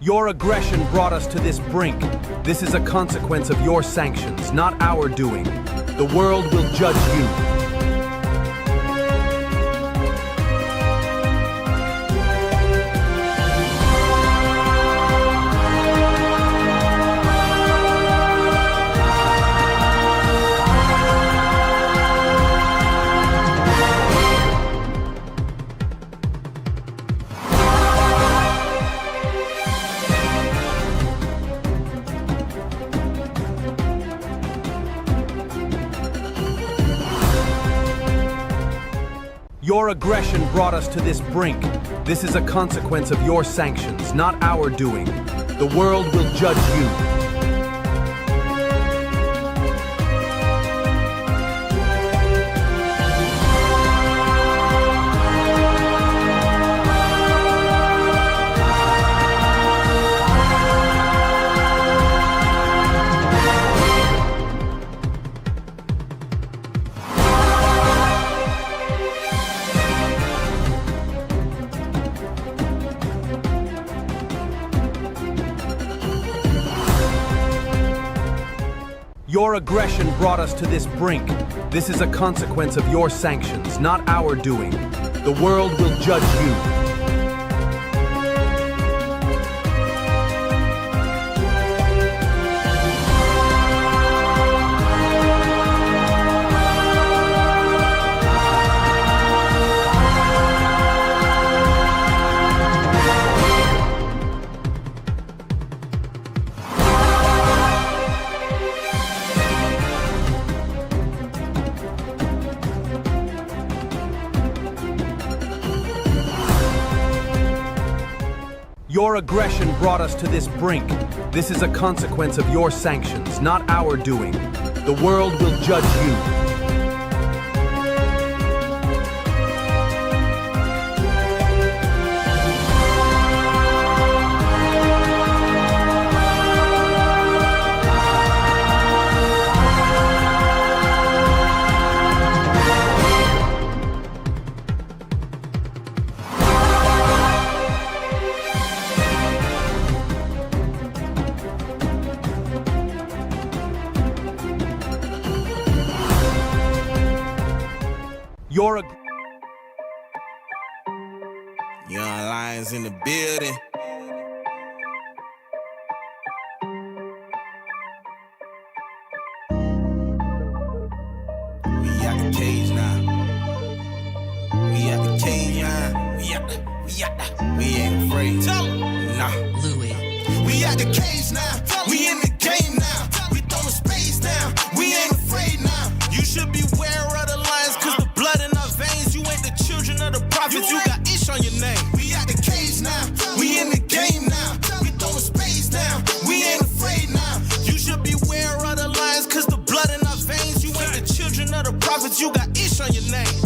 Your aggression brought us to this brink. This is a consequence of your sanctions, not our doing. The world will judge you. Your aggression brought us to this brink. This is a consequence of your sanctions, not our doing. The world will judge you. Your aggression brought us to this brink. This is a consequence of your sanctions, not our doing. The world will judge you. Your aggression brought us to this brink. This is a consequence of your sanctions, not our doing. The world will judge you. Young Lions in the building. We at the cage now. We at the cage now. We ain't afraid. Nah. Louis. We at the cage now. We in the game now. We throwing space down. We ain't afraid now. You should beware of the lions, cause the blood in our veins. You ain't the children of the prophets. You got ish on your name. We at the cage now. We in the game now. We throwing space down. We ain't afraid now. You should beware of the lions, cause the blood in our veins. You ain't the children of the prophets. You got ish on your name.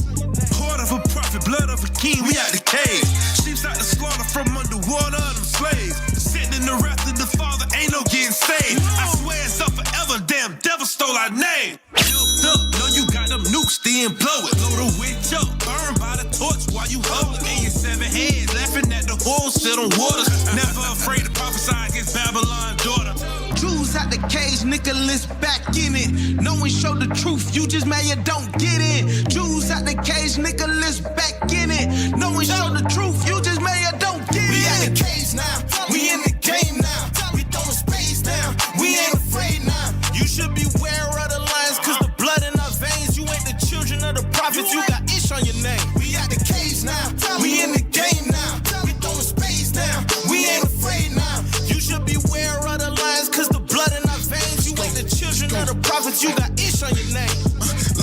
Heart of a prophet, blood of a king, we out the cave. Sheep's out the slaughter from underwater, them slaves. Sitting in the wrath of the Father, ain't no getting saved. I swear it's up forever, damn devil stole our name. Built up, know you got them nukes, then blow it. Blow the witch up, burn by the torch while you hold it. And your 7 heads, laughing at the horse, sit on waters. Never afraid to prophesy against Babylon's daughter. Jews out the cage, Nicholas back in it. No one showed the truth, you just mad you don't get in. Jews out the cage, Nicholas back in it. No one showed the truth, you just mad you don't get in. We out the cage now, we in the game now. We throwing space down, we ain't afraid now. You should beware of the lions, cause the blood in our veins. You ain't the children of the prophets, you got ish on your name. We out the cage now, we in the game now. We throwing space down, we ain't afraid now. You should beware of the lions, cause the blood in our veins. You ain't the children of the prophets, you got ish on your name.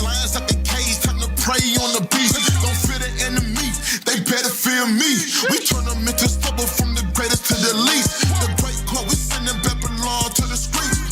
Lions out the cage, time to prey on the beast. Don't fear the enemy, they better fear me. We turn them into stubble from the greatest to the least. The great call, we sending Babylon to the streets.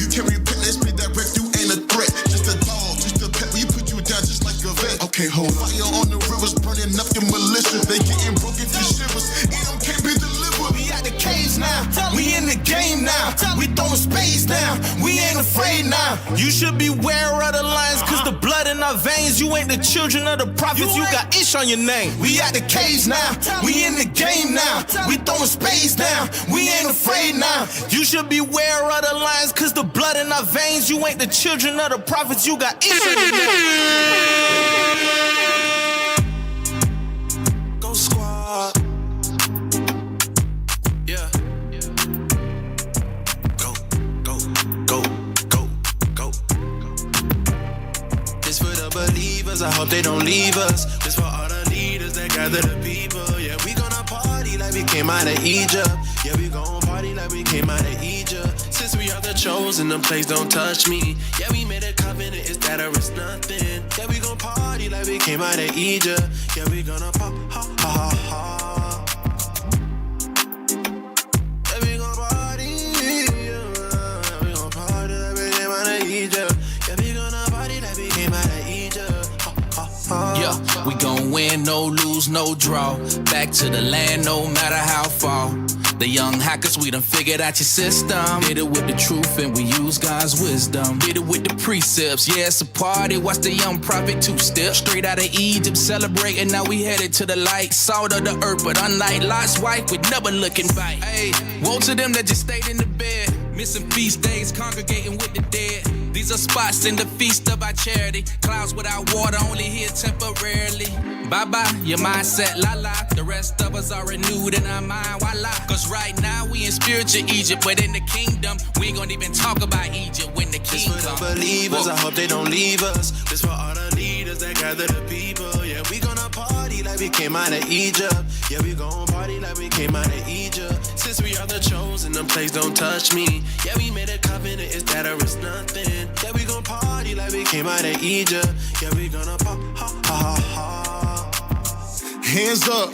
You can't repent, let's be direct, you ain't a threat. Just a dog, just a pet, we put you down just like a vet. Okay, hold fire on the rivers, burning up your militia. They getting broken to shivers, and them can't be delivered. We out the cage now, we in the game now. We throwing space down, we ain't afraid now. You should beware of the lions, cause the blood in our veins. You ain't the children of the prophets, you got ish on your name. We out the cage now, we in the game now. We throwing spades down. We ain't afraid now. You should beware of the lions, cause the blood in our veins. You ain't the children of the prophets. You got Israel. Go squad. Yeah. Go. This for the believers, I hope they don't leave us. This for all the leaders that gather the people. Yeah, we gonna party like we came out of Egypt. Yeah, we gon' party like we came out of Egypt. Since we are the chosen, them plagues don't touch me. Yeah, we made a covenant, it's that or it's nothing. Yeah, we gon' party like we came out of Egypt. Yeah, we gonna pop, ha, ha, ha, ha. Yeah, we gon' party, yeah, we gon' party like we came out of Egypt. Yeah, we gonna party like we came out of Egypt. Ha, ha, ha. Yeah, we gon' win, no lose, no draw. Back to the land, no matter how far. The young hackers, we done figured out your system. Did it with the truth and we use God's wisdom. Did it with the precepts, yeah, it's a party. Watch the young prophet two-step. Straight out of Egypt, celebrating, now we headed to the light. Salt of the earth, but unlike Lot's wife, we never looking back. Hey, woe to them that just stayed in the bed. Missing feast days, congregating with the dead. These are spots in the feast of our charity. Clouds without water, only here temporarily. Bye-bye, your mindset, la-la. The rest of us are renewed in our mind, voila. Cause right now we in spiritual Egypt, but in the kingdom, we ain't gonna even talk about Egypt when the king comes. This for the believers, I hope they don't leave us. This for all the leaders that gather the people. Yeah, we gonna party like we came out of Egypt. Yeah, we gon' party like we came out of Egypt. Since we are the chosen, them plagues don't touch me. Yeah, we made a covenant, it's that or it's nothing. Yeah, we gon' party like we came out of Egypt. Yeah, we gonna pop, ha, ha, ha, ha. Hands up,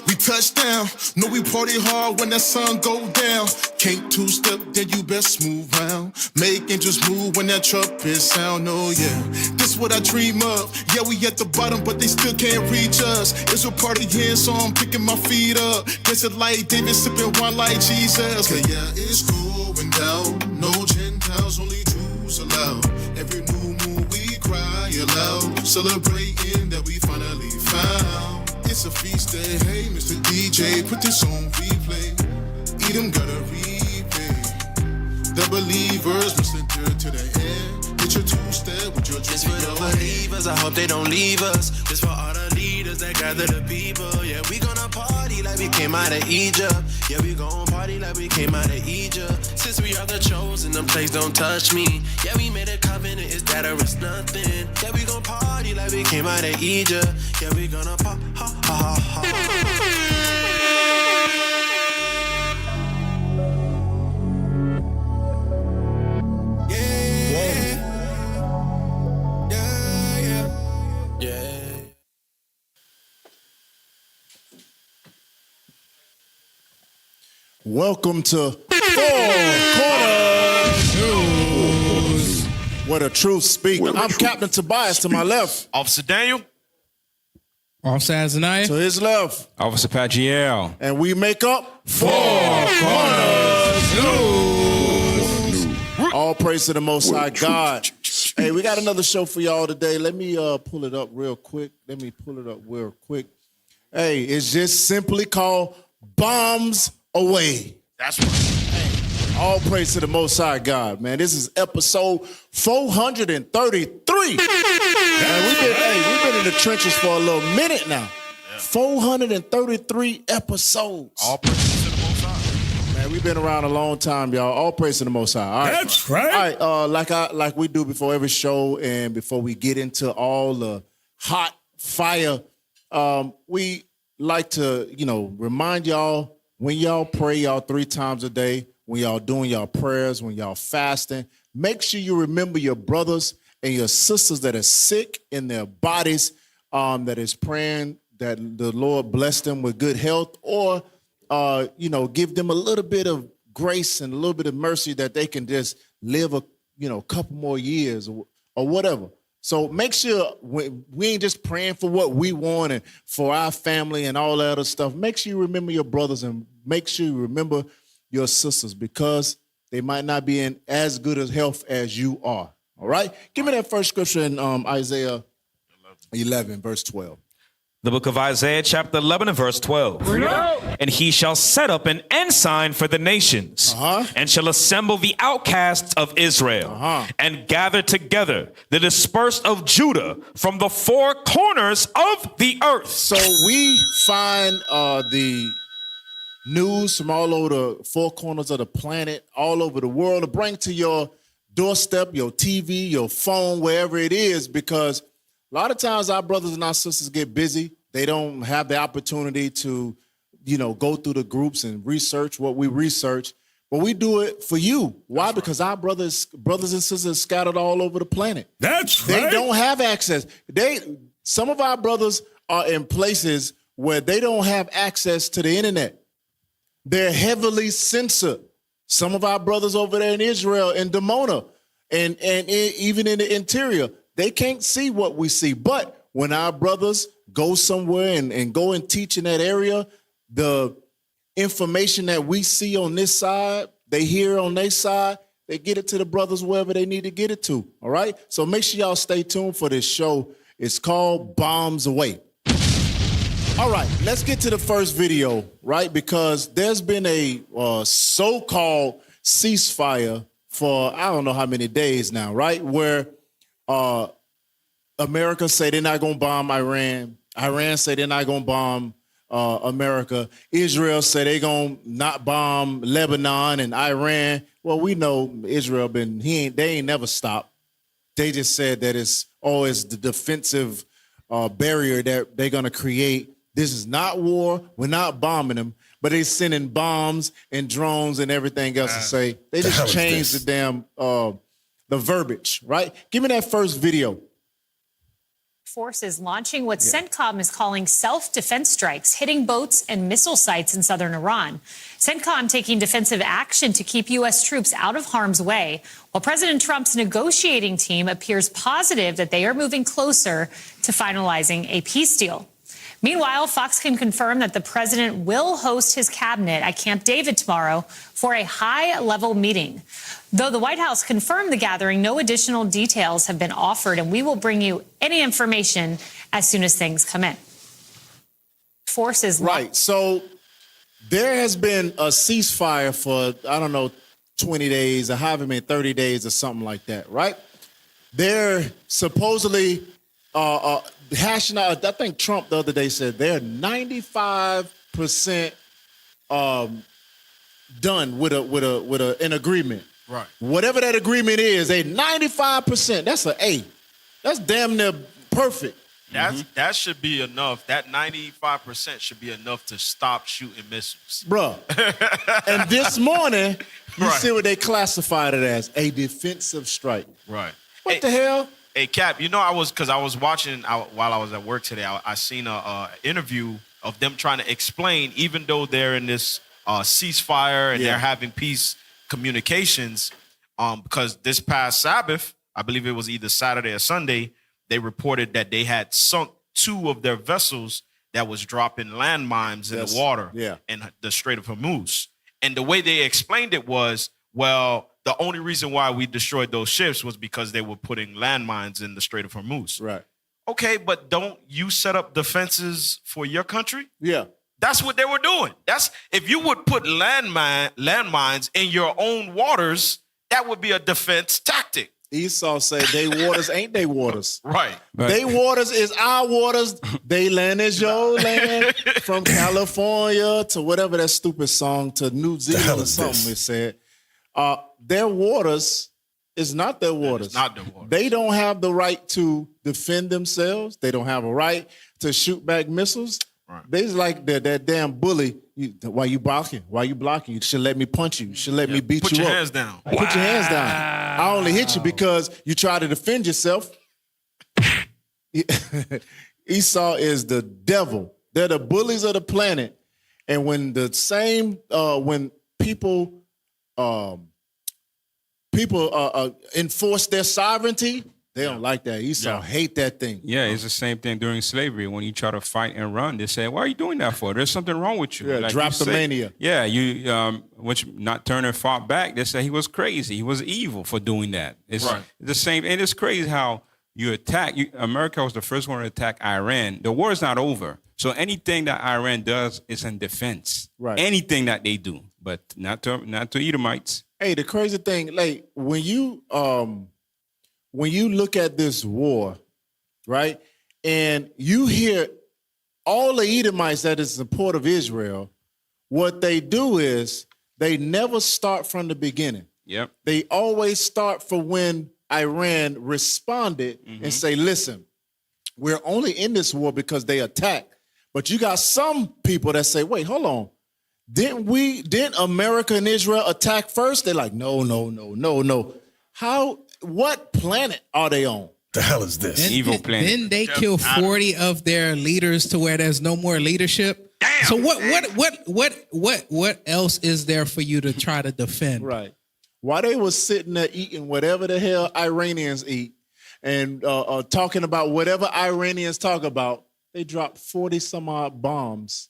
we touch down. Know we party hard when that sun go down. Can't two-step, then you best move round. Making just move when that trumpet sound, oh yeah. This what I dream of. Yeah, we at the bottom, but they still can't reach us. It's a party here, so I'm picking my feet up. Dancing like David, sipping wine like Jesus. Okay, yeah, it's going down. No Gentiles, only Jews allowed. Every new moon we cry aloud. Celebrating that we finally found. It's a feast day, hey Mr. DJ, put this on replay. Edom gotta repay. The believers must endure to the end. Get your two-step with your This for the believers, I hope they don't leave us. This for all the leaders that gather the people. Yeah, we gonna party like we came out of Egypt. Yeah, we gon' party like we came out of Egypt. Since we are the chosen, them plagues don't touch me. Yeah, we made a covenant, it's that or it's nothing. Yeah, we gon' party like we came out of Egypt. Yeah, we gonna pop, ha, ha, ha, ha. Welcome to Four Corners News, where the truth speaks. I'm Captain Tobias to my left. Officer Daniel. Officer Azaniah. To his left. Officer Pagiel. And we make up Four Corners News. All praise to the Most High God. Hey, we got another show for y'all today. Let me pull it up real quick. Hey, it's just simply called Bombs Away. That's right. Hey, all praise to the Most High God, man. This is episode 433. We've been in the trenches for a little minute now. Yeah. 433 episodes. All praise to the Most High. Man, we've been around a long time, y'all. All praise to the Most High. All right. That's right. All right, like we do before every show and before we get into all the hot fire, we like to, remind y'all, when y'all pray y'all 3 times a day, when y'all doing y'all prayers, when y'all fasting, make sure you remember your brothers and your sisters that are sick in their bodies, that is praying that the Lord bless them with good health, or, give them a little bit of grace and a little bit of mercy that they can just live a couple more years or whatever. So make sure we ain't just praying for what we want and for our family and all that other stuff. Make sure you remember your brothers and make sure you remember your sisters, because they might not be in as good as health as you are. All right? Give me that first scripture in Isaiah 11, verse 12. The book of Isaiah, chapter 11 and verse 12. And he shall set up an ensign for the nations, and shall assemble the outcasts of Israel, and gather together the dispersed of Judah from the four corners of the earth. So we find the news from all over the four corners of the planet, all over the world, to bring to your doorstep, your TV, your phone, wherever it is, because a lot of times our brothers and our sisters get busy. They don't have the opportunity to, go through the groups and research what we research. But we do it for you. Why? Because our brothers and sisters scattered all over the planet. That's They don't have access. Some of our brothers are in places where they don't have access to the internet. They're heavily censored. Some of our brothers over there in Israel, in Dimona, and even in the interior, they can't see what we see. But when our brothers go somewhere and go and teach in that area, the information that we see on this side, they hear on their side, they get it to the brothers wherever they need to get it to, all right? So make sure y'all stay tuned for this show. It's called Bombs Away. All right, let's get to the first video, right? Because there's been a so-called ceasefire for I don't know how many days now, right? Where America say they're not going to bomb Iran. Iran say they're not going to bomb America. Israel say they're going to not bomb Lebanon and Iran. Well, we know Israel they ain't never stopped. They just said that it's the defensive barrier that they're going to create. This is not war. We're not bombing them, but they sending bombs and drones and everything else to say. They just changed the damn the verbiage, right? Give me that first video. Forces launching what CENTCOM is calling self-defense strikes, hitting boats and missile sites in southern Iran. CENTCOM taking defensive action to keep U.S. troops out of harm's way, while President Trump's negotiating team appears positive that they are moving closer to finalizing a peace deal. Meanwhile, Fox can confirm that the president will host his cabinet at Camp David tomorrow for a high-level meeting. Though the White House confirmed the gathering, no additional details have been offered, and we will bring you any information as soon as things come in. Forces. Right. So there has been a ceasefire for, 20 days or however many, 30 days or something like that, right? They're supposedly hashing out. I think Trump the other day said they're 95% done with an agreement. Right. Whatever that agreement is, 95%. That's an A. That's damn near perfect. That should be enough. That 95% should be enough to stop shooting missiles. Bruh. And this morning, you Right. see what they classified it as, a defensive strike. Right. What the hell? Hey, Cap, I was watching while I was at work today, I seen a interview of them trying to explain, even though they're in this ceasefire and they're having peace communications, because this past Sabbath, I believe it was either Saturday or Sunday, they reported that they had sunk 2 of their vessels that was dropping landmines in the water in the Strait of Hormuz. And the way they explained it was, well, the only reason why we destroyed those ships was because they were putting landmines in the Strait of Hormuz. Right. Okay, but don't you set up defenses for your country? Yeah. That's what they were doing. If you would put landmines in your own waters, that would be a defense tactic. Esau said, they waters ain't they waters. Right. They waters is our waters. They land is your land. From California to whatever that stupid song to New Zealand or something it said. Their waters is not their waters. It's not their waters. They don't have the right to defend themselves. They don't have a right to shoot back missiles. Right. They just like that damn bully. Why you blocking? Why you blocking? You should let me punch you. You should let me beat you up. Put your hands down. Put your hands down. I only hit you because you try to defend yourself. Esau is the devil. They're the bullies of the planet. And when when people enforce their sovereignty, they don't like that. Esau hate that thing. Yeah, it's the same thing during slavery. When you try to fight and run, they say, "Why are you doing that for? There's something wrong with you." Yeah, like drapetomania. Yeah, which not Turner fought back. They say he was crazy. He was evil for doing that. It's the same, and it's crazy how America was the first one to attack Iran. The war is not over. So anything that Iran does is in defense. Right. Anything that they do, but not to Edomites. Hey, the crazy thing, like when you look at this war, right, and you hear all the Edomites that is in support of Israel, what they do is they never start from the beginning. Yep. They always start for when Iran responded and say, listen, we're only in this war because they attacked. But you got some people that say, wait, hold on. Didn't America and Israel attack first? They're like, no. What planet are they on? The hell is this? Evil planet. Didn't they kill 40 of their leaders to where there's no more leadership? Damn. So what else is there for you to try to defend? Right. While they was sitting there eating whatever the hell Iranians eat and talking about whatever Iranians talk about, they dropped 40 some odd bombs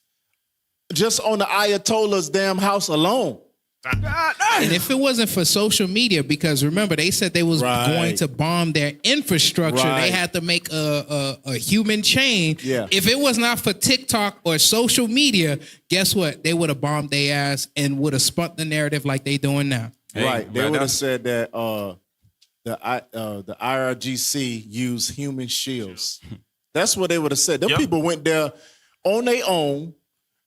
just on the Ayatollah's damn house alone. And if it wasn't for social media, because remember, they said they was going to bomb their infrastructure. They had to make a human chain. Yeah. If it was not for TikTok or social media, guess what? They would have bombed their ass and would have spun the narrative like they doing now. Right. They would have said that the IRGC used human shields. That's what they would have said. Them people went there on their own,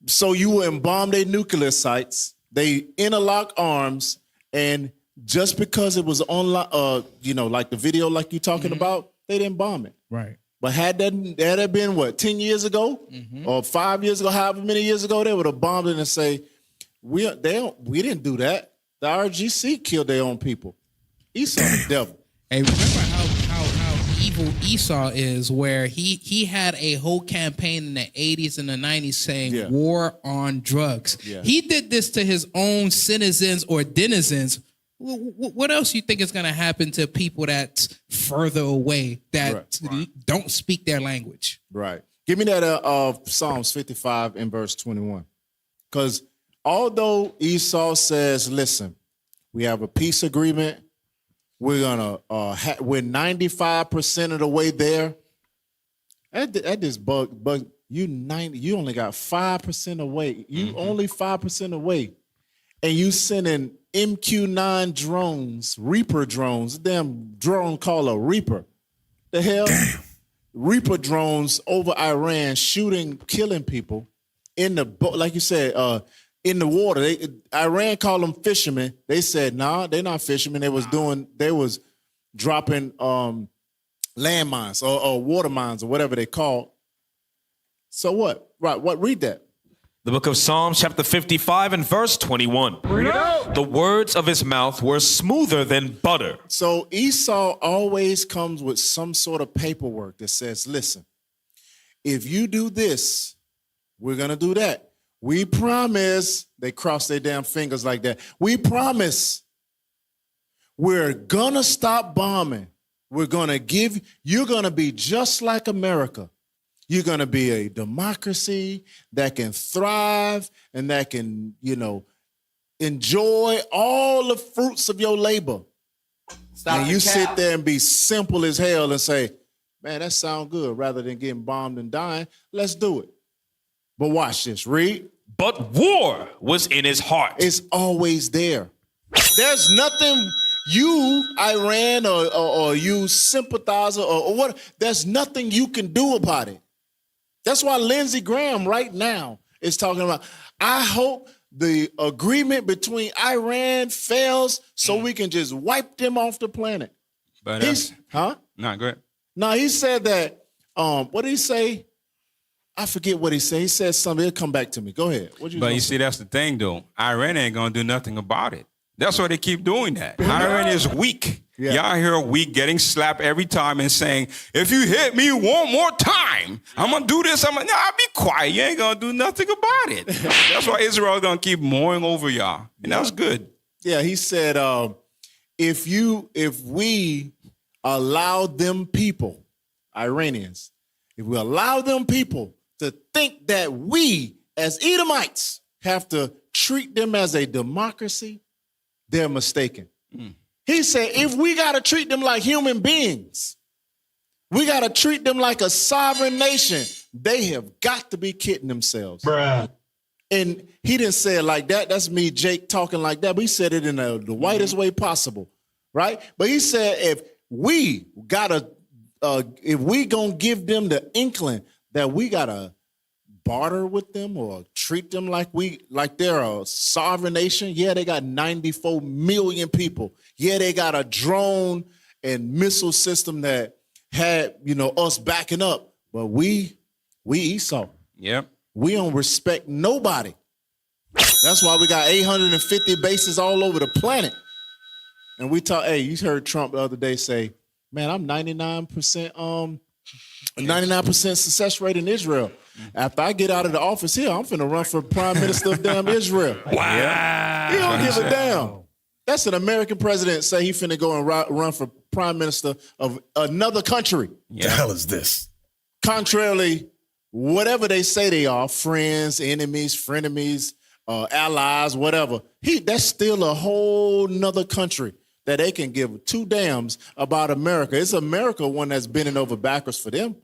so you wouldn't bomb their nuclear sites. They interlock arms, and just because it was online, like the video like you talking about, they didn't bomb it. Right. But had that been, 10 years ago or 5 years ago, however many years ago, they would have bombed it and say, we didn't do that. The RGC killed their own people. Esau the devil. Hey, remember how evil Esau is, where he had a whole campaign in the 80s and the 90s saying war on drugs. Yeah. He did this to his own citizens or denizens. What else you think is going to happen to people that's further away that don't speak their language? Right. Give me that Psalms 55 and verse 21. Because although Esau says, listen, we have a peace agreement, we're gonna we're 95% of the way there. That just bug you only got 5% away. You only 5% away, and you sending MQ-9 drones, Reaper drones, damn drone called a Reaper. The hell, Reaper drones over Iran, shooting, killing people in the boat, like you said. In the water, Iran called them fishermen. They said, nah, they're not fishermen. They was dropping landmines or water mines or whatever they call. So what? Right, read that. The book of Psalms, chapter 55 and verse 21. The words of his mouth were smoother than butter. So Esau always comes with some sort of paperwork that says, listen, if you do this, we're going to do that. We promise, they cross their damn fingers like that. We promise we're going to stop bombing. You're going to be just like America. You're going to be a democracy that can thrive and that can, enjoy all the fruits of your labor. And you sit there and be simple as hell and say, man, that sounds good. Rather than getting bombed and dying, let's do it. But watch this, read. But war was in his heart. It's always there. There's nothing you, Iran, or you sympathizer, or what, there's nothing you can do about it. That's why Lindsey Graham right now is talking about, I hope the agreement between Iran fails so we can just wipe them off the planet. But go ahead. No, he said that, what did he say? I forget what he said. He said something. It'll come back to me. Go ahead. But you see, that's the thing, though. Iran ain't going to do nothing about it. That's why they keep doing that. Iran is weak. Yeah. Y'all hear weak getting slapped every time and saying, if you hit me one more time, I'm going to do this. I'll be quiet. You ain't going to do nothing about it. That's why Israel going to keep mowing over y'all. And that's good. Yeah, he said, if we allow them people, Iranians, if we allow them people to think that we, as Edomites, have to treat them as a democracy, they're mistaken. He said, if we got to treat them like human beings, We got to treat them like a sovereign nation. They have got to be kidding themselves. Bruh. And he didn't say it like that. That's me, Jake, talking like that. But he said it in the whitest way possible, right? But he said if we gonna give them the inkling that we gotta barter with them or treat them like they're a sovereign nation. Yeah, they got 94 million people. Yeah, they got a drone and missile system that had us backing up. But we Esau. Yep. We don't respect nobody. That's why we got 850 bases all over the planet. And we talk, hey, you heard Trump the other day say, man, I'm 99% success rate in Israel. After I get out of the office here, I'm finna run for prime minister of damn Israel. Wow. He don't give a damn. That's an American president say he finna go and run for prime minister of another country. The hell is this? Contrarily, whatever they say they are, friends, enemies, frenemies, allies, whatever, that's still a whole nother country that they can give two damns about America. It's America one that's bending over backwards for them.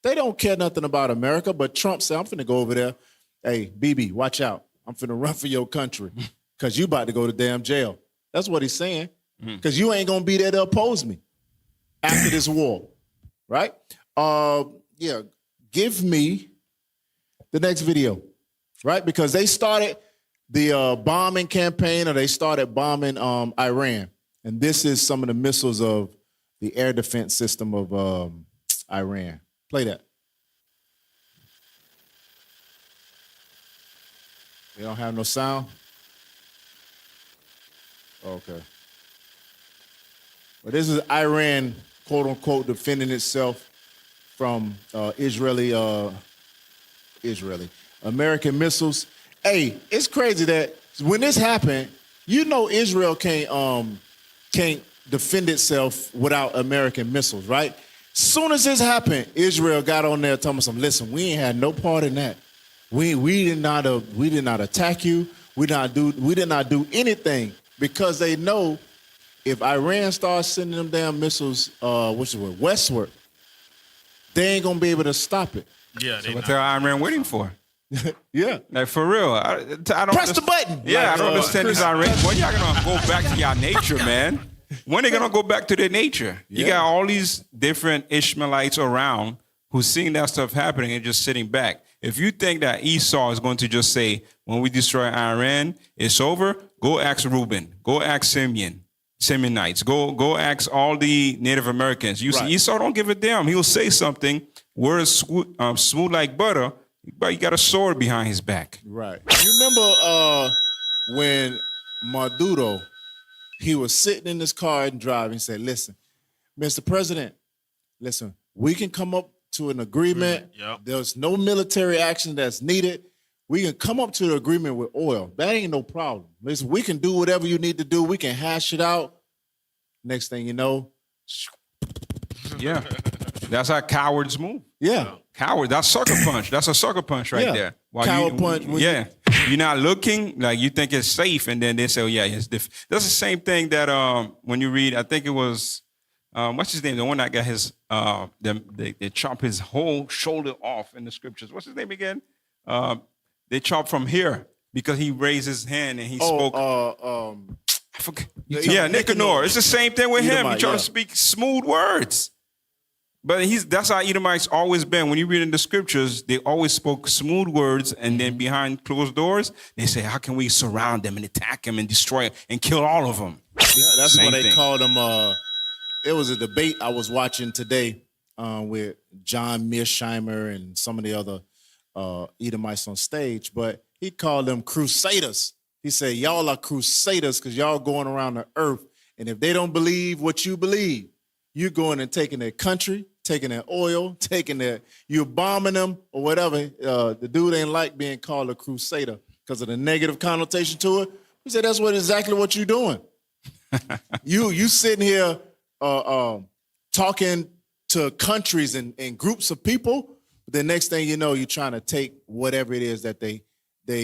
They don't care nothing about America, but Trump said, I'm finna go over there. Hey, BB, watch out. I'm finna run for your country because you about to go to damn jail. That's what he's saying, because you ain't going to be there to oppose me after this war, right? Yeah, give me the next video, right? Because they started the bombing campaign, or they started bombing Iran. And this is some of the missiles of the air defense system of Iran. Play that. They don't have no sound? Okay. Well, this is Iran, quote unquote, defending itself from Israeli American missiles. Hey, it's crazy that when this happened, Israel can't defend itself without American missiles, right? Soon as this happened, Israel got on there telling us, listen, we ain't had no part in that. We did not attack you. We did not do anything, because they know if Iran starts sending them damn missiles westward, they ain't gonna be able to stop it. Yeah, So what the Iran waiting for? Yeah, like for real. I don't press the button. Yeah, I don't understand these Iranians. When y'all gonna go back to your nature, man? When they gonna go back to their nature? You got all these different Ishmaelites around who's seeing that stuff happening and just sitting back. If you think that Esau is going to just say, when we destroy Iran, it's over, go ask Reuben, go ask Simeonites, go ask all the Native Americans. You see, Esau don't give a damn. He'll say something, words smooth like butter, but he got a sword behind his back. Right. You remember when Maduro, he was sitting in his car and driving, and said, listen, Mr. President, listen, we can come up to an agreement. Yep. There's no military action that's needed. We can come up to an agreement with oil. That ain't no problem. Listen, we can do whatever you need to do. We can hash it out. Next thing you know. Yeah. That's how cowards move. Yeah. Coward. That's sucker punch. That's a sucker punch right there. Coward punch. Yeah. You're not looking, like you think it's safe, and then they say, oh, yeah, it's different. That's the same thing that when you read, I think it was, what's his name? The one that got his, they chop his whole shoulder off in the scriptures. What's his name again? They chop from here because he raised his hand and he spoke. I forget. Yeah, Nicanor. It's the same thing with him. He tried to speak smooth words. But that's how Edomites always been. When you read in the scriptures, they always spoke smooth words, and then behind closed doors, they say, how can we surround them and attack them and destroy them and kill all of them? Yeah, that's what they called them. It was a debate I was watching today with John Mearsheimer and some of the other Edomites on stage, but he called them crusaders. He said, y'all are crusaders because y'all going around the earth, and if they don't believe what you believe, you're going and taking their country, taking their oil, you're bombing them or whatever. The dude ain't like being called a crusader because of the negative connotation to it. He said, that's exactly what you're doing. You sitting here talking to countries and groups of people, but the next thing you know, you're trying to take whatever it is that they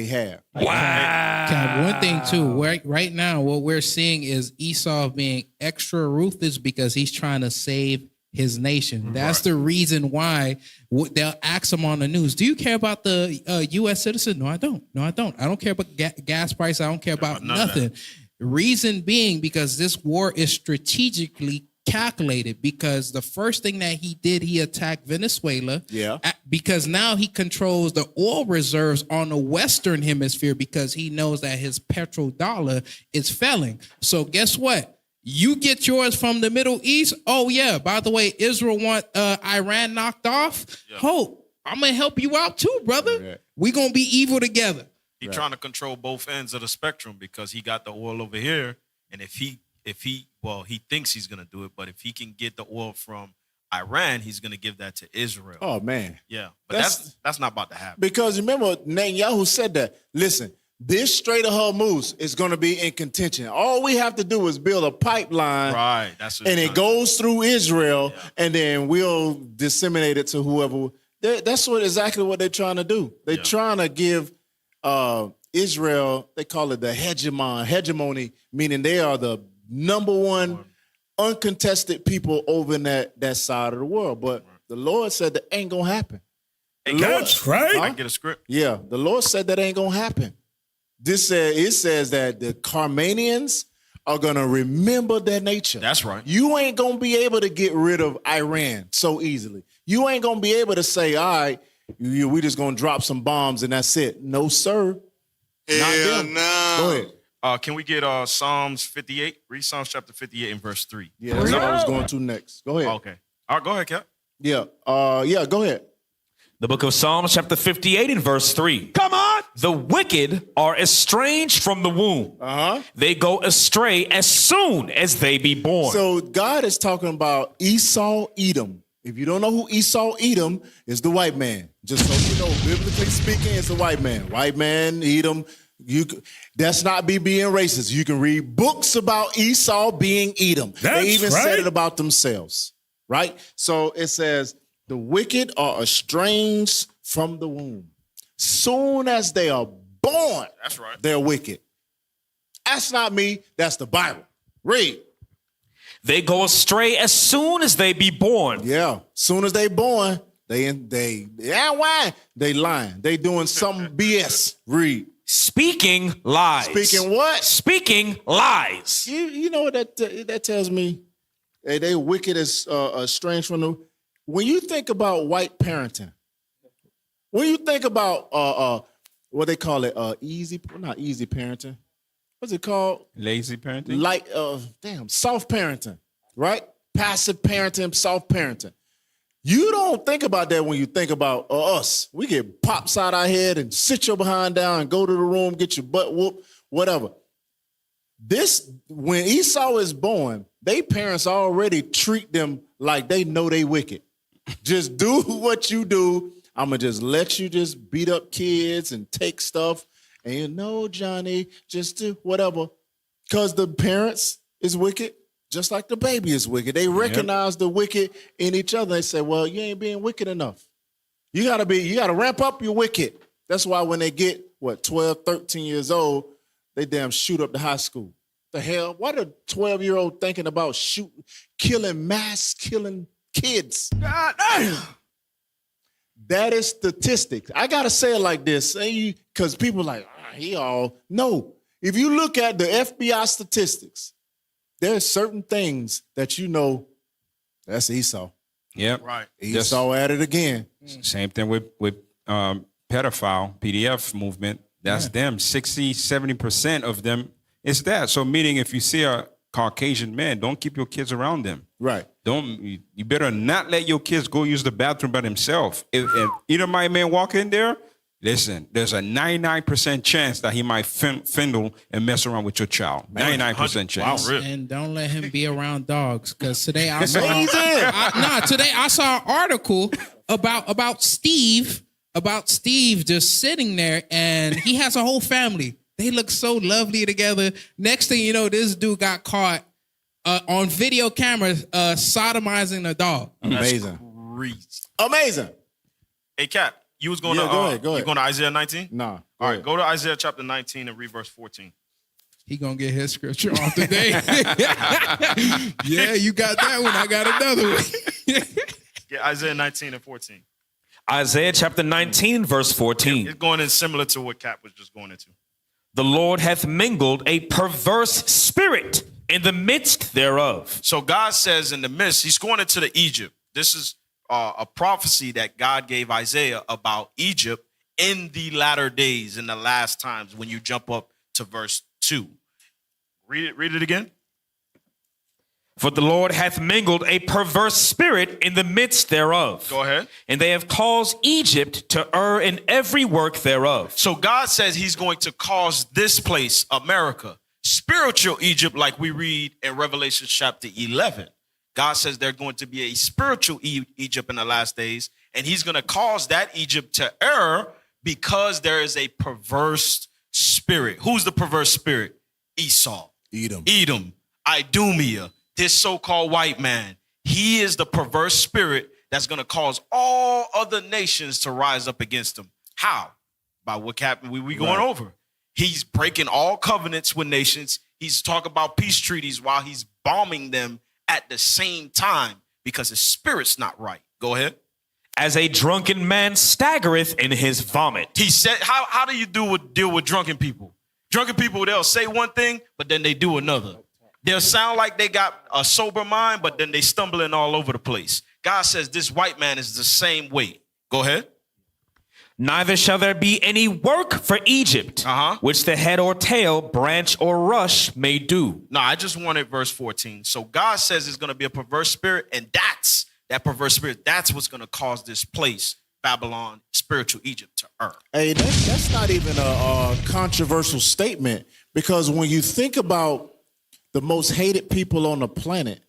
have. Wow. One thing too, right now, what we're seeing is Esau being extra ruthless because he's trying to save his nation. That's the reason why they'll ask him on the news, do you care about the U.S. citizen? No, I don't. I don't care about gas price. I don't care about nothing. Reason being, because this war is strategically calculated, because the first thing that he did, he attacked Venezuela. Yeah. Because now he controls the oil reserves on the Western hemisphere, because he knows that his petrodollar is failing. So guess what? You get yours from the Middle East. Oh yeah. By the way, Israel want Iran knocked off. Yeah. Hope, I'm gonna help you out too, brother. Right. We gonna be evil together. He's trying to control both ends of the spectrum, because he got the oil over here, and if he thinks he's gonna do it, but if he can get the oil from Iran, he's gonna give that to Israel. Oh man, yeah, but that's not about to happen. Because remember, Netanyahu said that. Listen, this Strait of Hormuz is gonna be in contention. All we have to do is build a pipeline, right? And it goes through Israel, and then we'll disseminate it to whoever. That's exactly what they're trying to do. They're trying to give Israel, they call it the hegemony, meaning they are the number one uncontested people over in that side of the world. But the Lord said that ain't gonna happen. That's right. I get a script. Yeah, the Lord said that ain't gonna happen. It says that the Carmanians are gonna remember their nature. That's right. You ain't gonna be able to get rid of Iran so easily. You ain't gonna be able to say, all right, we just gonna drop some bombs and that's it. No, sir. Hell no. Go ahead. Can we get Psalms 58? Read Psalms chapter 58 and verse 3. Yeah, that's what I was going to next. Go ahead. Okay. All right, go ahead, Cap. Yeah. Go ahead. The book of Psalms chapter 58 and verse 3. Come on. The wicked are estranged from the womb. They go astray as soon as they be born. So God is talking about Esau, Edom. If you don't know who Esau, Edom is, the white man. Just so you know, biblically speaking, it's the white man. White man, Edom. That's not being racist. You can read books about Esau being Edom. They even said it about themselves, right? So it says, the wicked are estranged from the womb. Soon as they are born, that's right, they're wicked. That's not me. That's the Bible. Read. They go astray as soon as they be born. Yeah, soon as they born, they lying. They doing some BS. Read. Speaking lies. Speaking what? Speaking lies. You know what that tells me? They wicked as estranged from them. When you think about white parenting, when you think about what they call it, not easy parenting. What's it called? Lazy parenting? Soft parenting, right? Passive parenting, soft parenting. You don't think about that when you think about us. We get pops out our head and sit your behind down and go to the room, get your butt whooped, whatever. When Esau is born, they parents already treat them like they know they wicked. Just do what you do. I'm going to just let you just beat up kids and take stuff. And Johnny, just do whatever. Because the parents is wicked, just like the baby is wicked. They recognize the wicked in each other. They say, well, you ain't being wicked enough. You gotta ramp up your wicked. That's why when they get, 12, 13 years old, they damn shoot up the high school. The hell? What a 12-year-old thinking about mass killing kids? God damn. That is statistics. I gotta say it like this, because people like, no. If you look at the FBI statistics, there's certain things that that's Esau. Yep. Right. Esau at it again. Same thing with pedophile, PDF movement. That's them. 60, 70% of them is that. So meaning if you see a Caucasian man, don't keep your kids around them. Right. You better not let your kids go use the bathroom by themselves. If either my man walk in there, listen, there's a 99% chance that he might fiddle and mess around with your child. 99% chance. Wow, really? And don't let him be around dogs. Because today I saw an article about Steve. About Steve just sitting there, and he has a whole family. They look so lovely together. Next thing you know, this dude got caught on video cameras sodomizing a dog. Amazing. Amazing. Hey, Cap. You was going to go ahead. You going to Isaiah 19? Nah. All right, go to Isaiah chapter 19 and read verse 14. He gonna get his scripture off today. Yeah, you got that one. I got another one. Yeah, Isaiah 19 and 14. Isaiah chapter 19, verse 14. It's going in similar to what Cap was just going into. The Lord hath mingled a perverse spirit in the midst thereof. So God says in the midst, he's going into the Egypt. This is a prophecy that God gave Isaiah about Egypt in the latter days, in the last times, when you jump up to verse 2. Read it again. For the Lord hath mingled a perverse spirit in the midst thereof. Go ahead. And they have caused Egypt to err in every work thereof. So God says he's going to cause this place, America, spiritual Egypt, like we read in Revelation chapter 11. God says there's going to be a spiritual Egypt in the last days, and he's going to cause that Egypt to err because there is a perverse spirit. Who's the perverse spirit? Esau. Edom. Idumea. This so-called white man. He is the perverse spirit that's going to cause all other nations to rise up against him. How? By what happened we going over. He's breaking all covenants with nations. He's talking about peace treaties while he's bombing them at the same time because his spirit's not right. Go ahead. As a drunken man staggereth in his vomit. He said, how do you deal with drunken people? Drunken people, they'll say one thing, but then they do another. They'll sound like they got a sober mind, but then they stumbling all over the place. God says this white man is the same way. Go ahead. Neither shall there be any work for Egypt, which the head or tail, branch or rush may do. No, I just wanted verse 14. So God says it's going to be a perverse spirit, and that perverse spirit, that's what's going to cause this place, Babylon, spiritual Egypt, to err. Hey, that's not even a controversial statement, because when you think about the most hated people on the planet,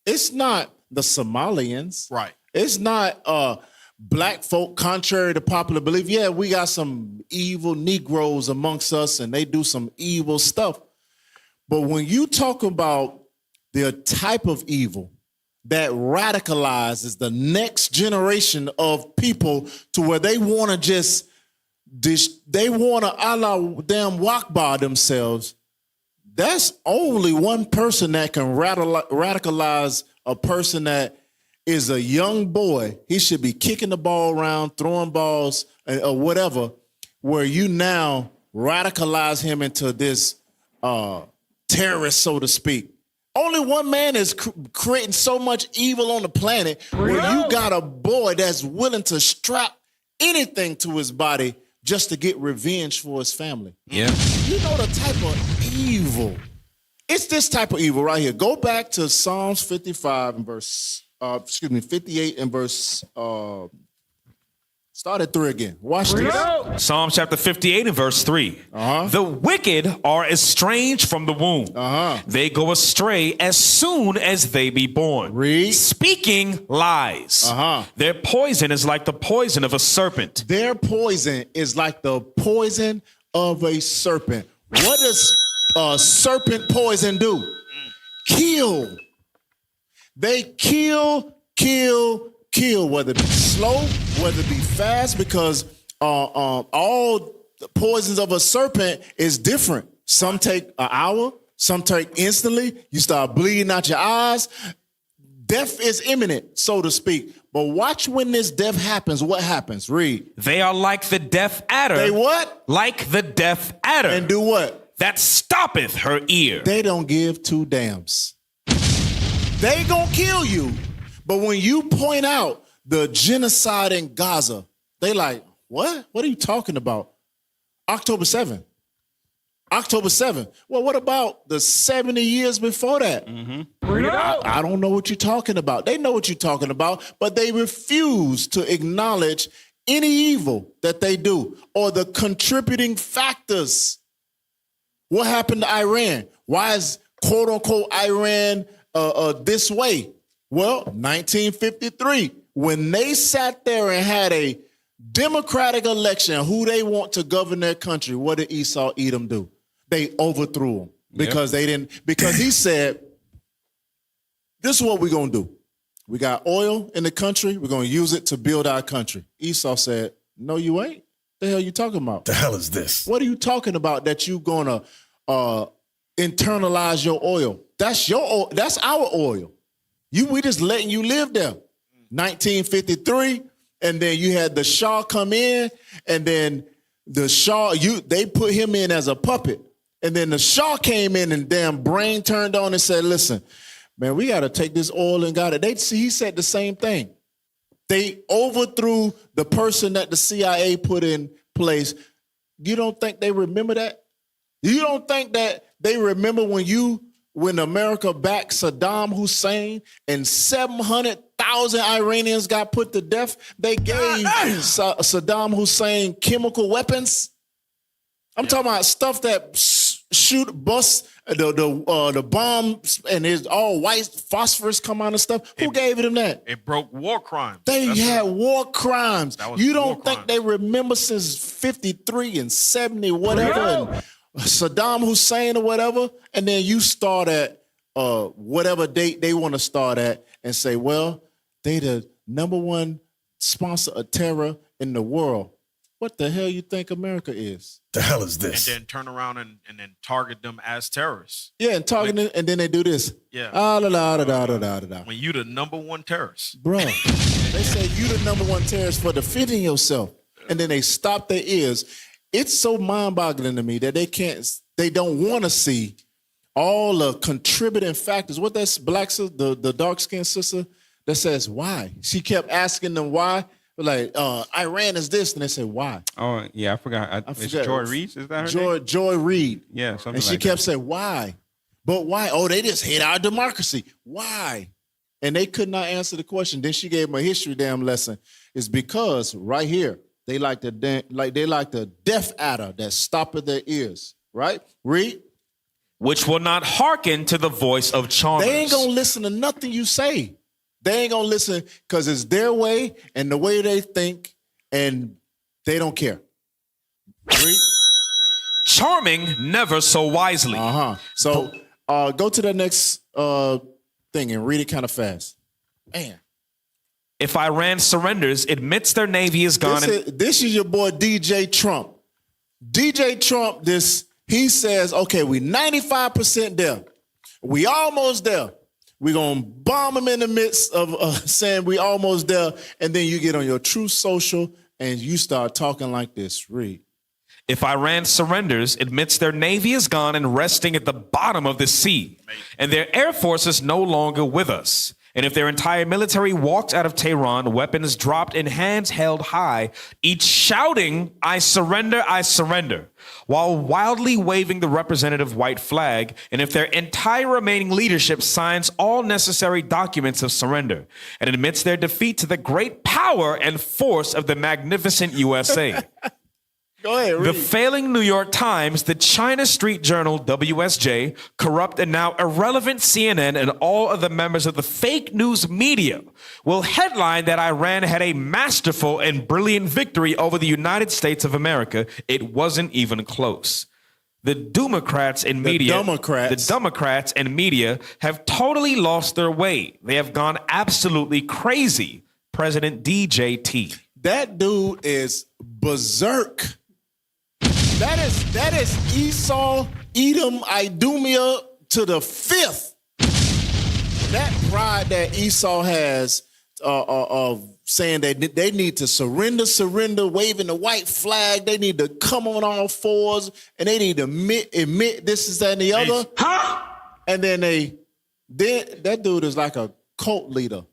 it's not the Somalians. Right. It's not black folk, contrary to popular belief. Yeah, we got some evil Negroes amongst us and they do some evil stuff. But when you talk about the type of evil that radicalizes the next generation of people to where they want to they want to allow them walk by themselves, that's only one person that can radicalize a person that is a young boy. He should be kicking the ball around, throwing balls, or whatever, where you now radicalize him into this terrorist, so to speak. Only one man is creating so much evil on the planet where you got a boy that's willing to strap anything to his body just to get revenge for his family. Yeah. You know the type of evil. It's this type of evil right here. Go back to Psalms 55 and 58 and verse, start at 3 again. Watch this. Psalm chapter 58 and verse 3. The wicked are estranged from the womb. They go astray as soon as they be born. Read. Speaking lies. Their poison is like the poison of a serpent. Their poison is like the poison of a serpent. What does serpent poison do? Kill. They kill, whether it be slow, whether it be fast, because all the poisons of a serpent is different. Some take an hour, some take instantly. You start bleeding out your eyes. Death is imminent, so to speak. But watch when this death happens, what happens? Read. They are like the deaf adder. They what? Like the deaf adder. And do what? That stoppeth her ear. They don't give two damns. They gonna kill you. But when you point out the genocide in Gaza, they like, what? What are you talking about? October 7th. October 7th. Well, what about the 70 years before that? I don't know what you're talking about. They know what you're talking about, but they refuse to acknowledge any evil that they do or the contributing factors. What happened to Iran? Why is quote unquote Iran this way? Well, 1953, when they sat there and had a democratic election, who they want to govern their country, what did Esau Edom do? They overthrew him because because he said, this is what we're going to do. We got oil in the country. We're going to use it to build our country. Esau said, no, you ain't. The hell you talking about? The hell is this? What are you talking about that you going to internalize your oil? That's our oil. We just letting you live there. 1953, and then you had the Shah come in, and then the Shah, they put him in as a puppet. And then the Shah came in and damn brain turned on and said, listen, man, we got to take this oil and got it. He said the same thing. They overthrew the person that the CIA put in place. You don't think they remember that? You don't think that they remember when America backed Saddam Hussein and 700,000 Iranians got put to death? They gave Saddam Hussein chemical weapons. I'm talking about stuff that bust the bombs, and it's all white phosphorus come out of stuff. Who gave them that? It broke war crimes. They had war crimes. You don't think crimes. they remember since 53 and 70, whatever, and Saddam Hussein or whatever, and then you start at whatever date they want to start at and say, well, they the number one sponsor of terror in the world. What the hell you think America is? The hell is this? And then turn around and then target them as terrorists. Yeah, and target them, and then they do this. Yeah. When you the number one terrorist. Bro, they say you the number one terrorist for defending yourself. And then they stop their ears. It's so mind-boggling to me that they don't want to see all the contributing factors. What that's black sister, the dark-skinned sister that says why? She kept asking them why. Like, Iran is this, and they say, why? Oh, yeah, I forgot. It's Joy Reid, is that her name? Joy Reid. Yeah, something and she like kept that. saying, why? But why? Oh, they just hate our democracy. Why? And they could not answer the question. Then she gave them a history damn lesson. It's because right here, they like the deaf adder that stoppeth their ears, right? Read. Which will not hearken to the voice of charmers. They ain't gonna listen to nothing you say. They ain't gonna listen because it's their way and the way they think, and they don't care. Read. Charming never so wisely. So go to the next thing and read it kind of fast. Man. If Iran surrenders, admits their navy is gone. This is your boy DJ Trump. DJ Trump, he says, okay, we 95% there. We almost there. We're going to bomb them in the midst of saying we almost there. And then you get on your Truth Social and you start talking like this. Read. If Iran surrenders, admits their navy is gone and resting at the bottom of the sea, and their air force is no longer with us, and if their entire military walked out of Tehran, weapons dropped in hands held high, each shouting, I surrender, while wildly waving the representative white flag, and if their entire remaining leadership signs all necessary documents of surrender, and admits their defeat to the great power and force of the magnificent USA. Go ahead, read. The failing New York Times, the China Street Journal, WSJ, corrupt and now irrelevant CNN, and all of the members of the fake news media will headline that Iran had a masterful and brilliant victory over the United States of America. It wasn't even close. The Democrats and media have totally lost their way. They have gone absolutely crazy. President DJT. That dude is berserk. That is Esau, Edom, Idumea to the fifth. That pride that Esau has of saying that they need to surrender, waving the white flag. They need to come on all fours, and they need to admit this, is that, and the other. And then that dude is like a cult leader.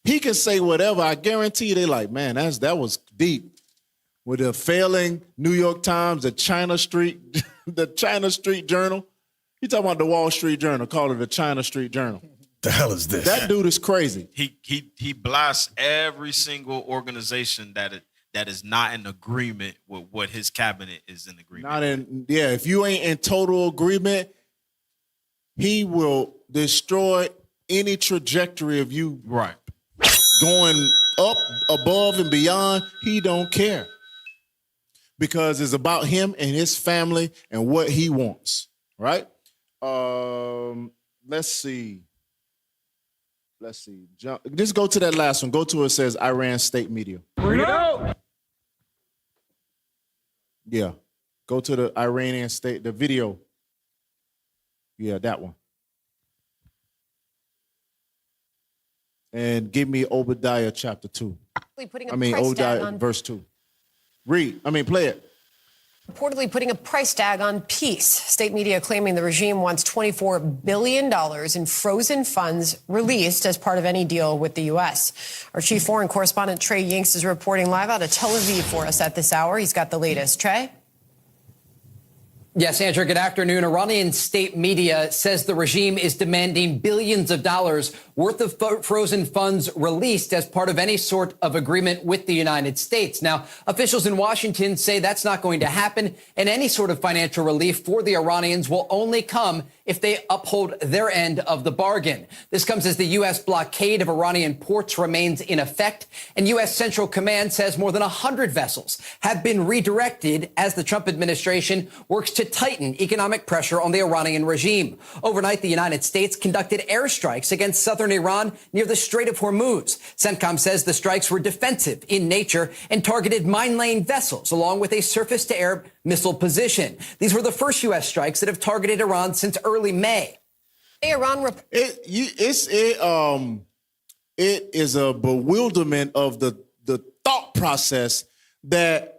He can say whatever. I guarantee you they like, man, that was deep. With the failing New York Times, the China Street Journal. You talking about the Wall Street Journal, call it the China Street Journal. The hell is this? That dude is crazy. He blasts every single organization that is not in agreement with what his cabinet is in agreement. If you ain't in total agreement, he will destroy any trajectory of you going up, above, and beyond. He don't care. Because it's about him and his family and what he wants, right? Let's see. Just go to that last one. Go to it says Iran state media. Bring it out. Yeah. Go to the Iranian state, the video. Yeah, that one. And give me Obadiah chapter 2. Obadiah verse 2. Play it. Reportedly putting a price tag on peace. State media claiming the regime wants $24 billion in frozen funds released as part of any deal with the U.S. Our chief foreign correspondent, Trey Yinks, is reporting live out of Tel Aviv for us at this hour. He's got the latest. Trey? Yes, Andrew, good afternoon. Iranian state media says the regime is demanding billions of dollars worth of frozen funds released as part of any sort of agreement with the United States. Now, officials in Washington say that's not going to happen, and any sort of financial relief for the Iranians will only come if they uphold their end of the bargain. This comes as the U.S. blockade of Iranian ports remains in effect, and U.S. Central Command says more than 100 vessels have been redirected as the Trump administration works to tighten economic pressure on the Iranian regime. Overnight, the United States conducted airstrikes against southern Iran near the Strait of Hormuz. CENTCOM says the strikes were defensive in nature and targeted mine-laying vessels along with a surface-to-air missile position. These were the first U.S. strikes that have targeted Iran since early May. It is a bewilderment of the thought process that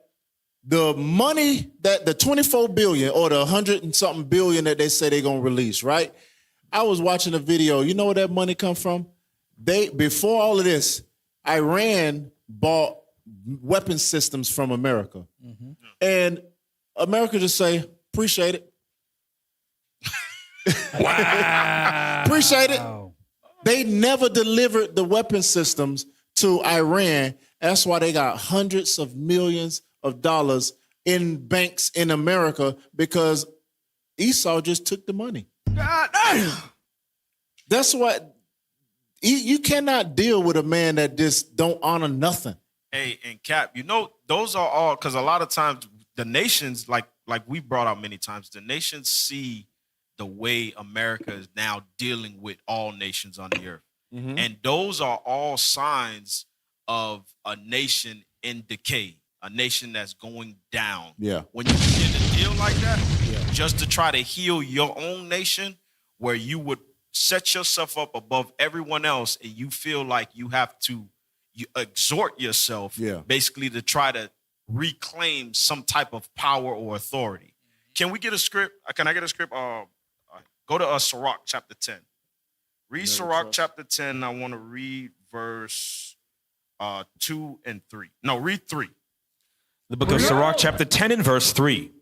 the money that the 24 billion or the 100 and something billion that they say they're going to release, right? I was watching a video. You know where that money come from? Before all of this, Iran bought weapon systems from America. Mm-hmm. And America just say, appreciate it. Wow. Appreciate it. They never delivered the weapon systems to Iran. That's why they got hundreds of millions of dollars in banks in America, because Esau just took the money. God damn. That's what you cannot deal with a man that just don't honor nothing. Hey, and Cap, those are all, because a lot of times the nations, like we brought out many times, the nations see the way America is now dealing with all nations on the earth. Mm-hmm. And those are all signs of a nation in decay, a nation that's going down. Yeah. When you begin to deal like that, just to try to heal your own nation, where you would set yourself up above everyone else and you feel like you have to exhort yourself basically to try to reclaim some type of power or authority. Can we get a script? Can I get a script? Go to Sirach chapter 10. Read Sirach chapter 10. I want to read verse 2 and 3. No, read 3. The book of Sirach chapter 10 and verse 3.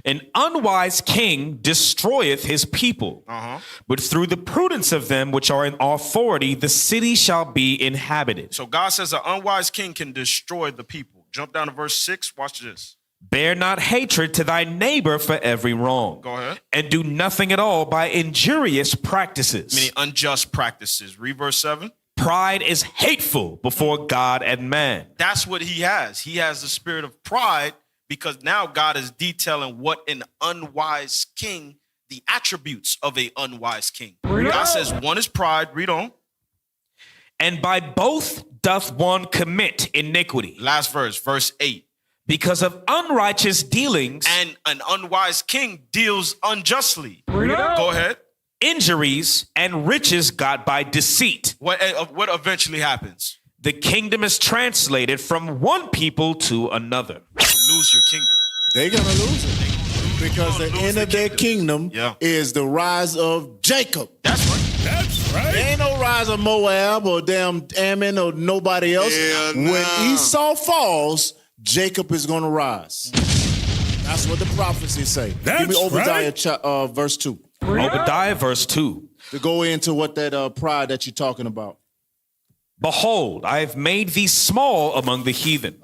An unwise king destroyeth his people, but through the prudence of them which are in authority, the city shall be inhabited. So God says an unwise king can destroy the people. Jump down to verse 6. Watch this. Bear not hatred to thy neighbor for every wrong. Go ahead. And do nothing at all by injurious practices. Meaning unjust practices. Read verse 7. Pride is hateful before God and man. That's what he has. He has the spirit of pride, because now God is detailing what an unwise king, the attributes of an unwise king. God says one is pride. Read on. And by both doth one commit iniquity. Last verse, verse 8. Because of unrighteous dealings. And an unwise king deals unjustly. Go ahead. Injuries and riches got by deceit. What eventually happens? The kingdom is translated from one people to another. You lose your kingdom. They're going to lose it. Because the end of their kingdom is the rise of Jacob. That's right. That's right. There ain't no rise of Moab or damn Ammon or nobody else. Yeah, when Esau falls, Jacob is going to rise. That's what the prophecies say. Give me Obadiah verse 2. Obadiah verse 2. To go into what that pride that you're talking about. Behold, I have made thee small among the heathen.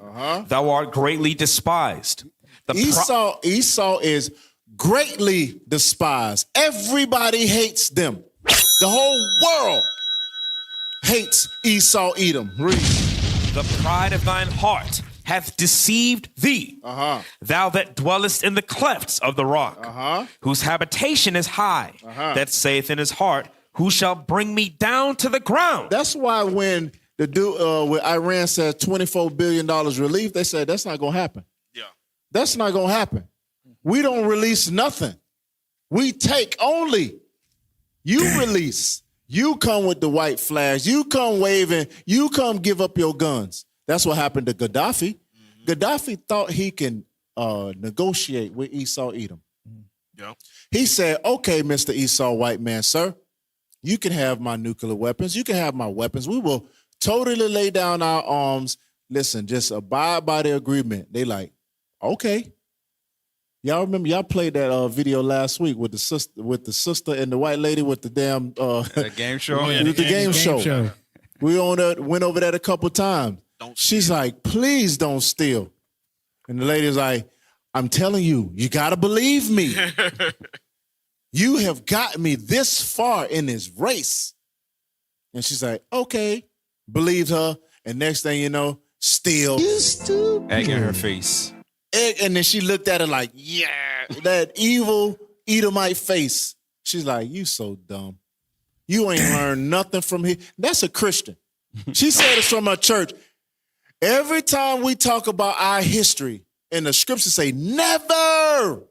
Thou art greatly despised. Esau is greatly despised. Everybody hates them. The whole world hates Esau, Edom. Read. The pride of thine heart hath deceived thee. Thou that dwellest in the clefts of the rock, whose habitation is high, that saith in his heart, who shall bring me down to the ground? That's why when the dude with Iran says $24 billion relief, they said that's not going to happen. Yeah. That's not going to happen. We don't release nothing. We take only. You release. You come with the white flags. You come waving. You come give up your guns. That's what happened to Gaddafi. Gaddafi thought he can negotiate with Esau Edom. Yep. He said, okay, Mr. Esau white man, sir, you can have my nuclear weapons. You can have my weapons. We will totally lay down our arms. Listen, just abide by the agreement. They like, okay. Y'all remember y'all played that video last week with the sister and the white lady with the damn the game show. The game show. We went over that a couple times. She's like, please don't steal. And the lady's like, I'm telling you, you gotta believe me. You have gotten me this far in this race. And she's like, okay, believed her. And next thing you know, steal. You stupid. Egg in her face. And then she looked at her like, yeah, that evil Edomite face. She's like, you so dumb. You ain't learned nothing from here. That's a Christian. She said this from her church. Every time we talk about our history, and the scriptures say, never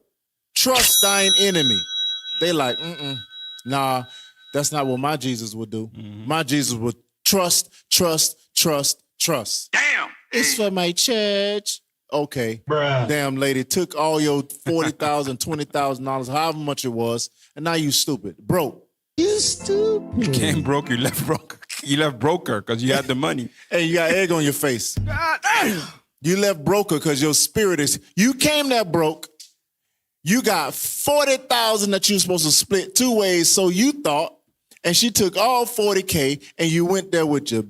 trust thine enemy. They like, nah, that's not what my Jesus would do. My Jesus would trust. Damn. It's for my church. Okay. Bruh. Damn lady took all your $40,000, $20,000, however much it was, and now you stupid. Broke. You stupid. You came broke, you left broke. You left broker because you had the money. Hey, you got egg on your face. God damn. You left broker because your spirit is, you came there broke. You got $40,000 that you're supposed to split two ways, so you thought, and she took all $40K and you went there with your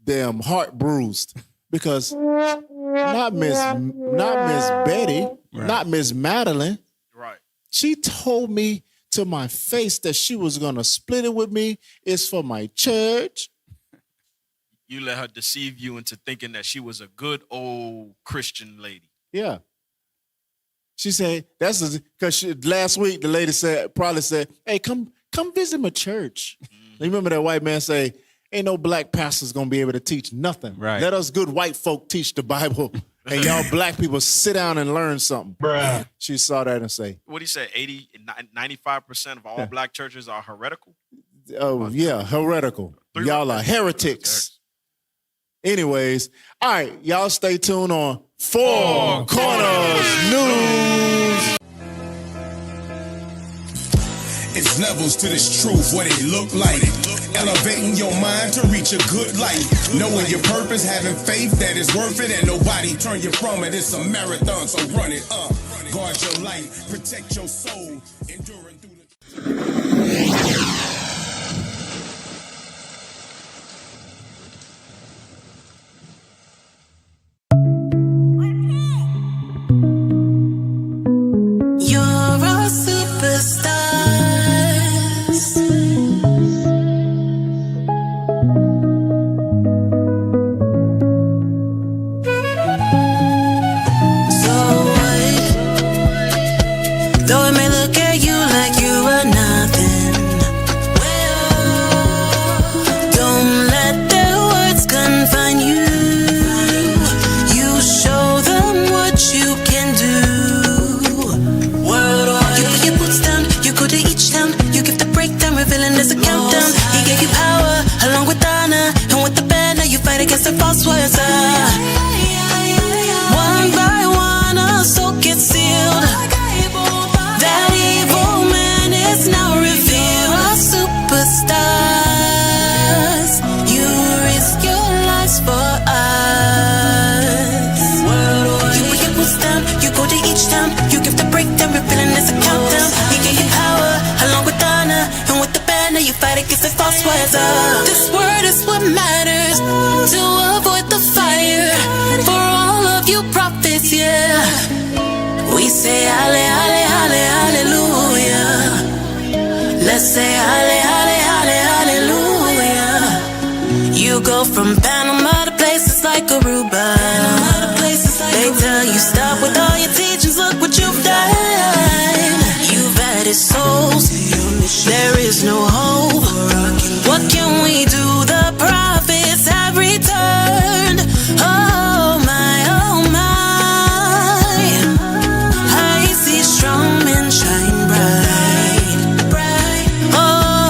damn heart bruised. Because not Miss Betty, right. Not Miss Madeline. Right. She told me to my face that she was gonna split it with me. It's for my church. You let her deceive you into thinking that she was a good old Christian lady. Yeah. She said, that's because last week the lady probably said, hey, come visit my church. You remember that white man say, ain't no black pastors gonna be able to teach nothing. Right. Let us good white folk teach the Bible, and y'all black people sit down and learn something. Bruh. She saw that and say, what do you say? 95% of all black churches are heretical? Oh, yeah, heretical. Y'all are heretics. Anyways, all right, y'all stay tuned on Four Corners News. It's levels to this truth, what it look like. Elevating your mind to reach a good life. Knowing your purpose, having faith that is worth it, and nobody turn you from it. It's a marathon, so run it up. Guard your life, protect your soul, enduring through the... This word is what matters to avoid the fire. For all of you prophets, yeah, we say halle, halle, halle, hallelujah. Let's say halle, halle, halle, hallelujah. You go from Panama to places like Aruba. They tell you stop with all your teachings, look what you've done. You've added souls, there is no hope. What can we do? The prophets have returned. Oh my, oh my. I see strong men shine bright. Oh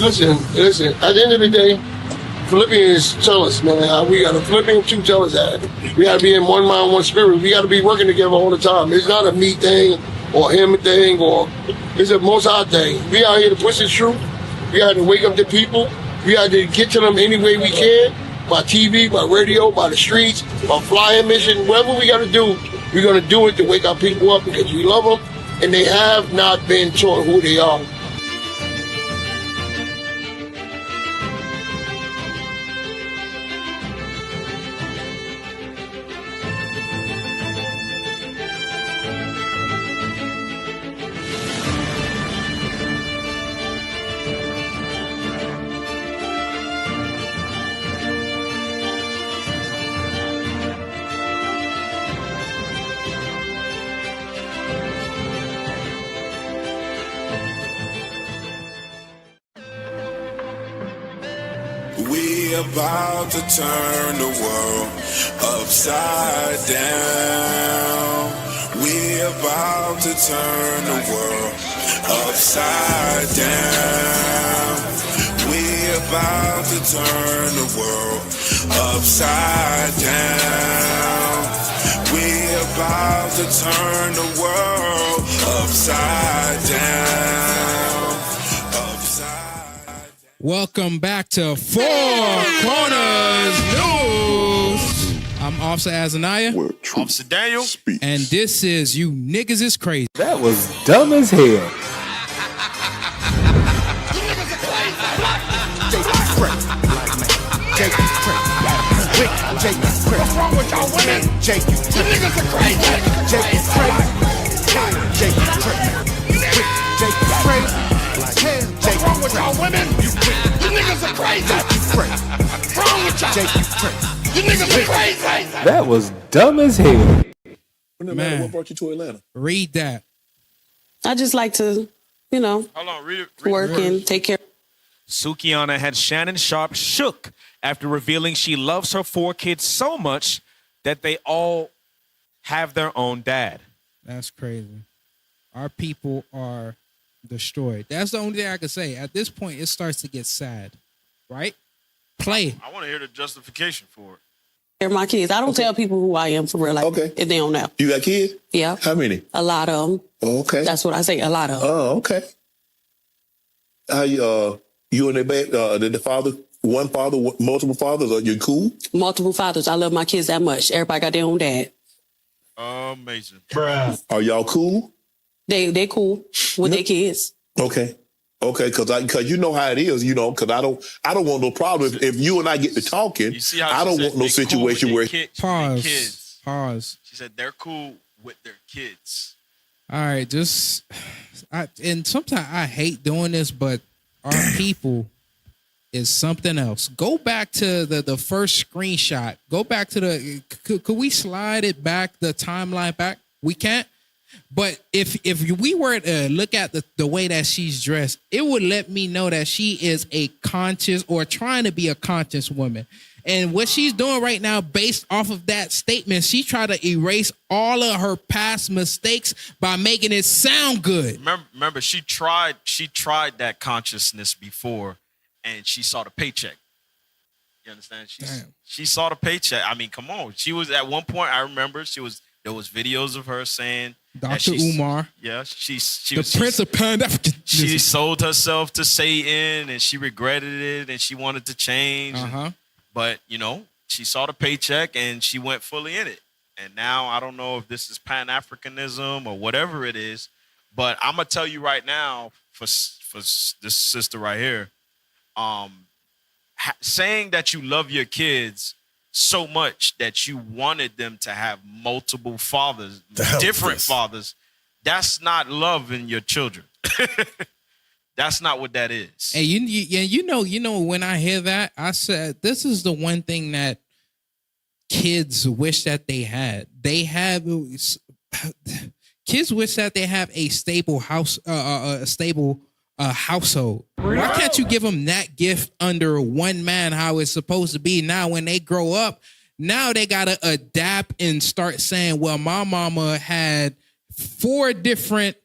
Listen. At the end of the day, Philippians tell us, man, we got a Philippians 2 tell us that we got to be in one mind, one spirit. We got to be working together all the time. It's not a me thing or him thing, or it's a Most High thing. We out here to push the truth. We got to wake up the people. We got to get to them any way we can, by TV, by radio, by the streets, by flying mission, whatever we got to do. We're going to do it to wake our people up because we love them, and they have not been taught who they are. We about to turn the world upside down. We about to turn the world upside down. We about to turn the world upside down. We about to turn the world upside down. Welcome back to Four Corners News. I'm Officer Azaniah. Officer Daniel. And this is You Niggas Is Crazy. That was dumb as hell. What's wrong with y'all women? You niggas are crazy. What's wrong with y'all women? You niggas are crazy. What's wrong with y'all? You niggas are crazy. That was dumb as hell. Man, what brought you to Atlanta? Read that. I just like to, Hold on, read it. work and take care. Sukiana had Shannon Sharp shook after revealing she loves her 4 kids so much that they all have their own dad. That's crazy. Our people are destroyed. That's the only thing I can say. At this point, it starts to get sad, right? Play. I want to hear the justification for it. They're my kids. I don't tell people who I am for real. Like, if they don't know. You got kids? Yeah. How many? A lot of them. Oh, okay. That's what I say. A lot of them. Oh, okay. How you and the father, one father, multiple fathers? Are you cool? Multiple fathers. I love my kids that much. Everybody got their own dad. Amazing. Bruh. Are y'all cool? They cool with their kids. Okay. Okay, because you know how it is, because I don't want no problem. If you and I get to talking, I don't want no situation where Pause. She said they're cool with their kids. All right, and sometimes I hate doing this, but our people is something else. Go back to the first screenshot. Go back to could we slide it back, the timeline back? We can't. But if we were to look at the way that she's dressed, it would let me know that she is a conscious or trying to be a conscious woman. And what she's doing right now, based off of that statement, she tried to erase all of her past mistakes by making it sound good. Remember, she tried that consciousness before, and she saw the paycheck. You understand? She saw the paycheck. I mean, come on. She was at one point. I remember there was videos of her saying, Dr. Umar. Yeah, she the Prince of Pan-African. She sold herself to Satan, and she regretted it, and she wanted to change. But, she saw the paycheck, and she went fully in it. And now I don't know if this is Pan-Africanism or whatever it is, but I'm going to tell you right now, for this sister right here, saying that you love your kids so much that you wanted them to have multiple fathers, different fathers, that's not loving your children. That's not what that is. And you know, when I hear that, I said, this is the one thing that kids wish that they had. Kids wish that they have a stable house, household. Why can't you give them that gift under one man, how it's supposed to be? Now, when they grow up, now they got to adapt and start saying, well, my mama had 4 different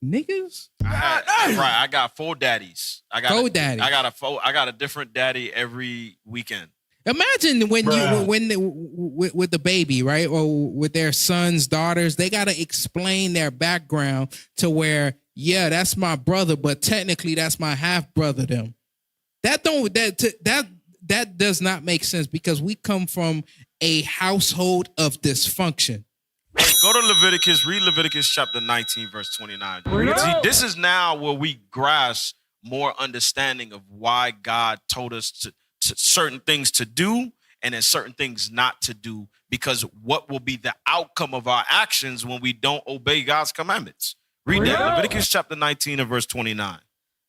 niggas. I got 4 daddies. I got 4 daddies. I got a different daddy every weekend. Imagine when with the baby, right, or with their sons, daughters, they got to explain their background to where, yeah, that's my brother, but technically that's my half brother. Them that does not make sense because we come from a household of dysfunction. Hey, go to Leviticus. Read Leviticus chapter 19, verse 29. See, this is now where we grasp more understanding of why God told us to certain things to do and then certain things not to do, because what will be the outcome of our actions when we don't obey God's commandments. Read that. Leviticus chapter 19 and verse 29.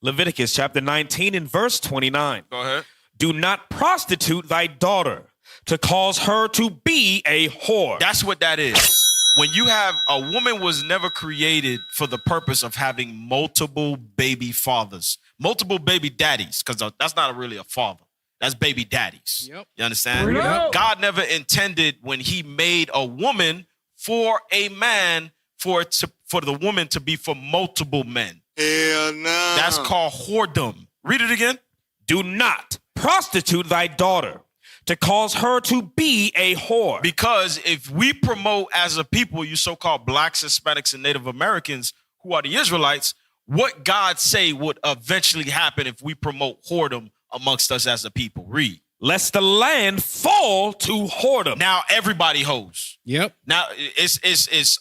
Leviticus chapter 19 and verse 29. Go ahead. Do not prostitute thy daughter to cause her to be a whore. That's what that is. When you have a woman was never created for the purpose of having multiple baby fathers, multiple baby daddies, because that's not really a father. That's baby daddies. Yep. You understand? Yep. God never intended when he made a woman for a man for the woman to be for multiple men. Hell no. That's called whoredom. Read it again. Do not prostitute thy daughter to cause her to be a whore. Because if we promote as a people, you so-called blacks, Hispanics, and Native Americans, who are the Israelites, what God say would eventually happen if we promote whoredom amongst us as a people. Read. Lest the land fall to whoredom. Now everybody hoes. Yep. Now it's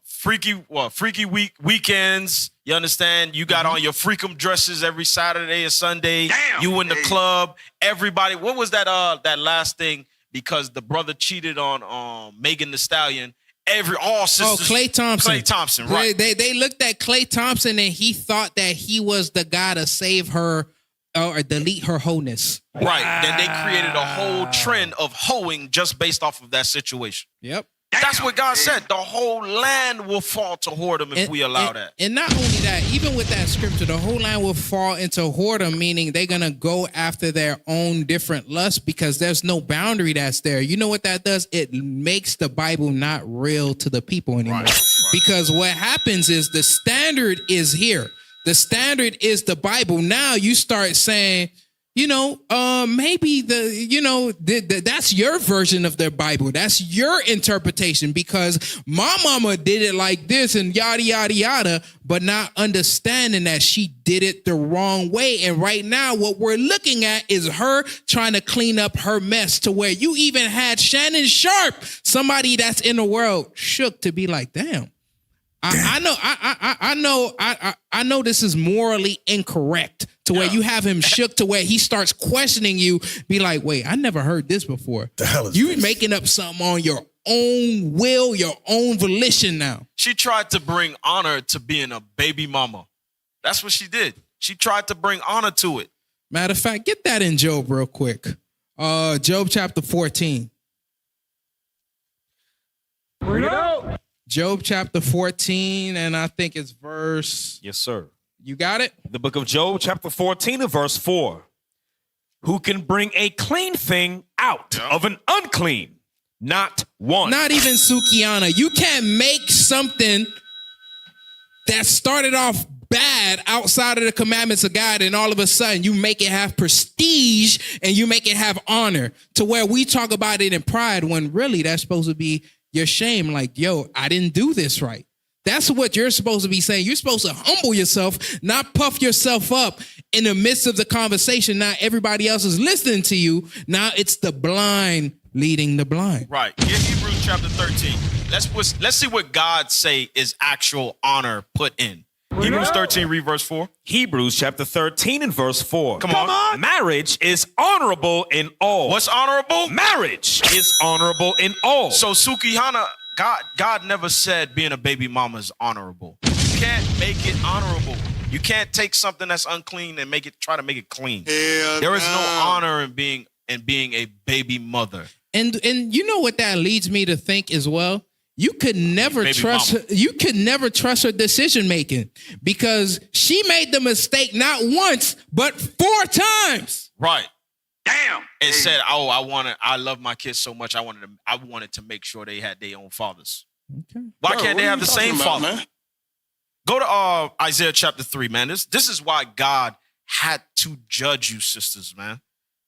freaky weekends. You understand? You got on your freakum dresses every Saturday and Sunday. Damn, you in the club. Everybody. What was that last thing? Because the brother cheated on Megan Thee Stallion. All sisters. Klay Thompson. Klay Thompson. Right. They looked at Klay Thompson and he thought that he was the guy to save her or delete her wholeness. Right. Then they created a whole trend of hoeing just based off of that situation. Yep. That's what God said. The whole land will fall to whoredom if we allow that. And not only that, even with that scripture, the whole land will fall into whoredom, meaning they're going to go after their own different lusts because there's no boundary that's there. You know what that does? It makes the Bible not real to the people anymore. Right. Because what happens is the standard is here. The standard is the Bible. Now you start saying, maybe that's your version of the Bible. That's your interpretation because my mama did it like this and yada, yada, yada, but not understanding that she did it the wrong way. And right now, what we're looking at is her trying to clean up her mess to where you even had Shannon Sharp, somebody that's in the world, shook to be like, damn. I know this is morally incorrect to where you have him shook to where he starts questioning you, be like, wait, I never heard this before. The hell is you this? Making up something on your own will, your own volition now. She tried to bring honor to being a baby mama. That's what she did. She tried to bring honor to it. Matter of fact, get that in Job real quick. Job chapter 14. Bring it out. Job chapter 14, and I think it's verse... Yes, sir. You got it? The book of Job, chapter 14 and verse 4. Who can bring a clean thing out of an unclean? Not one. Not even Sukiana. You can't make something that started off bad outside of the commandments of God, and all of a sudden you make it have prestige and you make it have honor to where we talk about it in pride when really that's supposed to be your shame. Like, yo, I didn't do this right. That's what you're supposed to be saying. You're supposed to humble yourself, not puff yourself up in the midst of the conversation. Now everybody else is listening to you. Now it's the blind leading the blind. Right. Get Hebrews chapter 13. Let's see what God say is actual honor put in. Hebrews 13, read verse 4. Hebrews chapter 13 and verse 4. Come on. Marriage is honorable in all. What's honorable? Marriage is honorable in all. So Sukihana, God never said being a baby mama is honorable. You can't make it honorable. You can't take something that's unclean and try to make it clean. There is no honor in being a baby mother. And you know what that leads me to think as well? You could never trust her. You could never trust her decision making because she made the mistake not once but 4 times. Right. Damn. And said, "Oh, I love my kids so much. I wanted to make sure they had their own fathers." Okay. Why can't they have the same father? Man? Go to Isaiah chapter 3, man. This is why God had to judge you, sisters, man.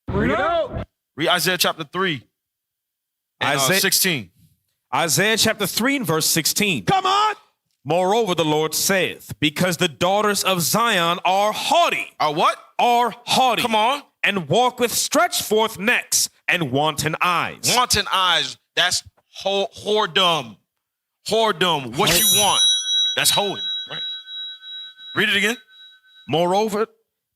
Read it out. Read Isaiah chapter 3 and 16. Isaiah chapter 3 and verse 16. Come on. Moreover, the Lord saith, because the daughters of Zion are haughty. Are what? Are haughty. Come on. And walk with stretched forth necks and wanton eyes. Wanton eyes. That's whoredom. Whoredom. What you want. That's hoeing. Right. Read it again. Moreover,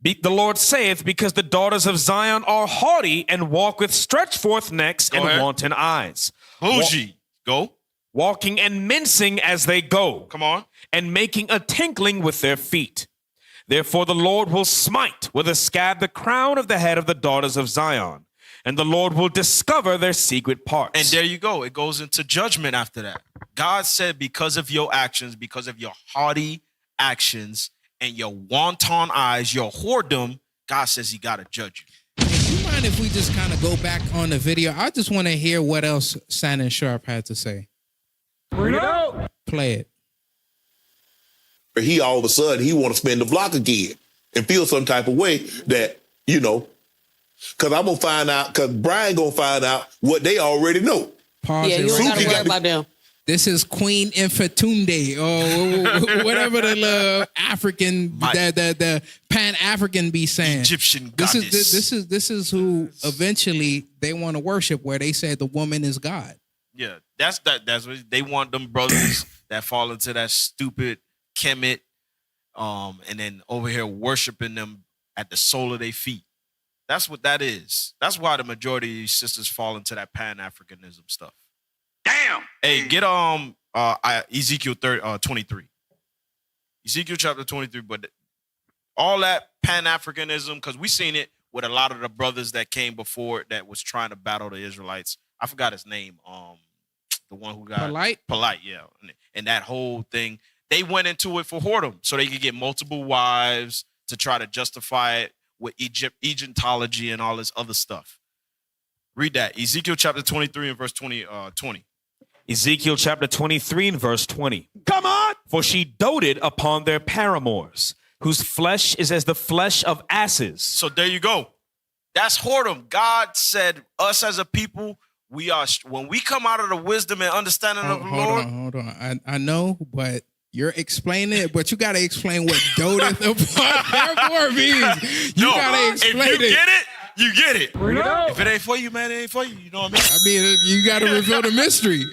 the Lord saith, because the daughters of Zion are haughty and walk with stretched forth necks and wanton eyes. Bougie. Go. Walking and mincing as they go. Come on. And making a tinkling with their feet. Therefore the Lord will smite with a scab the crown of the head of the daughters of Zion. And the Lord will discover their secret parts. And there you go. It goes into judgment after that. God said, because of your actions, because of your haughty actions and your wanton eyes, your whoredom, God says he got to judge you. Do you mind if we just kind of go back on the video? I just want to hear what else Shannon Sharp had to say. Read it out. Play it. He all of a sudden, he want to spin the block again and feel some type of way that, you know, because I'm going to find out, because Brian going to find out what they already know. Pause Yeah, you don't got to worry about them. This is Queen Infatunde, or whatever the African, the Pan-African be saying. Egyptian goddess. This is who eventually they want to worship, where they say the woman is God. Yeah, that's what they want, them brothers that fall into that stupid Kemet, and then over here worshiping them at the sole of their feet. That's what that is. That's why the majority of these sisters fall into that Pan-Africanism stuff. Damn. Hey, get Ezekiel 23. Ezekiel chapter 23, but all that Pan-Africanism, because we seen it with a lot of the brothers that came before that was trying to battle the Israelites. I forgot his name. The one who got Plight, yeah. And that whole thing, they went into it for whoredom, so they could get multiple wives to try to justify it with Egyptology and all this other stuff. Read that. Ezekiel chapter 23 and verse 20. Ezekiel chapter 23 and verse 20. Come on. For she doted upon their paramours, whose flesh is as the flesh of asses. So there you go. That's whoredom. God said us as a people, we are, when we come out of the wisdom and understanding of the Lord. Hold on. I know, but you're explaining it, but you got to explain what doteth upon paramour means. You got to explain if you get it, you get it. If it ain't for you, man, it ain't for you. You know what I I mean? mean, you got to reveal the mystery.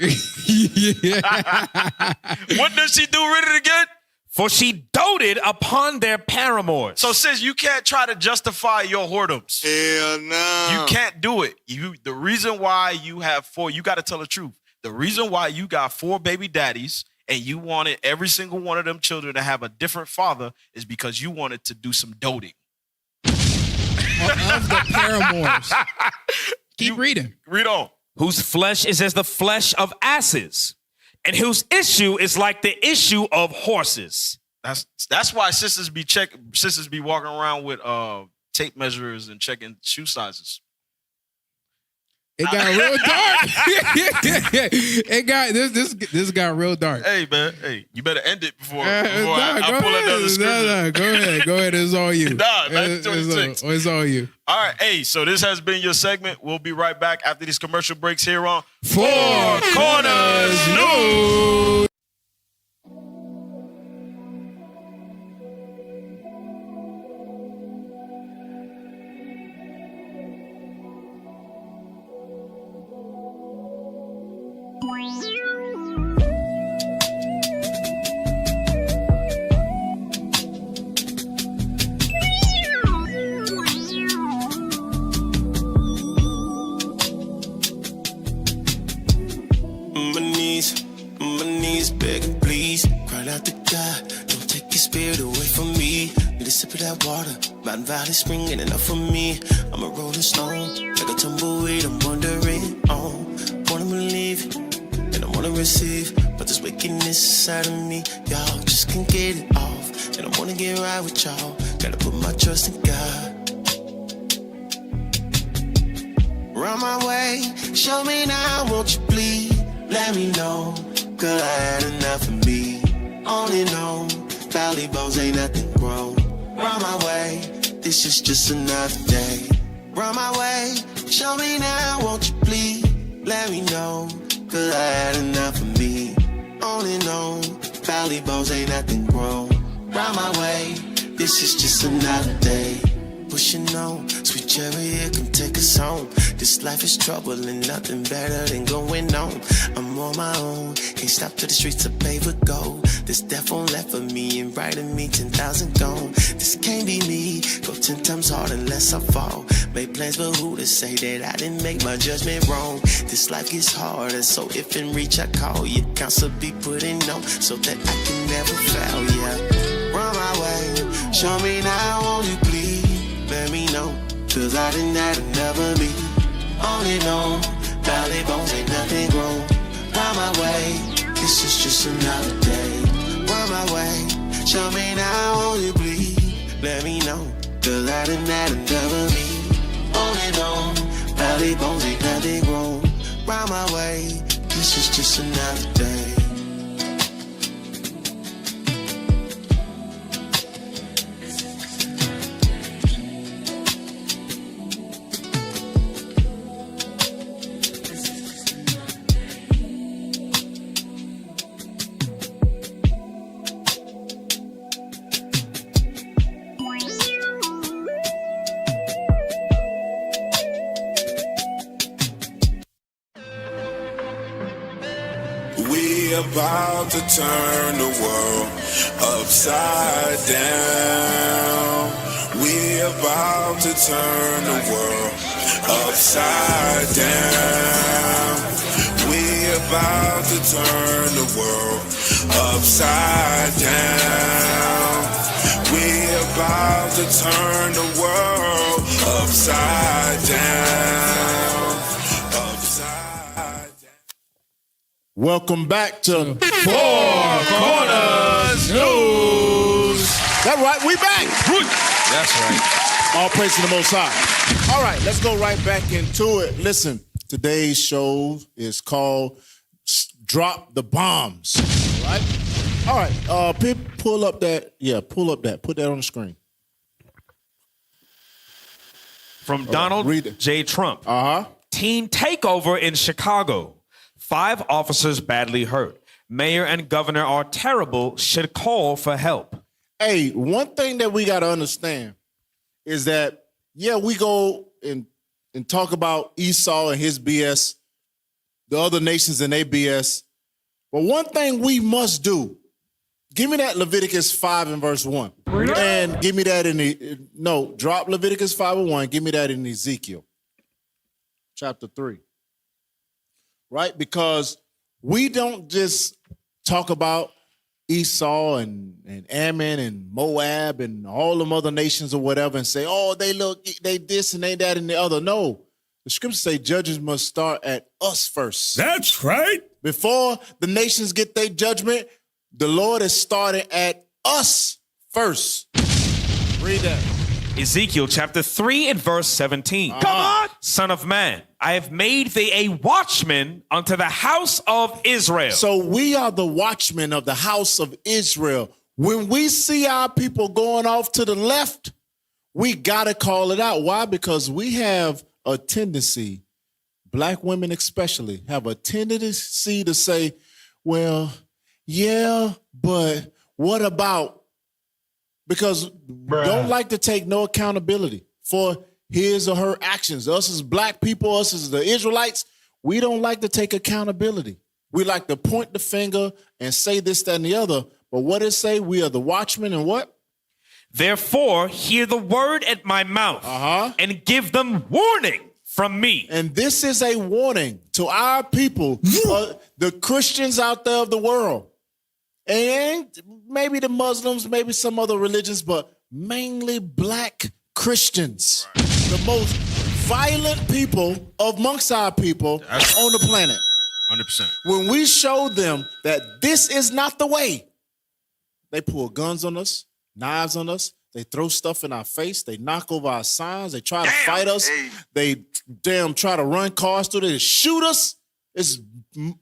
What does she do? Read it again. For she doted upon their paramours. So sis, you can't try to justify your whoredoms. Hell no. You can't do it. The reason why you have 4, you got to tell the truth. The reason why you got 4 baby daddies and you wanted every single one of them children to have a different father is because you wanted to do some doting. Of the paramours. Keep reading. Read on. Whose flesh is as the flesh of asses, and whose issue is like the issue of horses. That's why sisters be walking around with tape measures and checking shoe sizes. It got real dark. It got this got real dark. Hey man, you better end it before I pull another scripture. Go ahead. It's all you. It's all you. All right, hey. So this has been your segment. We'll be right back after these commercial breaks here on Four Corners News. My knees begging, please. Cry out to God, don't take your spirit away from me. Need a sip of that water, Mountain Valley Spring ain't enough for me. I'm a rolling stone, like a tumbleweed, I'm wandering on. Wanna believe, and I wanna receive, but this wickedness inside of me, y'all just can't get it off. And I wanna get right with y'all, gotta put my trust in God. Run my way, show me now, won't you please? Let me know, girl, I had enough of me. Only know Valley bones ain't nothing wrong. Round my way, this is just another day. Round my way, show me now, won't you please? Let me know, cause I had enough of me. On and on, Valley bones ain't nothing wrong. Round my way, this is just another day. Pushing on, sweet chariot, come take us home. This life is trouble and nothing better than going on. I'm on my own, can't stop till the streets are paved with gold. This death won't left for me and right in me 10,000 gone. This can't be me, go 10 times harder unless I fall. Made plans but who to say that I didn't make my judgment wrong. This life gets harder, so if in reach I call. Your counsel be putting on, so that I can never fail, yeah. Run my way, show me now, won't you please? Let me know, cause I didn't have another me. On and on, Valley bones ain't nothing wrong. Round my way, this is just another day. Run my way, show me now, won't you please? Let me know, cause I didn't have another me. On and on, Valley bones ain't nothing wrong. Round my way, this is just another day. We about to turn the world upside down. We about to turn the world upside down. We about to turn the world upside down. We about to turn the world upside down. Welcome back to Four Corners News. That's right, we back. That's right. All praise to the Most High. All right, let's go right back into it. Listen, today's show is called Drop the Bombs. All right, Pip, pull up that. Yeah, pull up that. Put that on the screen. From Donald J. Trump. Teen takeover in Chicago. 5 officers badly hurt. Mayor and governor are terrible, should call for help. Hey, one thing that we got to understand is that, yeah, we go and talk about Esau and his BS, the other nations and their BS. But one thing we must do, give me that Leviticus 5 and verse 1. And give me that drop Leviticus 5 and 1. Give me that in Ezekiel chapter 3. Right? Because we don't just talk about Esau and Ammon and Moab and all them other nations or whatever and say, oh, they this and they that and the other. No, the scriptures say judges must start at us first. That's right. Before the nations get their judgment, the Lord is starting at us first. Read that. Ezekiel chapter 3 and verse 17. Come on! Son of man, I have made thee a watchman unto the house of Israel. So we are the watchmen of the house of Israel. When we see our people going off to the left, we got to call it out. Why? Because we have a tendency, black women especially, have a tendency to say, well, yeah, but what about? Because don't like to take no accountability for his or her actions. Us as black people, us as the Israelites, we don't like to take accountability. We like to point the finger and say this, that, and the other. But what it say? We are the watchmen and what? Therefore, hear the word at my mouth and give them warning from me. And this is a warning to our people, the Christians out there of the world. And maybe the Muslims, maybe some other religions, but mainly black Christians. The most violent people amongst our people on the planet. 100%. When we show them that this is not the way, they pull guns on us, knives on us, they throw stuff in our face, they knock over our signs, they try to fight us, they try to run cars through, they shoot us. It's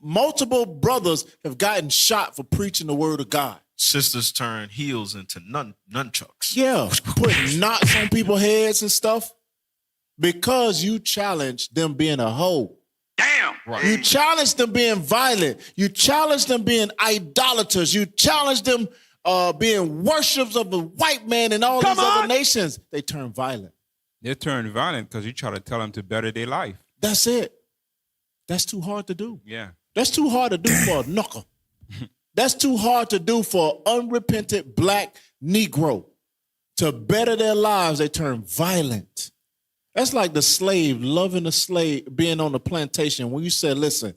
multiple brothers have gotten shot for preaching the word of God. sisters turn heels into nunchucks. Yeah, put knots on people's heads and stuff because you challenge them being a hoe. Damn. Right. You challenge them being violent. You challenge them being idolaters. You challenge them being worshippers of the white man and all these other nations. They turn violent. They turn violent because you try to tell them to better their life. That's it. That's too hard to do. Yeah. That's too hard to do for a knuckle. That's too hard to do for an unrepentant black Negro. To better their lives, they turn violent. That's like the slave loving the slave, being on the plantation. When you said, listen,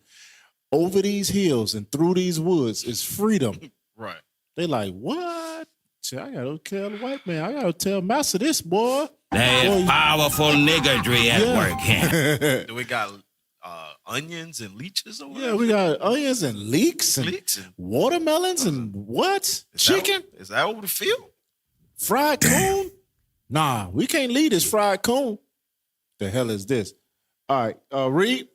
over these hills and through these woods is freedom. Right. They like, what? I gotta tell the white man. I gotta tell master this, boy. That powerful niggardry at work here. Do we got onions and leeches over there? Yeah, we got onions and leeks and watermelons and what? Chicken? Is that over the field? Fried coon? Nah, we can't leave this fried coon. The hell is this? All right, read.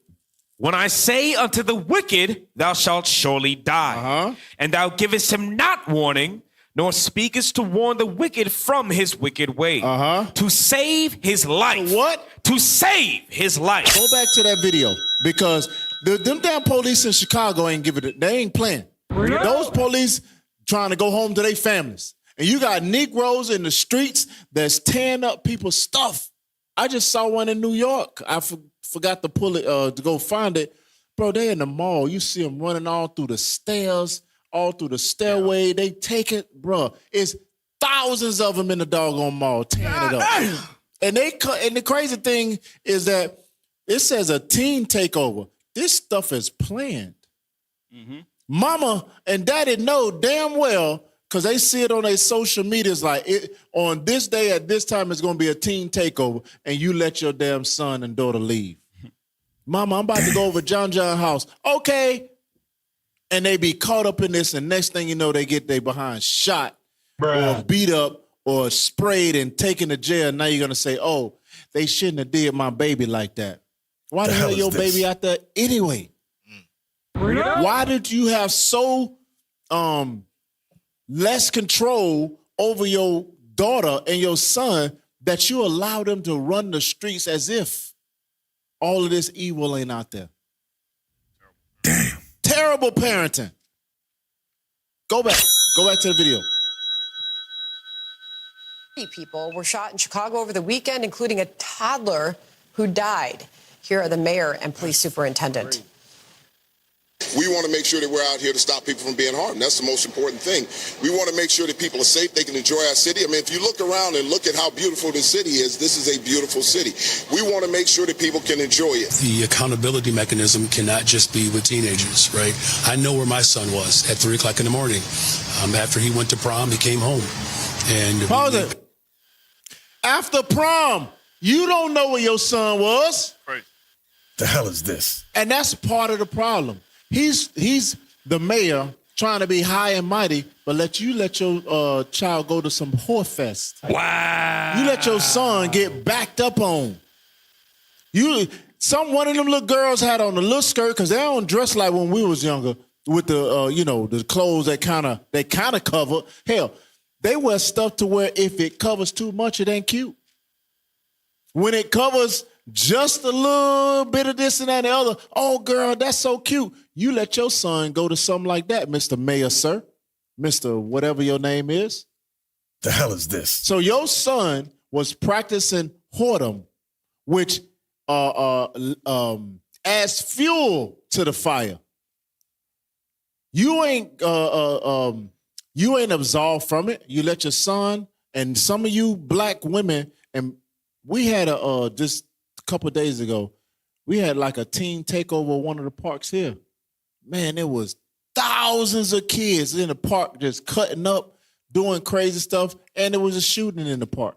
When I say unto the wicked, thou shalt surely die, and thou givest him not warning, nor speakest to warn the wicked from his wicked way, to save his life. What? To save his life. Go back to that video because them damn police in Chicago ain't giving it. They ain't playing. Those police trying to go home to their families. And you got Negroes in the streets that's tearing up people's stuff. I just saw one in New York. I forgot to pull it, to go find it. Bro, they in the mall. You see them running all through the stairs, all through the stairway. They take it, bro. It's thousands of them in the doggone mall tearing it up. And the crazy thing is that it says a teen takeover. This stuff is planned. Mama and daddy know damn well because they see it on their social medias like on this day at this time it's going to be a teen takeover and you let your damn son and daughter leave. Mama, I'm about to go over John house. Okay. And they be caught up in this and next thing you know they get their behind shot or beat up or sprayed and taken to jail. Now you're going to say, oh, they shouldn't have did my baby like that. Why the hell your baby out there anyway? Why did you have so less control over your daughter and your son that you allow them to run the streets as if all of this evil ain't out there? Damn. Terrible parenting. Go back to the video. People were shot in Chicago over the weekend, including a toddler who died. Here are the mayor and police superintendent. We want to make sure that we're out here to stop people from being harmed. That's the most important thing. We want to make sure that people are safe, they can enjoy our city. I mean, if you look around and look at how beautiful this city is, this is a beautiful city. We want to make sure that people can enjoy it. The accountability mechanism cannot just be with teenagers, right? I know where my son was at 3 o'clock in the morning. After he went to prom, he came home. And pause it. After prom, you don't know where your son was. Right. The hell is this? And that's part of the problem. He's the mayor trying to be high and mighty, but let your child go to some whore fest. Wow. You let your son get backed up on. One of them little girls had on a little skirt because they don't dress like when we was younger with the the clothes that kind of cover. Hell, they wear stuff to where if it covers too much, it ain't cute. When it covers just a little bit of this and that and the other, oh, girl, that's so cute. You let your son go to something like that, Mr. Mayor, sir. Mr. whatever your name is. The hell is this? So your son was practicing whoredom, which adds fuel to the fire. You ain't absolved from it. You let your son and some of you black women, and we had just a couple of days ago, we had like a teen takeover of one of the parks here. Man, there was thousands of kids in the park just cutting up, doing crazy stuff, and there was a shooting in the park.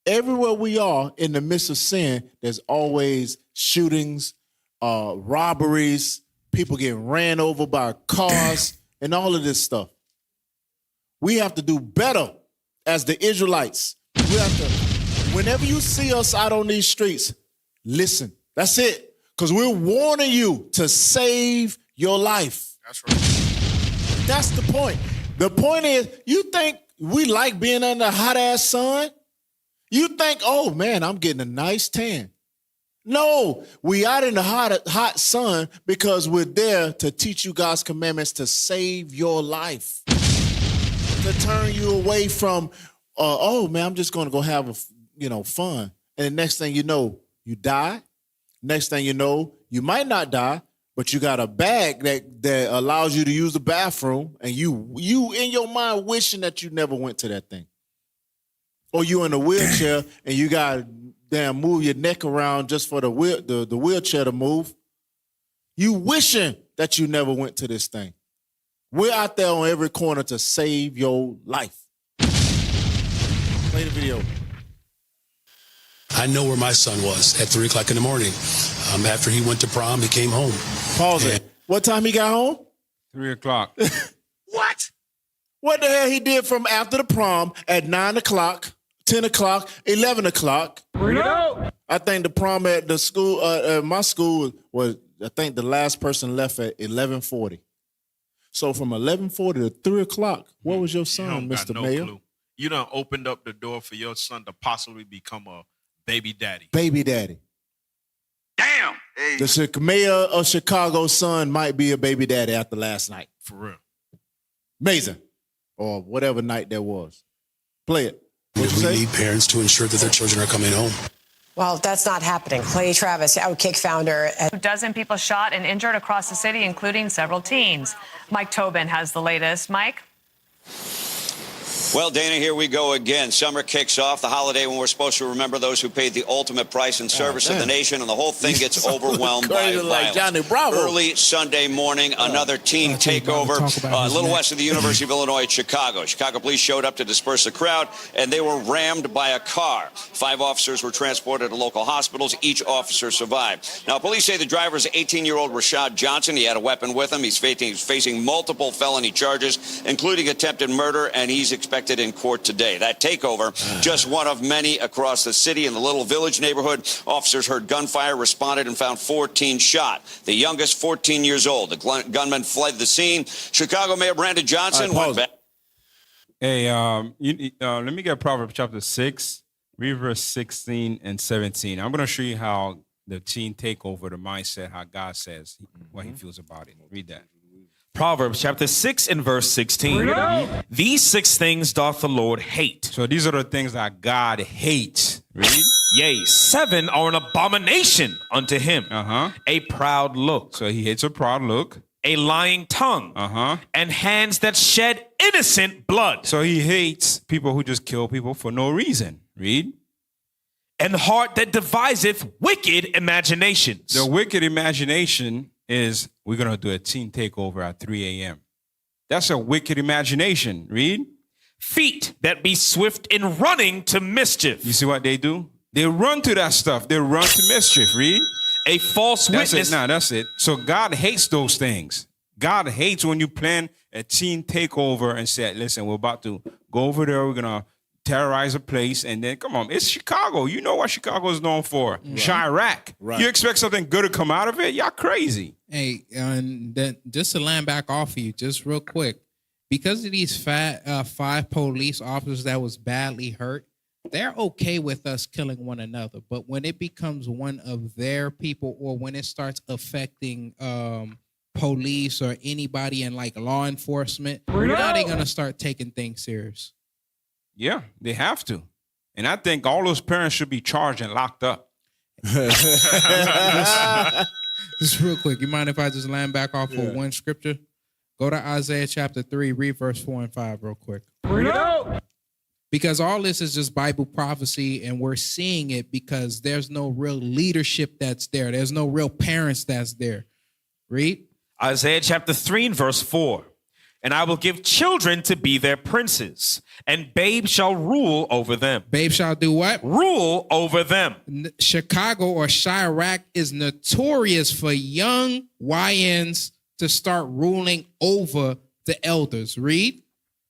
Everywhere we are in the midst of sin, there's always shootings, robberies, people getting ran over by cars, and all of this stuff. We have to do better as the Israelites. We have to, whenever you see us out on these streets, listen. That's it. Because we're warning you to save your life. That's right. That's the point. The point is, you think we like being under the hot-ass sun? You think, oh, man, I'm getting a nice tan. No, we out in the hot sun because we're there to teach you God's commandments to save your life, to turn you away from, oh, man, I'm just going to go have fun. And the next thing you know, you die. Next thing you know, you might not die, but you got a bag that allows you to use the bathroom, and you in your mind wishing that you never went to that thing. Or you in a wheelchair and you got to damn move your neck around just for the wheelchair to move. You wishing that you never went to this thing. We're out there on every corner to save your life. Play the video. I know where my son was at 3 o'clock in the morning. After he went to prom, he came home. Pause it. What time he got home? 3 o'clock. What? What the hell he did from after the prom at 9 o'clock, 10 o'clock, 11 o'clock? I think the prom at the school, my school was, I think the last person left at 11:40. So from 11:40 to 3 o'clock, what was your son, Mr. Mayor? Clue. You done opened up the door for your son to possibly become a baby daddy. Baby daddy. Damn. Hey. The mayor of Chicago's son might be a baby daddy after last night. For real. Amazing. Or whatever night that was. Play it. We need parents to ensure that their children are coming home. Well, that's not happening. Clay Travis, Outkick founder. A dozen people shot and injured across the city, including several teens. Mike Tobin has the latest. Mike? Well, Dana, here we go again. Summer kicks off, the holiday when we're supposed to remember those who paid the ultimate price in service of the nation, and the whole thing gets overwhelmed by violence. Like Johnny Bravo. Early Sunday morning, another teen takeover a little west of the University of Illinois at Chicago. Chicago police showed up to disperse the crowd, and they were rammed by a car. 5 officers were transported to local hospitals. Each officer survived. Now, police say the driver is 18-year-old Rashad Johnson. He had a weapon with him. He's facing multiple felony charges, including attempted murder, and he's expected in court today. That takeover, just one of many across the city. In the Little Village neighborhood, officers heard gunfire, responded, and found 14 shot. The youngest, 14 years old. The gunman fled the scene. Chicago Mayor Brandon Johnson went back. Hey, let me get Proverbs chapter 6, read verse 16 and 17. I'm going to show you how the teen takeover, the mindset, how God says what he feels about it. Read that. Proverbs chapter 6 and verse 16. These 6 things doth the Lord hate. So these are the things that God hates. Read. Yea, 7 are an abomination unto him. A proud look. So he hates a proud look. A lying tongue. And hands that shed innocent blood. So he hates people who just kill people for no reason. Read. And heart that deviseth wicked imaginations. The wicked imagination is we're going to do a teen takeover at 3 a.m. That's a wicked imagination. Read. Feet that be swift in running to mischief. You see what they do? They run to that stuff. They run to mischief. Read. A false witness. That's it. So God hates those things. God hates when you plan a teen takeover and say, listen, we're about to go over there. We're going to terrorize a place, and then come on, it's Chicago. You know what Chicago is known for. Chirac. Right. You expect something good to come out of it? Y'all crazy. Hey, and then just to land back off of you, just real quick, because of these 5 police officers that was badly hurt, they're okay with us killing one another. But when it becomes one of their people, or when it starts affecting police or anybody in like law enforcement, now they're gonna start taking things serious. Yeah, they have to. And I think all those parents should be charged and locked up. Just real quick, you mind if I just land back off of one scripture? Go to Isaiah chapter 3, read verse 4 and 5 real quick. Because all this is just Bible prophecy, and we're seeing it because there's no real leadership that's there. There's no real parents that's there. Read. Isaiah chapter 3 and verse 4. And I will give children to be their princes, and babes shall rule over them. Babes shall do what? Rule over them. Chicago or Chirac is notorious for young YNs to start ruling over the elders. Read.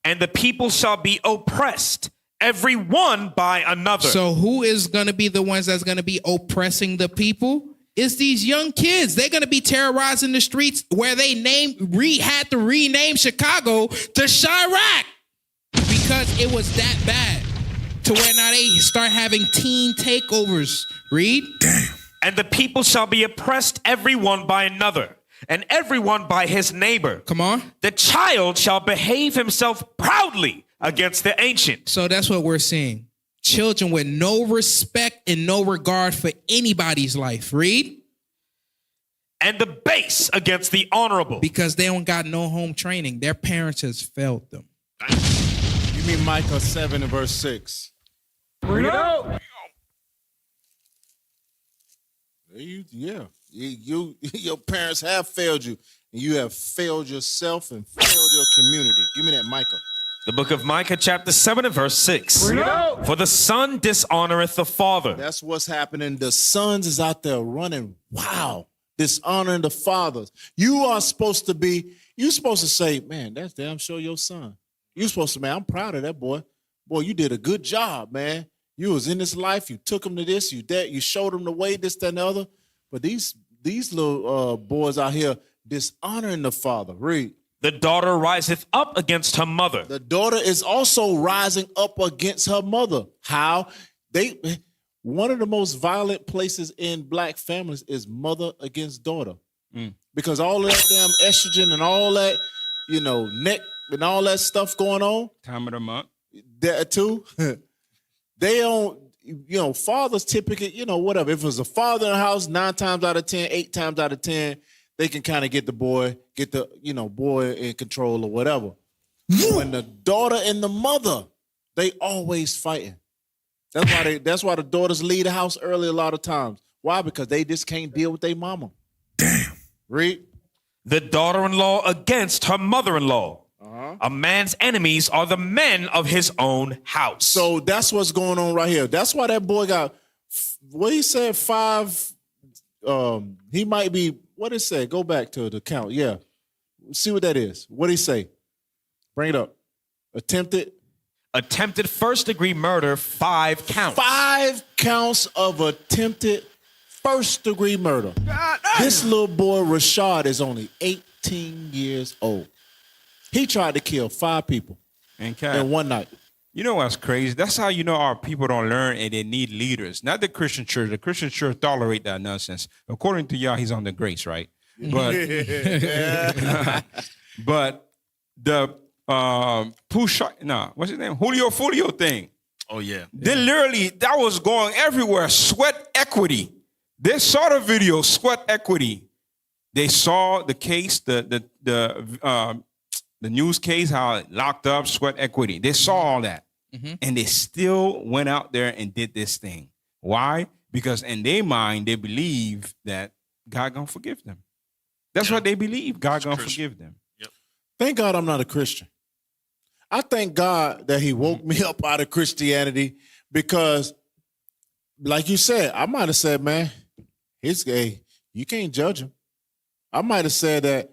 And the people shall be oppressed, every one by another. So who is going to be the ones that's going to be oppressing the people? is these young kids. They're going to be terrorizing the streets where they had to rename Chicago to Chirac because it was that bad to where now they start having teen takeovers. Read. Damn. And the people shall be oppressed, everyone by another, and everyone by his neighbor. Come on. The child shall behave himself proudly against the ancient. So that's what we're seeing. Children with no respect and no regard for anybody's life. Read. And the base against the honorable. Because they don't got no home training. Their parents has failed them. You mean Micah 7 and verse 6? Bring it out. Your parents have failed you, and you have failed yourself and failed your community. Give me that, Micah. The book of Micah, chapter 7 and verse 6. For the son dishonoreth the father. That's what's happening. The sons is out there running, wow, dishonoring the fathers. You're supposed to say, man, that's damn sure your son. You're supposed to, man, I'm proud of that boy. Boy, you did a good job, man. You was in this life. You took him to this. You showed him the way, this, that, and the other. But these little boys out here dishonoring the father. Read. The daughter riseth up against her mother. The daughter is also rising up against her mother. How? One of the most violent places in black families is mother against daughter. Because all of that damn estrogen and all that, neck and all that stuff going on. Time of the month. That too. They don't, fathers typically, whatever. If it was a father in the house, 9 times out of 10, 8 times out of 10, they can kind of get the boy in control or whatever. When the daughter and the mother, they always fighting. That's why the daughters leave the house early a lot of times. Why? Because they just can't deal with their mama. Damn. Read. The daughter-in-law against her mother-in-law. A man's enemies are the men of his own house. So that's what's going on right here. That's why that boy got, what he said, 5, he might be, what did it say? Go back to the count. Yeah. See what that is. What did he say? Bring it up. Attempted first-degree murder, 5 counts. 5 counts of attempted first-degree murder. This little boy, Rashad, is only 18 years old. He tried to kill 5 people in one night. You know what's crazy? That's how you know our people don't learn and they need leaders. Not the Christian church. The Christian church tolerate that nonsense. According to y'all, he's on the grace, right? But but the what's his name? Julio Fulio thing. Oh yeah. They literally, that was going everywhere. Sweat equity. They saw the video, sweat equity. They saw the case, the news case, how it locked up, sweat equity. They saw all that. And they still went out there and did this thing. Why? Because in their mind, they believe that God gonna forgive them. That's what they believe. God gonna forgive them. Yep. Thank God I'm not a Christian. I thank God that he woke me up out of Christianity because, like you said, I might have said, man, he's gay. You can't judge him. I might have said that,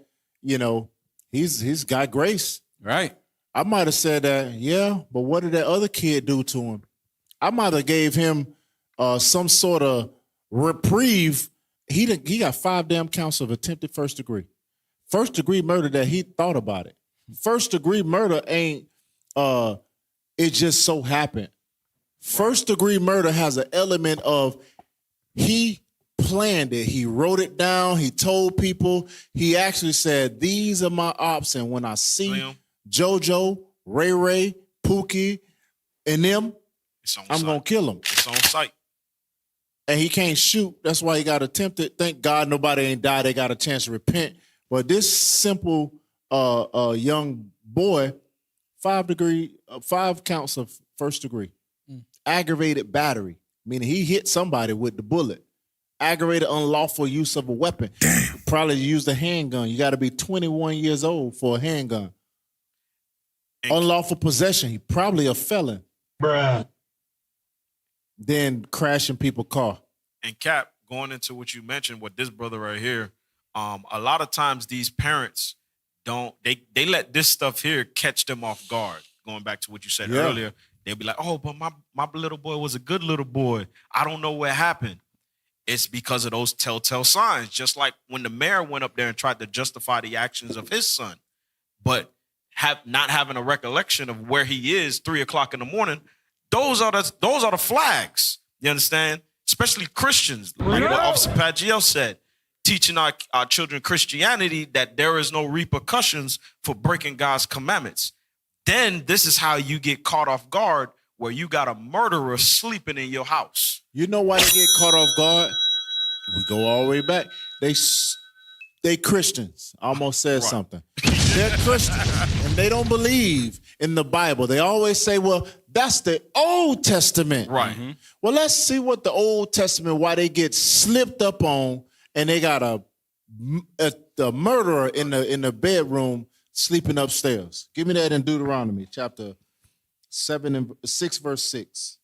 he's got grace. Right. I might have said that, yeah, but what did that other kid do to him? I might have gave him some sort of reprieve. He got 5 damn counts of attempted first degree. First degree murder that he thought about it. First degree murder ain't, it just so happened. First degree murder has an element of he planned it. He wrote it down. He told people. He actually said, these are my ops. And when I see JoJo, Ray Ray, Pookie, and them, I'm going to kill them. It's on site. And he can't shoot. That's why he got attempted. Thank God nobody ain't died. They got a chance to repent. But this simple young boy, 5 counts of first degree. Aggravated battery, meaning he hit somebody with the bullet. Aggravated unlawful use of a weapon. Probably used a handgun. You got to be 21 years old for a handgun. Unlawful possession. He probably a felon. Bruh. Then crashing people's car. And Cap, going into what you mentioned with this brother right here, a lot of times these parents they let this stuff here catch them off guard. Going back to what you said earlier, they'll be like, oh, but my little boy was a good little boy. I don't know what happened. It's because of those telltale signs. Just like when the mayor went up there and tried to justify the actions of his son, but not having a recollection of where he is 3 o'clock in the morning. Those are the flags. You understand? Especially Christians, like what Officer Pagiel said, teaching our children Christianity, that there is no repercussions for breaking God's commandments. Then this is how you get caught off guard, where you got a murderer sleeping in your house. You know why they get caught off guard? We go all the way back. They Christians. I almost said something. They're Christians, and they don't believe in the Bible. They always say, well, that's the Old Testament. Right. Mm-hmm. Well, let's see what the Old Testament, why they get slipped up on, and they got a murderer in the bedroom sleeping upstairs. Give me that in Deuteronomy chapter 6, verse 6.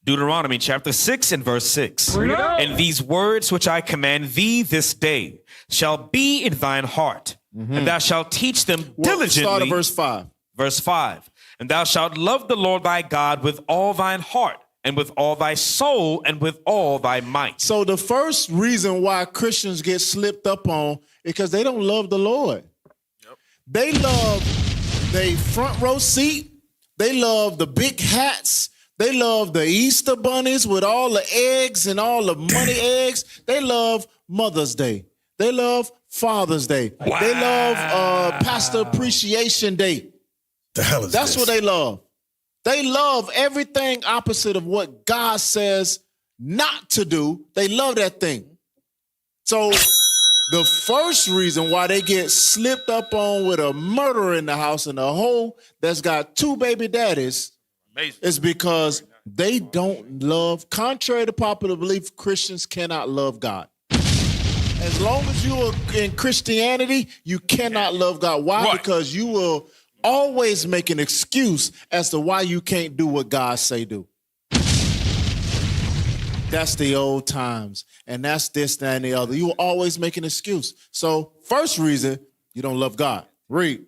Deuteronomy chapter 6 and verse 6. And these words which I command thee this day shall be in thine heart, and thou shalt teach them diligently. Start at verse 5. Verse 5. And thou shalt love the Lord thy God with all thine heart, and with all thy soul, and with all thy might. So the first reason why Christians get slipped up on is because they don't love the Lord. Yep. They love the front row seat. They love the big hats. They love the Easter bunnies with all the eggs and all the money eggs. They love Mother's Day. They love Father's Day. Wow. They love Pastor Appreciation Day. The hell is That's this? what they love. They love everything opposite of what God says not to do. They love that thing. So the first reason why they get slipped up on with a murderer in the house and a hoe that's got 2 baby daddies is because they don't love, contrary to popular belief, Christians cannot love God. As long as you are in Christianity, you cannot love God. Why? Right. Because you will always make an excuse as to why you can't do what God say do. That's the old times. And that's this, that, and the other. You will always make an excuse. So first reason, you don't love God. Read.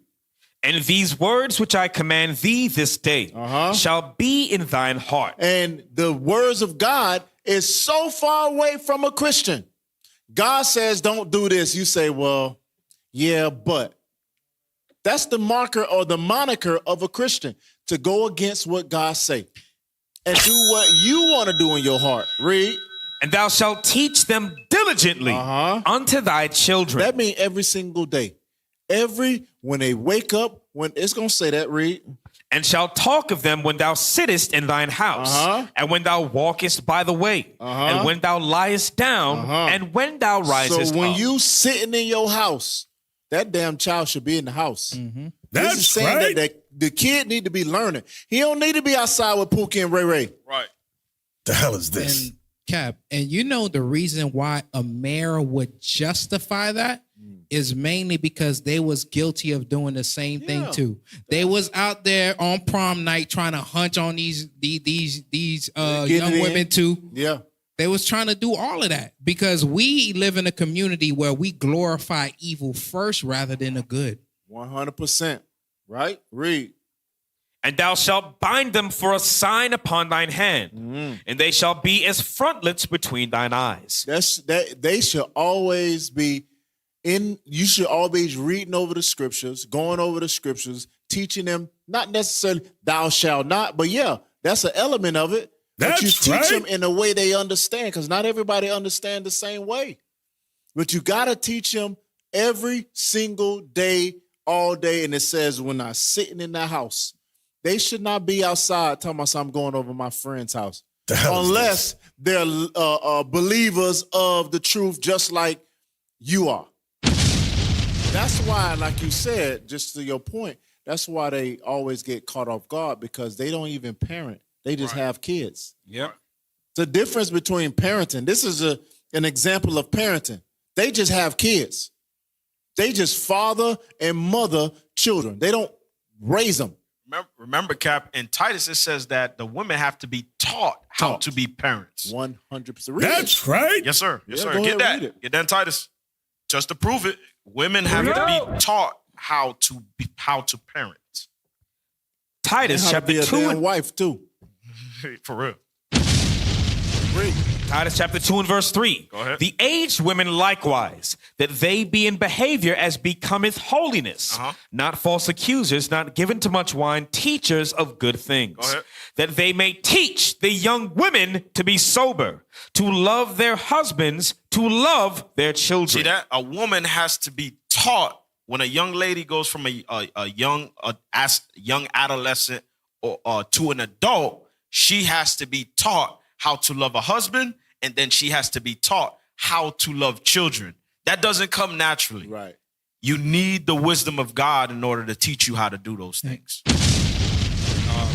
And these words which I command thee this day shall be in thine heart. And the words of God is so far away from a Christian. God says, don't do this. You say, well, yeah, but. That's the marker or the moniker of a Christian, to go against what God say and do what you want to do in your heart. Read. And thou shalt teach them diligently unto thy children. That means every single day. When they wake up, when it's going to say that, read. And shalt talk of them when thou sittest in thine house, and when thou walkest by the way, and when thou liest down, and when thou risest So when up. you sitting in your house, that damn child should be in the house. That's this is saying right. that the kid need to be learning. He don't need to be outside with Pookie and Ray Ray. Right. The hell is this? And Cap, and you know the reason why a mayor would justify that is mainly because they was guilty of doing the same thing too. They was out there on prom night trying to hunch on these young women too. Yeah. They was trying to do all of that because we live in a community where we glorify evil first rather than the good. 100%. Right? Read. And thou shalt bind them for a sign upon thine hand, and they shall be as frontlets between thine eyes. They should always be you should always reading over the scriptures, going over the scriptures, teaching them, not necessarily thou shalt not, but yeah, that's an element of it. But you teach them in a way they understand, because not everybody understands the same way. But you got to teach them every single day, all day. And it says when I'm sitting in the house, they should not be outside talking about I'm going over my friend's house. Unless they're believers of the truth, just like you are. That's why, like you said, just to your point, that's why they always get caught off guard, because they don't even parent. They just have kids. Yep. The difference between parenting, this is an example of parenting. They just have kids. They just father and mother children. They don't raise them. Remember, Cap, in Titus, it says that the women have to be taught how to be parents. 100%. That's right. Yes, sir. Yes, Yeah, sir. go Get ahead, read that. it. Get that in Titus. Just to prove it, women have to be taught how to parent. Titus And how to be chapter a 2 damn wife too. For real. Read. Titus chapter 2 and verse 3. Go ahead. The aged women likewise, that they be in behavior as becometh holiness, not false accusers, not given to much wine, teachers of good things. Go ahead. That they may teach the young women to be sober, to love their husbands, to love their children. See that? A woman has to be taught when a young lady goes from a young adolescent or to an adult, she has to be taught how to love a husband, and then she has to be taught how to love children. That doesn't come naturally. Right. You need the wisdom of God in order to teach you how to do those things.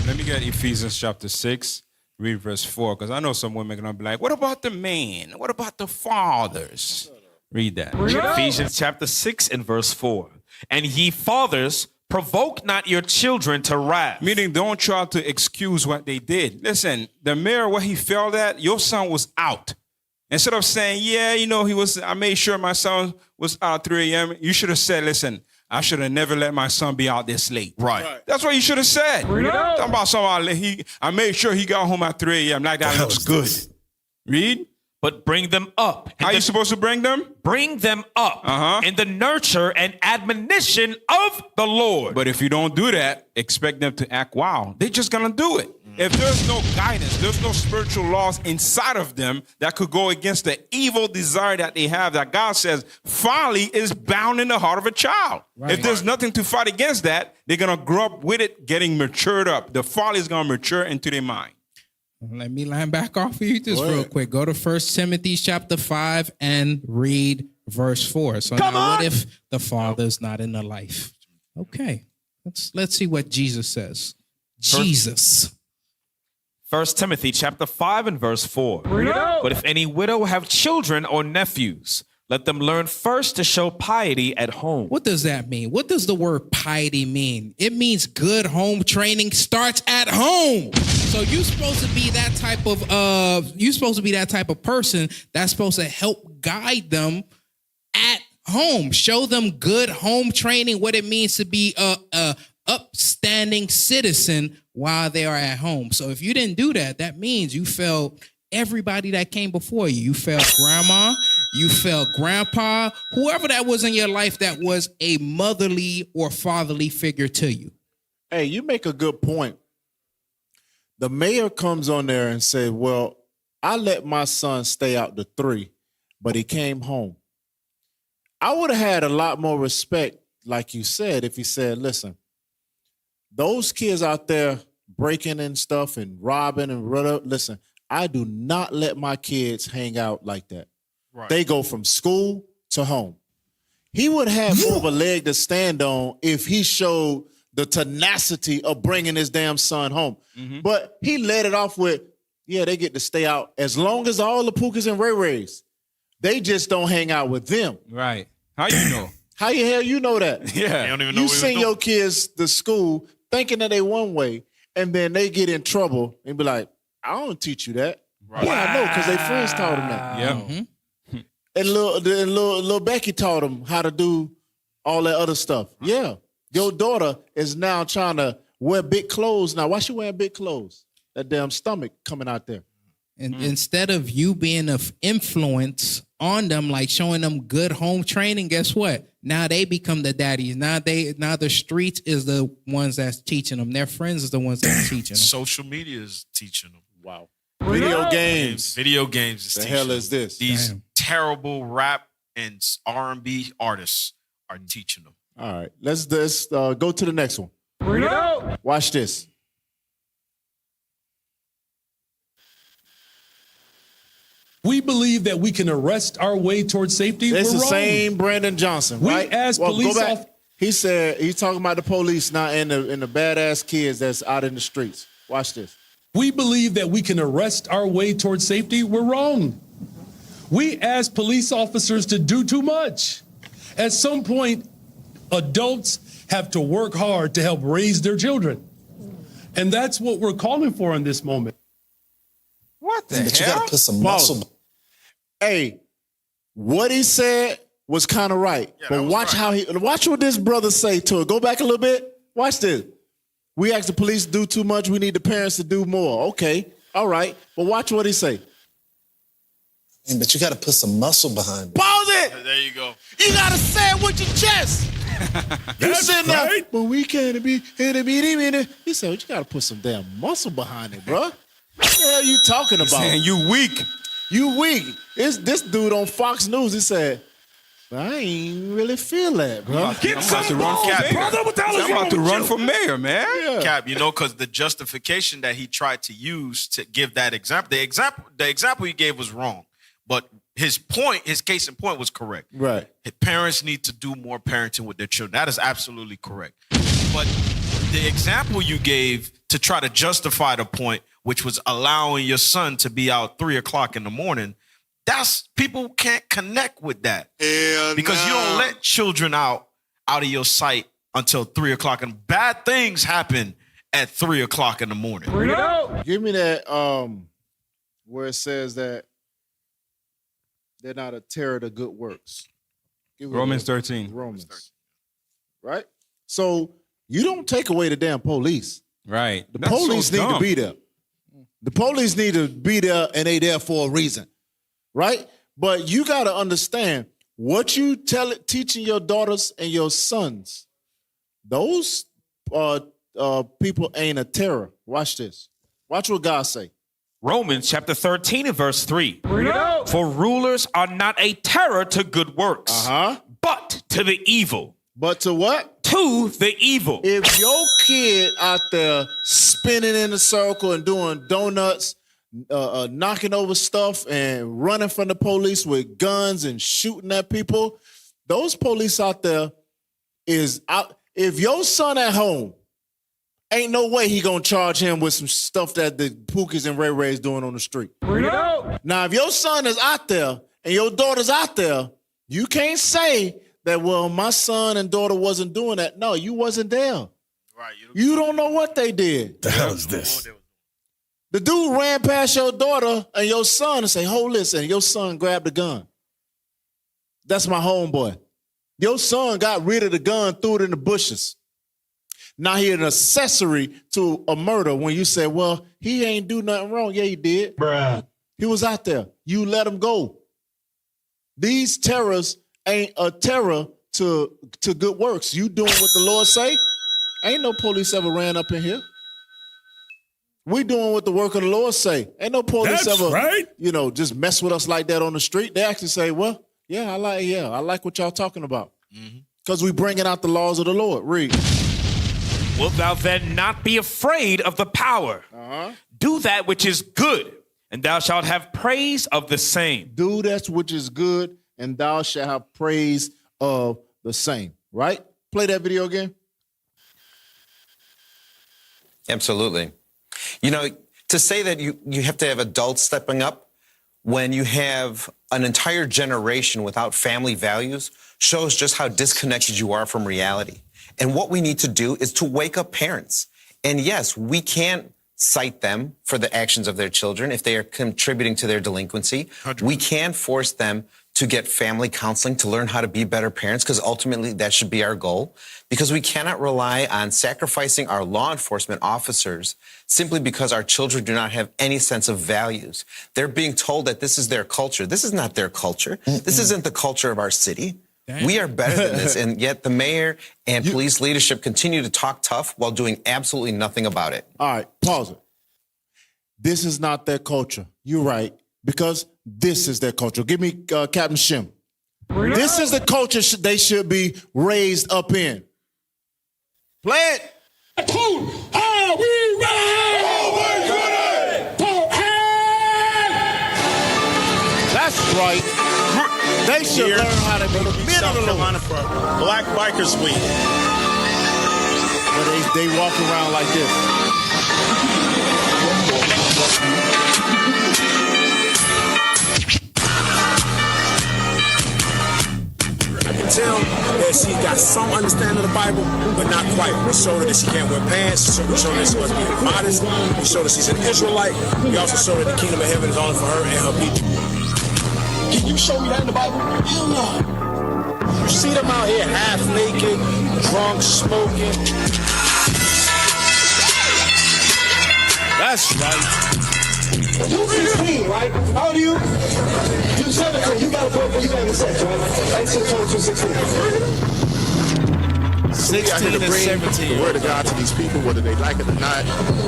Let me get Ephesians chapter 6, read verse 4, because I know some women are going to be like, what about the men? What about the fathers? Read that. Ephesians chapter 6 and verse 4. And ye fathers, provoke not your children to wrath. Meaning, don't try to excuse what they did. Listen, the mirror where he fell at, your son was out. Instead of saying, yeah, I made sure my son was out 3 a.m., you should have said, listen, I should have never let my son be out this late. Right. That's what you should have said. Talking about somebody, I made sure he got home at 3 a.m. Like that looks good. Read. But bring them up. How are you supposed to bring them? Bring them up in the nurture and admonition of the Lord. But if you don't do that, expect them to act wild. They're just going to do it. If there's no guidance, there's no spiritual laws inside of them that could go against the evil desire that they have, that God says folly is bound in the heart of a child. Right. If there's nothing to fight against that, they're going to grow up with it, getting matured up. The folly is going to mature into their mind. Let me line back off of you just real quick. Go to 1 Timothy chapter 5 and read verse 4. So what if the father's not in the life? Okay. Let's see what Jesus says. Jesus. 1 Timothy chapter 5 and verse 4. But if any widow have children or nephews, let them learn first to show piety at home. What does that mean? What does the word piety mean? It means good home training starts at home. So you're supposed to be that type of person that's supposed to help guide them at home. Show them good home training, what it means to be a upstanding citizen while they are at home. So if you didn't do that, that means you failed everybody that came before you. You failed grandma, you failed grandpa, whoever that was in your life that was a motherly or fatherly figure to you. Hey, you make a good point. The mayor comes on there and said, well, I let my son stay out to 3, but he came home. I would have had a lot more respect, like you said, if he said, listen, those kids out there breaking and stuff and robbing and listen, I do not let my kids hang out like that. Right. They go from school to home. He would have more of a leg to stand on if he showed the tenacity of bringing his damn son home. Mm-hmm. But he let it off with, yeah, they get to stay out as long as all the Pookas and Ray Rays. They just don't hang out with them. Right. How you know? How the hell you know that? Yeah. They don't even know you what send your kids to school thinking that they one way, and then they get in trouble and be like, I don't teach you that. Right. Yeah, I know, because their friends taught them that. Yeah. Mm-hmm. And little Becky taught them how to do all that other stuff. Yeah. Your daughter is now trying to wear big clothes now. Why she wearing big clothes? That damn stomach coming out there. And instead of you being of influence on them, like showing them good home training, guess what? Now they become the daddies. Now the streets is the ones that's teaching them. Their friends is the ones that's teaching them. Social media is teaching them. Wow. Video games. Video games is the teaching hell them. is this? These terrible rap and R&B artists are teaching them. All right, let's go to the next one. Watch this. We believe that we can arrest our way towards safety. It's We're the wrong. same Brandon Johnson, right? As police go back. He said he's talking about the police now and the badass kids that's out in the streets. Watch this. We believe that we can arrest our way towards safety. We're wrong. We ask police officers to do too much. At some point, adults have to work hard to help raise their children. And that's what we're calling for in this moment. What the hell? You gotta put some muscle. Hey, what he said was kind of right. Yeah, but watch watch what this brother say to it. Go back a little bit. Watch this. We ask the police to do too much. We need the parents to do more. Okay. All right. But watch what he say. But you got to put some muscle behind it. Pause it. There you go. You got to say it with your chest. You sitting there, but we can't be. He said, you got to put some damn muscle behind it, bro. What the hell you talking about? Saying you weak. You weak. It's this dude on Fox News. He said, I ain't really feel that, bro. I'm about to run for mayor. I'm about to run for mayor, man. Yeah. Cap, because the justification that he tried to use to give that example, the example he gave was wrong, but his case in point was correct. Right. Parents need to do more parenting with their children. That is absolutely correct. But the example you gave to try to justify the point, which was allowing your son to be out 3 o'clock in the morning, people can't connect with that. Because you don't let children out of your sight until 3 o'clock, and bad things happen at 3 o'clock in the morning. Give me that where it says that they're not a terror to good works. Romans 13. Romans. Right? So you don't take away the damn police. Right. The police need to be there. The police need to be there, and they there for a reason. Right? But you got to understand what you teaching your daughters and your sons. Those people ain't a terror. Watch this. Watch what God say. Romans chapter 13 and verse 3. For rulers are not a terror to good works, but to the evil. But to what? To the evil. If your kid out there spinning in a circle and doing donuts, knocking over stuff and running from the police with guns and shooting at people, those police out there is out. If your son at home, ain't no way he gonna charge him with some stuff that the Pookies and Ray Ray's doing on the street. Now, if your son is out there and your daughter's out there, you can't say that, well, my son and daughter wasn't doing that. No, you wasn't there. Right. You don't know what they did. The hell is this? The dude ran past your daughter and your son and say, hold this, and your son grabbed the gun. That's my homeboy. Your son got rid of the gun, threw it in the bushes. Now he an accessory to a murder when you say, well, he ain't do nothing wrong. Yeah, he did. Bruh. He was out there. You let him go. These terrors ain't a terror to good works. You doing what the Lord say? Ain't no police ever ran up in here. We doing what the work of the Lord say. Ain't no police ever, just mess with us like that on the street. They actually say, well, I like what y'all talking about. Because we bringing out the laws of the Lord. Read. Wilt thou then not be afraid of the power? Do that which is good, and thou shalt have praise of the same. Do that which is good, and thou shalt have praise of the same. Right? Play that video again. Absolutely. To say that you have to have adults stepping up when you have an entire generation without family values shows just how disconnected you are from reality. And what we need to do is to wake up parents. And yes, we can't cite them for the actions of their children if they are contributing to their delinquency. 100%. We can force them to get family counseling to learn how to be better parents, because ultimately that should be our goal. Because we cannot rely on sacrificing our law enforcement officers simply because our children do not have any sense of values. They're being told that this is their culture. This is not their culture. This isn't the culture of our city. We are better than this, and yet the mayor and police leadership continue to talk tough while doing absolutely nothing about it. All right, pause it. This is not their culture. You're right, because this is their culture. Give me Captain Shim. This is the culture they should be raised up in. Play it. Are we ready? Always ready. That's right. They should learn how to be men of the Lord. For Black Bikers Week. But they walk around like this. I can tell that she got some understanding of the Bible, but not quite. We showed her that she can't wear pants. We showed her that she must be modest. We showed her she's an Israelite. We also showed her the kingdom of heaven is only for her and her people. Can you show me that in the Bible? Hell no. You see them out here half naked, drunk, smoking. That's right. You 16, right? How old are you? You 17. You got a boyfriend. You having sex, right? 18, 22, 16. 16 and 17. The word of God to these people, whether they like it or not.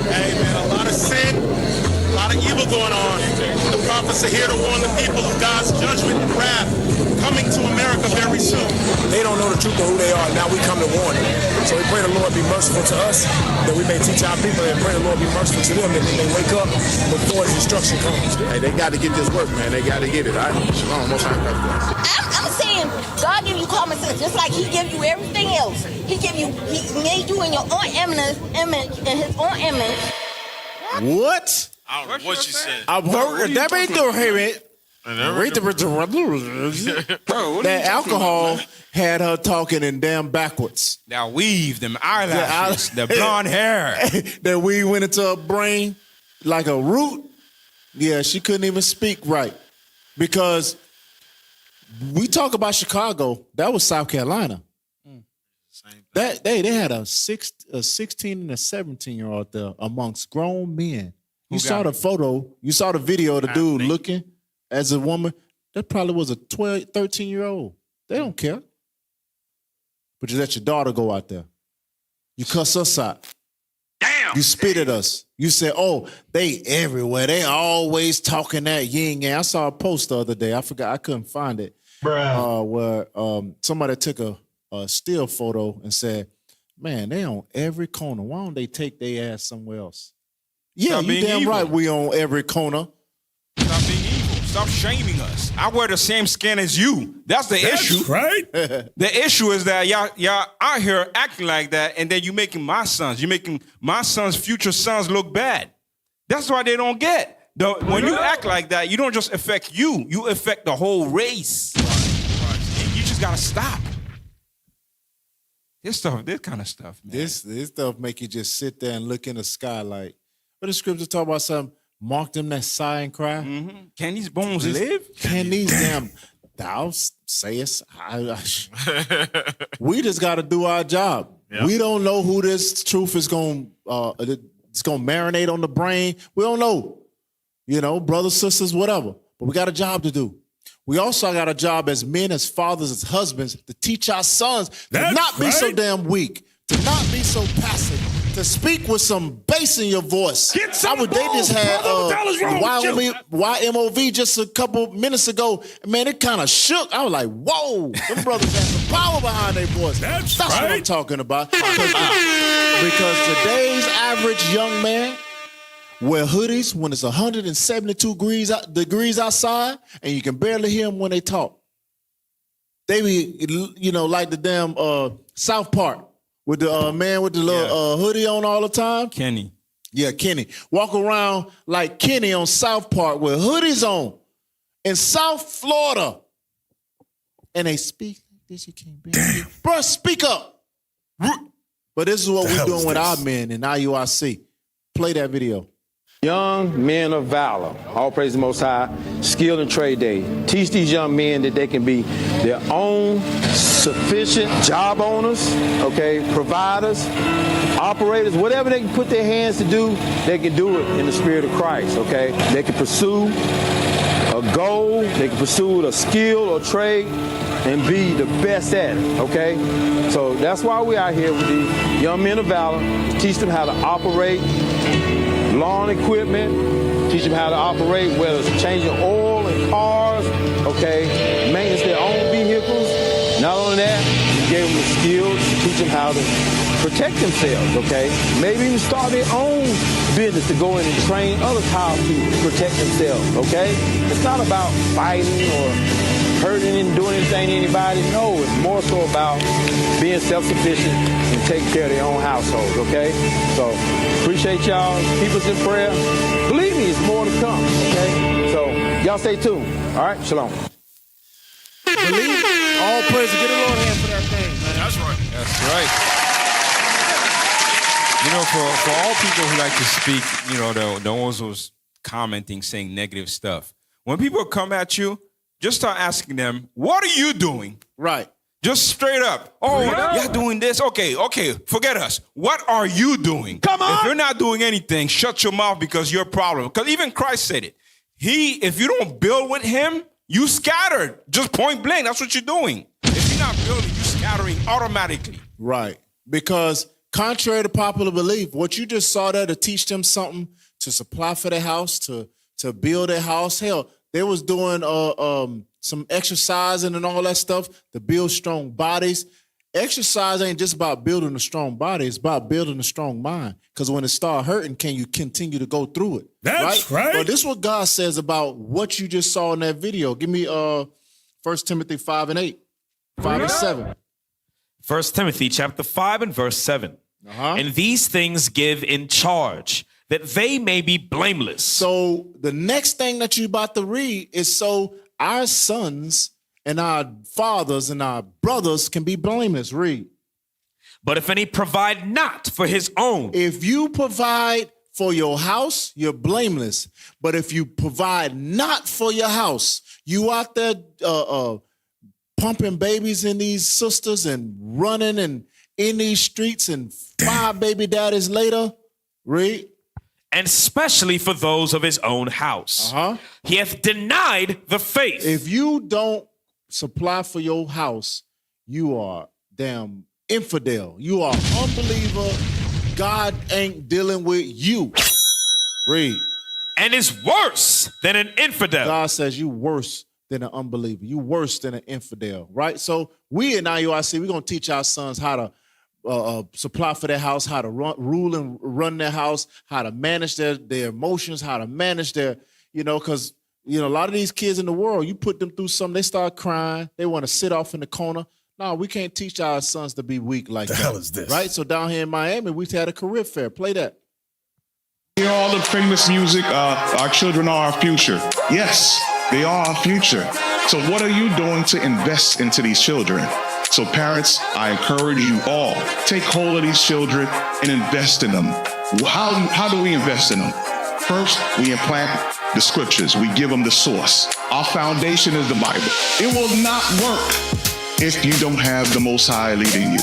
Hey, man, a lot of sin, a lot of evil going on. The prophets are here to warn the people of God's judgment and wrath coming to America very soon. They don't know the truth of who they are. Now we come to warn them. So we pray the Lord be merciful to us, that we may teach our people, and pray the Lord be merciful to them, that they may wake up before the destruction comes. Hey, they got to get this work, man. They got to get it. All right? Shalom. Most high. I'm saying God give you common sense, just like He give you everything else. He made you in your own image, in His own image. What? I don't know what you said. That ain't doing it. That alcohol had her talking in damn backwards. That weave, them eyelashes, the blonde hair. That weave went into her brain like a root. Yeah, she couldn't even speak right. Because we talk about Chicago, that was South Carolina. That they had a 16 and a 17-year-old there amongst grown men. You saw the photo, you saw the video of the dude looking as a woman. That probably was a 12, 13-year-old. They don't care. But you let your daughter go out there. You cuss us out. Damn. You spit at us. You said, oh, they everywhere. They always talking that yin yang. I saw a post the other day. I forgot. I couldn't find it. Where somebody took a still photo and said, man, they on every corner. Why don't they take their ass somewhere else? Yeah, you damn evil. Right we on every corner. Stop being evil. Stop shaming us. I wear the same skin as you. That's the issue. Right? The issue is that y'all out here acting like that, and then you're making my sons, future sons look bad. That's why they don't get. When you act like that, you don't just affect you affect the whole race. Right. You just gotta stop. This kind of stuff, man. This stuff make you just sit there and look in the sky like, what the scripture talk about something? Mark them that sigh and cry. Mm-hmm. Can these bones live? Can these damn thou sayest? We just got to do our job. Yep. We don't know who this truth is going to marinate on the brain. We don't know. You know, brothers, sisters, whatever. But we got a job to do. We also got a job as men, as fathers, as husbands to teach our sons to not be so damn weak, to not be so passive, to speak with some bass in your voice. They just had YMOV just a couple minutes ago. Man, it kind of shook. I was like, whoa, them brothers had some power behind their voice. That's what I'm talking about. Because today's average young man wear hoodies when it's 172 degrees outside, and you can barely hear them when they talk. They be, like the damn South Park with the man with the little hoodie on all the time. Kenny. Yeah, Kenny. Walk around like Kenny on South Park with hoodies on in South Florida. And they speak like this, you can't be. Bro, speak up. But this is what we're doing with our men in IUIC. Play that video. Young men of valor, all praise the Most High, skill and trade day. Teach these young men that they can be their own sufficient job owners, providers, operators, whatever they can put their hands to do, they can do it in the spirit of Christ, They can pursue a goal, they can pursue a skill or trade and be the best at it, So that's why we're out here with these young men of valor, to teach them how to operate lawn equipment, teach them how to operate, whether it's changing oil in cars, maintenance their own vehicles. Not only that, we gave them the skills to teach them how to protect themselves, Maybe even start their own business to go in and train others how to protect themselves, It's not about fighting or hurting and doing anything to anybody. No, it's more so about being self-sufficient and taking care of their own households, So appreciate y'all. Keep us in prayer. Believe me, it's more to come, So y'all stay tuned. All right, shalom. Believe all praise. Get a Lord hand for that thing, man. That's right. That's right. For all people who like to speak, the ones who's commenting, saying negative stuff. When people come at you, just start asking them, what are you doing? Right. Just straight up. Oh, you're doing this. Okay, forget us. What are you doing? Come on. If you're not doing anything, shut your mouth because you're a problem. Because even Christ said it. If you don't build with him, you scattered. Just point blank. That's what you're doing. If you're not building, you're scattering automatically. Right. Because contrary to popular belief, what you just saw there to teach them something, to supply for their house, to build their house. Hell, they was doing some exercising and all that stuff to build strong bodies. Exercise ain't just about building a strong body. It's about building a strong mind. Because when it start hurting, can you continue to go through it? That's right. But this is what God says about what you just saw in that video. Give me 1 Timothy 5:8, 5 and 7. 1 Timothy chapter 5 and verse 7. And these things give in charge, that they may be blameless. So the next thing that you're about to read is so our sons and our fathers and our brothers can be blameless. Read. But if any provide not for his own. If you provide for your house, you're blameless. But if you provide not for your house, you out there pumping babies in these sisters and running and in these streets and 5 baby daddies later, read. And especially for those of his own house. He hath denied the faith. If you don't supply for your house, you are damn infidel. You are unbeliever. God ain't dealing with you. Read. And is worse than an infidel. God says you worse than an unbeliever. You worse than an infidel, right? So we in IUIC, we're going to teach our sons how to supply for their house, how to rule and run their house, how to manage their emotions, how to manage their, because, a lot of these kids in the world, you put them through something, they start crying, they want to sit off in the corner. No, we can't teach our sons to be weak like that. The hell is this? Right? So down here in Miami, we had a career fair. Play that. Hear all the famous music, our children are our future. Yes, they are our future. So what are you doing to invest into these children? So parents, I encourage you all, take hold of these children and invest in them. How do we invest in them? First, we implant the scriptures. We give them the source. Our foundation is the Bible. It will not work if you don't have the Most High leading you.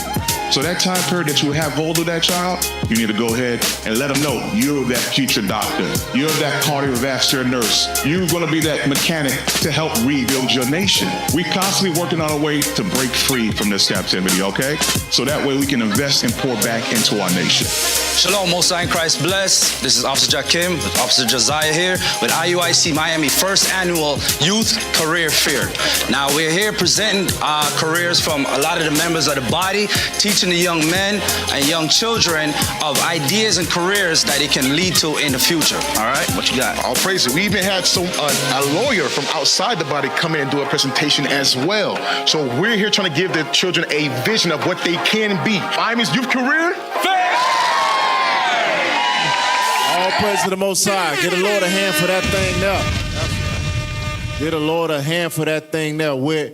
So that time period that you have hold of that child, you need to go ahead and let them know you're that future doctor. You're that cardiovascular nurse. You're going to be that mechanic to help rebuild your nation. We constantly working on a way to break free from this captivity, okay? So that way we can invest and pour back into our nation. Shalom, Most High in Christ bless. This is Officer Jakim with Officer Josiah here with IUIC Miami first annual Youth Career Fair. Now we're here presenting careers from a lot of the members of the body, teaching the young men and young children of ideas and careers that it can lead to in the future. All right, what you got? I'll praise it. We even had a lawyer from outside the body come in and do a presentation as well. So we're here trying to give the children a vision of what they can be. Miami's youth career fair. All praise to the Most High. Get the Lord a hand for that thing there. Get the Lord a hand for that thing there. Where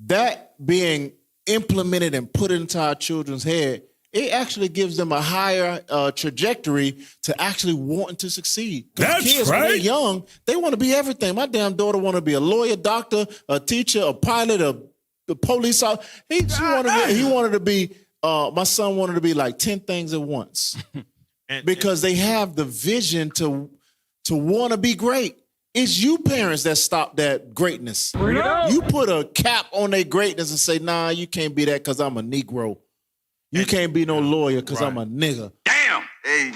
that being implemented and put into our children's head, it actually gives them a higher trajectory to actually wanting to succeed. That's kids, right. When they're young, they want to be everything. My damn daughter want to be a lawyer, doctor, a teacher, a pilot, a police officer. He wanted to be. My son wanted to be like 10 things at once because they have the vision to want to be great. It's you parents that stop that greatness. You put a cap on their greatness and say, nah, you can't be that because I'm a Negro. You can't be no lawyer because I'm a nigga. Damn. Hey.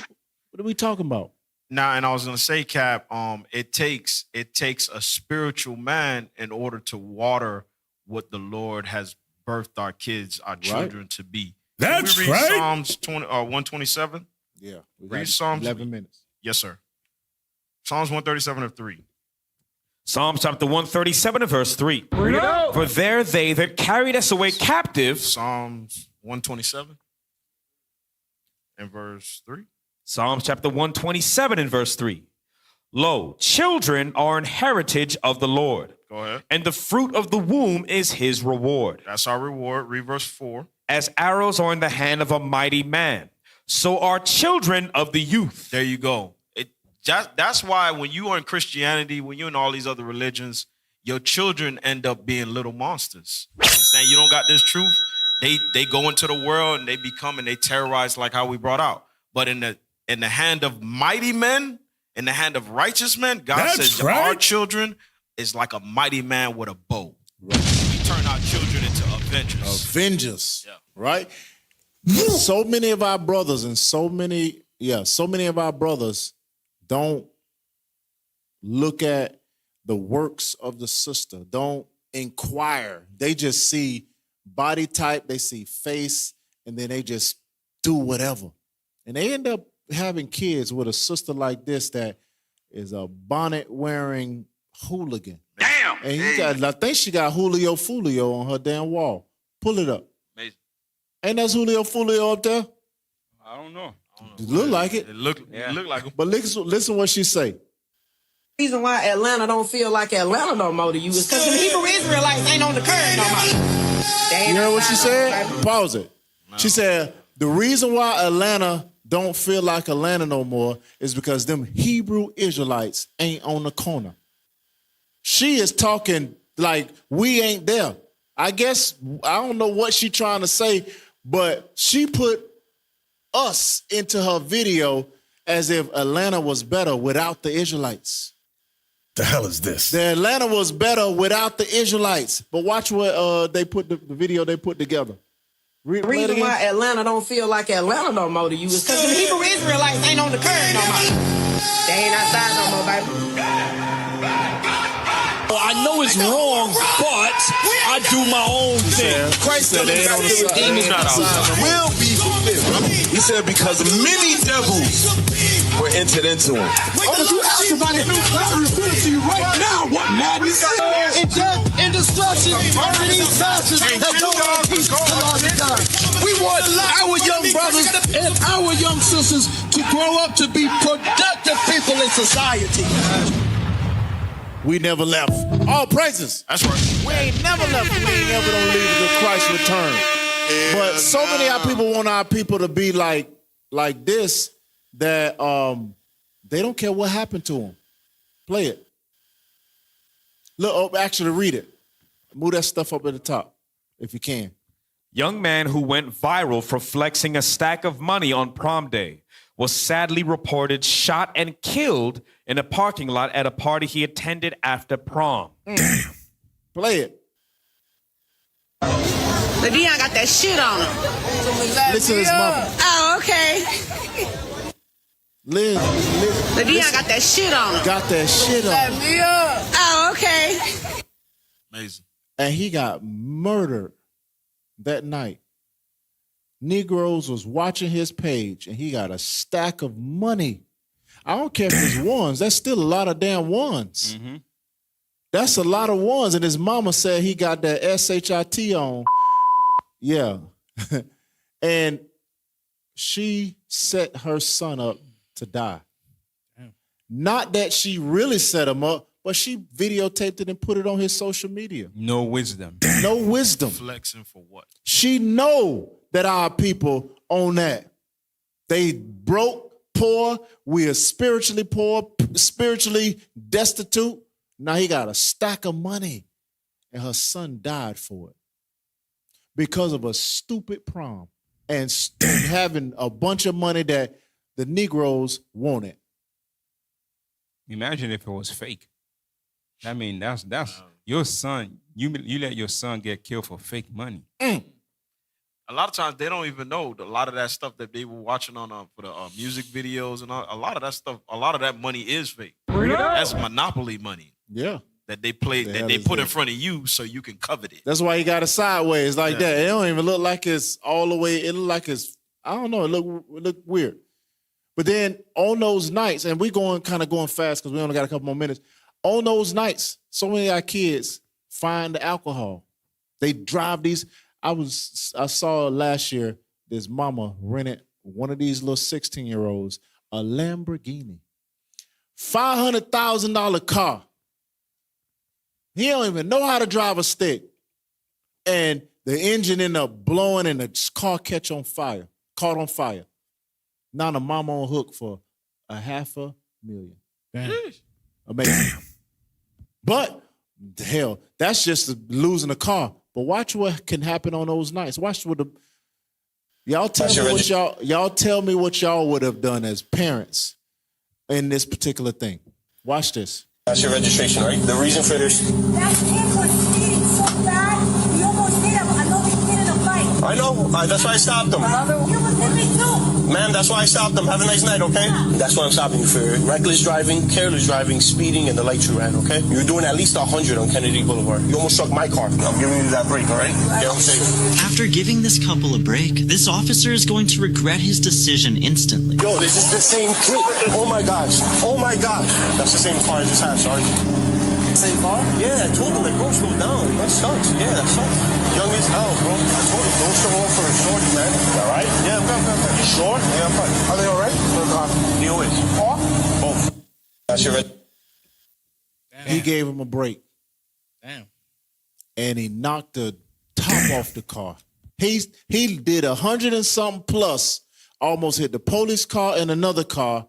What are we talking about? Nah, and I was gonna say, Cap, it takes a spiritual man in order to water what the Lord has birthed our kids, our children to be. That's Can we read right. Psalms 127? Yeah. Read Psalms 11 minutes. Yes, sir. Psalms 137 of 3. Psalms chapter 137 and verse 3. For there they that carried us away captive. Psalms 127 and verse 3. Psalms chapter 127 and verse 3. Lo, children are an heritage of the Lord. Go ahead. And the fruit of the womb is his reward. That's our reward. Read verse 4. As arrows are in the hand of a mighty man, so are children of the youth. There you go. That's why when you are in Christianity, when you're in all these other religions, your children end up being little monsters. understand you don't got this truth, they go into the world and they terrorize like how we brought out. But in the hand of mighty men, in the hand of righteous men, God says our children is like a mighty man with a bow. Right. We turn our children into avengers. Avengers, right? So many of our brothers and so many of our brothers don't look at the works of the sister. Don't inquire. They just see body type, they see face, and then they just do whatever. And they end up having kids with a sister like this that is a bonnet-wearing hooligan. Damn! And I think she got Julio Fulio on her damn wall. Pull it up. Amazing. Ain't that Julio Fulio up there? I don't know. It look like it. It look like him. But listen what she say. The reason why Atlanta don't feel like Atlanta no more to you is because the Hebrew Israelites ain't on the curve no more. You heard what she said? Pause it. No. She said, the reason why Atlanta don't feel like Atlanta no more is because them Hebrew Israelites ain't on the corner. She is talking like we ain't there. I guess, I don't know what she trying to say, but she put us into her video as if Atlanta was better without the Israelites. The hell is this? The Atlanta was better without the Israelites. But watch what they put the video they put together. The reason why Atlanta don't feel like Atlanta no more to you is because the Hebrew Israelites ain't on the curve no more. They ain't outside no more, baby. I know it's wrong, but I do my own thing. Christ said they ain't on the side. Will be fulfilled. He said because many devils were entered into him. Oh, but you asked about it. I reveal it to you right now. What madness? In death and destruction. These bastards that don't want peace till all the time. We want our young brothers and our young sisters to grow up to be productive people in society. We never left. All praises. That's right. We ain't never left. We ain't never gonna leave until Christ return. But so many of our people want our people to be like this that they don't care what happened to them. Play it. Look, actually read it. Move that stuff up at the top if you can. Young man who went viral for flexing a stack of money on prom day was sadly reported shot and killed in a parking lot at a party he attended after prom. Damn. Play it. Dion got that shit on him. Listen to his mama. Oh, okay. Liz. Dion got that shit on him. Got that shit on him. Oh, okay. Amazing. And he got murdered that night. Negroes was watching his page and he got a stack of money. I don't care if it's ones. That's still a lot of damn ones. Mm-hmm. That's a lot of ones. And his mama said he got that SHIT on. Yeah. And she set her son up to die. Damn. Not that she really set him up, but she videotaped it and put it on his social media. No wisdom. No wisdom. Flexing for what? She know that our people own that. They broke, poor. We are spiritually poor, spiritually destitute. Now he got a stack of money and her son died for it because of a stupid prom and having a bunch of money that the Negroes wanted. Imagine if it was fake. I mean, that's your son. You let your son get killed for fake money. A lot of times they don't even know a lot of that stuff that they were watching on for the music videos and all, a lot of that stuff. A lot of that money is fake. That's monopoly money. Yeah, that they play that they put in front of you so you can covet it. That's why he got it sideways like that. It don't even look like it's all the way. It look like it's I don't know. It look weird. But then on those nights, and we kind of going fast because we only got a couple more minutes. On those nights, so many of our kids find the alcohol. They drive these. I saw last year this mama rented one of these little 16-year-olds a Lamborghini, $500,000 car. He don't even know how to drive a stick, and the engine ended up blowing, and the car caught on fire. Now the mama on hook for $500,000. Amazing. But hell, that's just losing a car. But watch what can happen on those nights. Watch what y'all tell me what y'all would have done as parents in this particular thing. Watch this. That's your registration, right? The reason for this. That kid was speeding so bad, he almost hit him. I know he hit in a fight. I know. That's why I stopped him. You was hit me too. Ma'am, that's why I stopped him. Have a nice night, okay? That's what I'm stopping you for. Reckless driving, careless driving, speeding, and the lights you ran, okay? You're doing at least 100 on Kennedy Boulevard. You almost struck my car. I'm giving you that break, all right? Get home safe. After giving this couple a break, this officer is going to regret his decision instantly. Yo, this is the same kid. Oh my gosh. Oh my gosh. That's the same car I just had, sorry. Same car? Yeah, I told him, like, bro, slow down. That sucks. Yeah, that sucks. Young as hell, bro. I told him, don't show off for a shorty, man. All right? Yeah, I'm good. You sure? Yeah, I'm fine. Are they all right? Deal with. Both. That's your He gave him a break. Damn. And he knocked the top off the car. He did 100 and something plus, almost hit the police car and another car.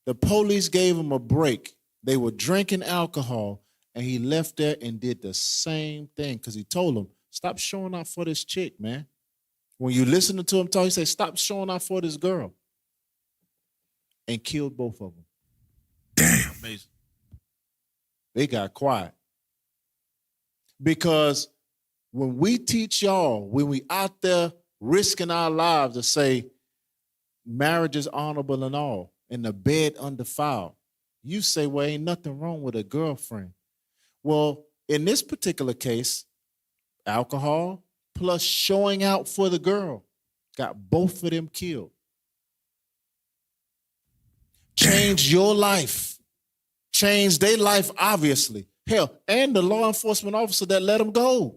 The police gave him a break. They were drinking alcohol, and he left there and did the same thing because he told them, stop showing out for this chick, man. When you listen to him talk, he said, stop showing out for this girl. And killed both of them. Damn. Amazing. They got quiet. Because when we teach y'all, when we out there risking our lives to say marriage is honorable and all, and the bed undefiled, you say, well, ain't nothing wrong with a girlfriend. Well, in this particular case, alcohol plus showing out for the girl got both of them killed. Change your life. Change their life, obviously. Hell, and the law enforcement officer that let him go.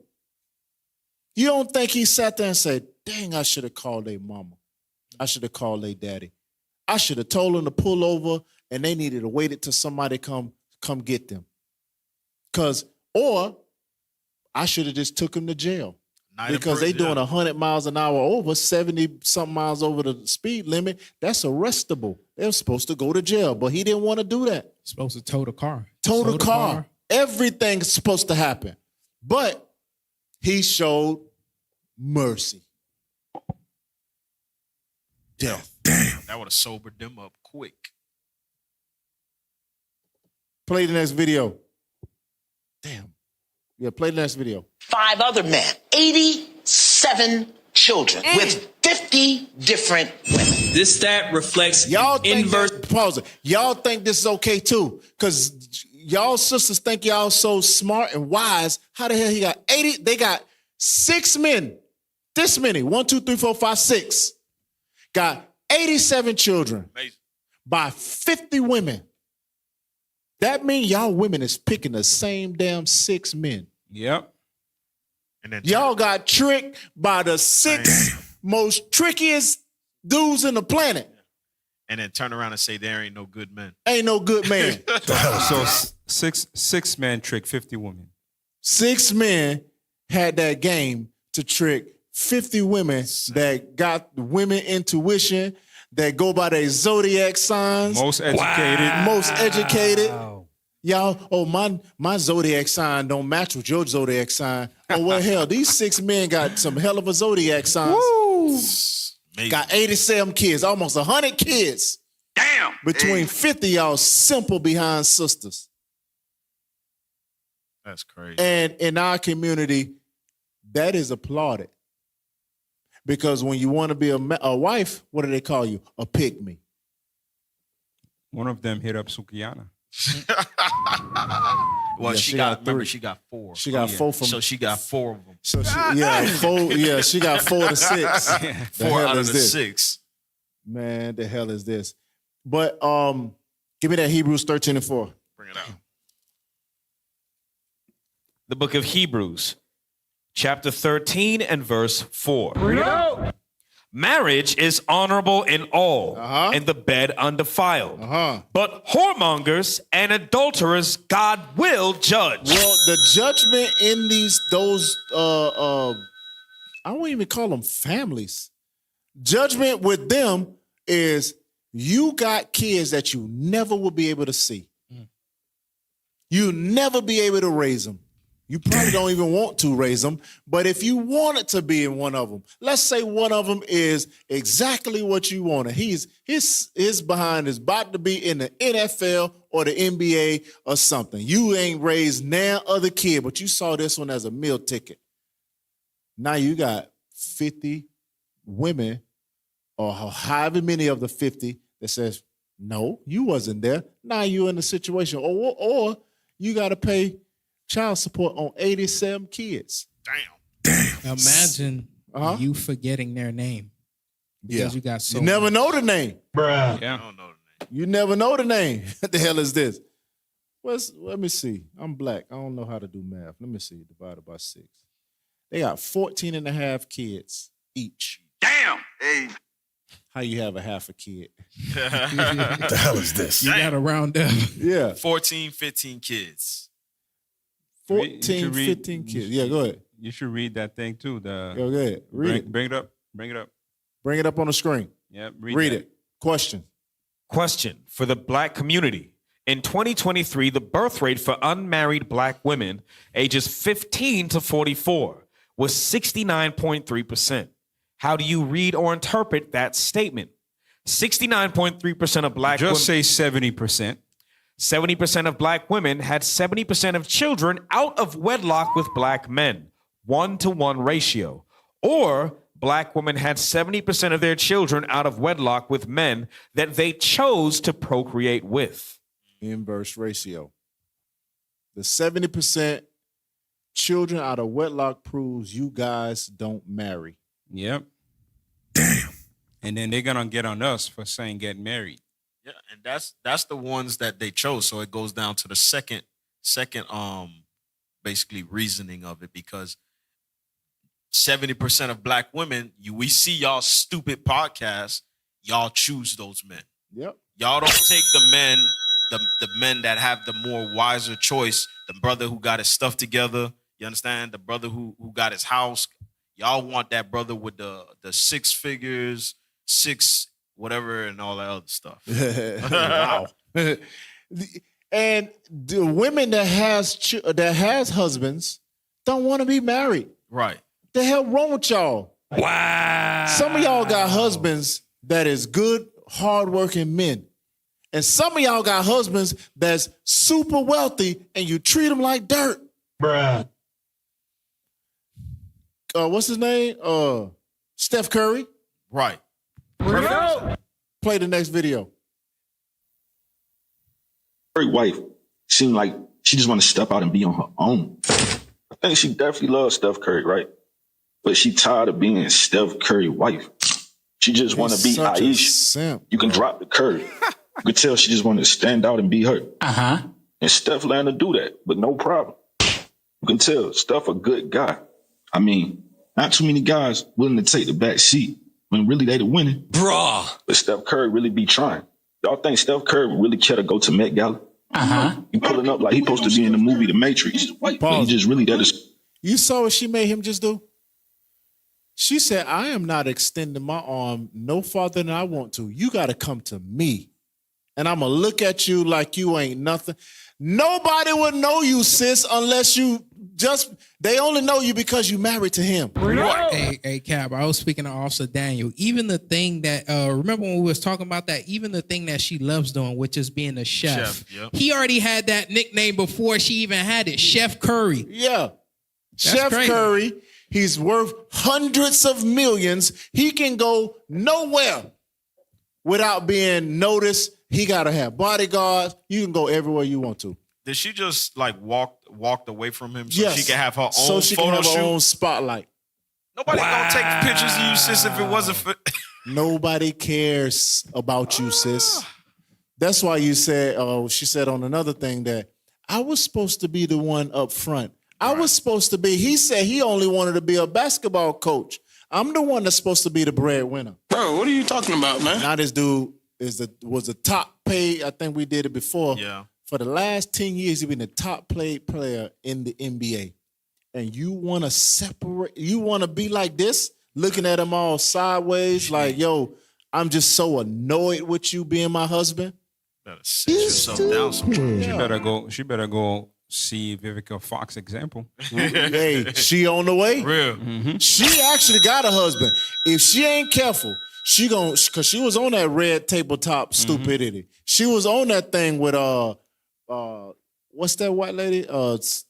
You don't think he sat there and said, dang, I should have called their mama. I should have called their daddy. I should have told them to pull over and they needed to wait until somebody come get them. Or I should have just took them to jail. Because they doing 100 miles an hour over, 70-something miles over the speed limit. That's arrestable. They're supposed to go to jail, but he didn't want to do that. Supposed to tow the car. Tow the car. Everything's supposed to happen. But he showed mercy. Death. Damn. That would have sobered them up quick. Play the next video. Damn. Yeah, play the next video. 5 other men, 87 children with 50 different women. This stat reflects inverse. Pause it. Y'all think this is okay too? Because y'all sisters think y'all so smart and wise. How the hell he got 80? They got 6 men. This many. 1, 2, 3, 4, 5, 6. Got 87 children. Amazing. By 50 women. That means y'all women is picking the same damn 6 men. Yep. And then y'all got tricked by the 6 most trickiest dudes in the planet. And then turn around and say there ain't no good men. Ain't no good man. So six men trick 50 women. 6 men had that game to trick 50 women that got women intuition, that go by their zodiac signs. Most educated. Wow. Most educated. Y'all, oh, my zodiac sign don't match with your zodiac sign. Oh, well, hell, these 6 men got some hell of a zodiac signs. Woo! Got 87 kids, almost 100 kids. Damn. Between 50 y'all simple behind sisters. That's crazy. And in our community, that is applauded. Because when you want to be a wife, what do they call you? A pygmy. One of them hit up Sukiyana. Well, she got 3. She got 4. She got 4 from. So she got 4 of them. So she, 4. Yeah, she got 4 to 6. 4 out of the 6. Man, the hell is this? But give me that Hebrews 13:4. Bring it out. The book of Hebrews, chapter 13 and verse 4. Bring it out. Marriage is honorable in all, and the bed undefiled. But whoremongers and adulterers God will judge. Well, the judgment in those I won't even call them families. Judgment with them is you got kids that you never will be able to see. You never be able to raise them. You probably don't even want to raise them. But if you wanted to be in one of them, let's say one of them is exactly what you wanted. His behind is about to be in the NFL or the NBA or something. You ain't raised now other kid, but you saw this one as a meal ticket. Now you got 50 women or however many of the 50 that says, no, you wasn't there. Now you in the situation. Or you got to pay child support on 87 kids. Damn. Imagine you forgetting their name. Because you got so You never know the name. Bruh. I don't know the name. You never know the name. What the hell is this? Let me see. I'm black. I don't know how to do math. Let me see. Divided by 6. They got 14 and a half kids each. Damn. Hey. How you have a half a kid? What the hell is this? You got to round up. Yeah. 14, 15 kids. 14, 15 kids. Yeah, go ahead. You should read that thing too. Go ahead. Bring it up. Bring it up. Bring it up on the screen. Yep. Read it. Question. Question for the black community. In 2023, the birth rate for unmarried black women ages 15 to 44 was 69.3%. How do you read or interpret that statement? 69.3% of black women. Just say 70%. 70% of black women had 70% of children out of wedlock with black men, 1-to-1 ratio. Or black women had 70% of their children out of wedlock with men that they chose to procreate with. Inverse ratio. The 70% children out of wedlock proves you guys don't marry. Yep. Damn. And then they're gonna get on us for saying get married. Yeah, and that's the ones that they chose. So it goes down to the second basically reasoning of it, because 70% of black women, we see y'all stupid podcasts, y'all choose those men. Yep. Y'all don't take the men, the men that have the more wiser choice, the brother who got his stuff together, you understand? The brother who got his house. Y'all want that brother with the 6 figures, 6 whatever, and all that other stuff. Wow. And the women that has husbands don't want to be married. Right. The hell wrong with y'all? Wow. Some of y'all got husbands that is good, hardworking men. And some of y'all got husbands that's super wealthy and you treat them like dirt. Bruh. What's his name? Steph Curry. Right. Play the next video. Great wife seemed like she just want to step out and be on her own. I think she definitely loves Steph Curry, right? But she tired of being Steph Curry wife. She just want to be Aisha. You can drop the Curry. You can tell she just want to stand out and be her. Uh-huh. And Steph learned to do that, but no problem. You can tell Steph a good guy. I mean, not too many guys willing to take the back seat when really they the winning. Bruh. But Steph Curry really be trying. Y'all think Steph Curry would really care to go to Met Gala? Uh-huh. You pulling up like he supposed to be in the movie The Matrix. But he just really that is. You saw what she made him just do? She said, I am not extending my arm no farther than I want to. You got to come to me. And I'm going to look at you like you ain't nothing. Nobody would know you, sis, unless they only know you because you married to him. Hey, Cap, I was speaking to Officer Daniel. Even the thing that, remember when we was talking about that, even the thing that she loves doing, which is being a chef. Yep. He already had that nickname before she even had it, Chef Curry. Yeah. That's Chef crazy. Curry, he's worth hundreds of millions. He can go nowhere without being noticed. He got to have bodyguards. You can go everywhere you want to. Did she just like walked away from him so Yes. she can have her own So she can photo have shoot? her own spotlight. Nobody gonna take pictures of you, sis, if it wasn't for. Nobody cares about you, sis. That's why you said, she said on another thing that I was supposed to be the one up front. I was supposed to be, he said he only wanted to be a basketball coach. I'm the one that's supposed to be the breadwinner. Bro, what are you talking about, man? Now this dude was the top paid, I think we did it before. Yeah. For the last 10 years, he's been the top paid player in the NBA. And you want to separate, you want to be like this, looking at him all sideways, like, yo, I'm just so annoyed with you being my husband. Better sit yourself down somewhere. She better go See Vivica Fox example. Hey, she on the way. Real. Mm-hmm. She actually got a husband. If she ain't careful, she gon' cause she was on that red tabletop stupidity. She was on that thing with what's that white lady? It's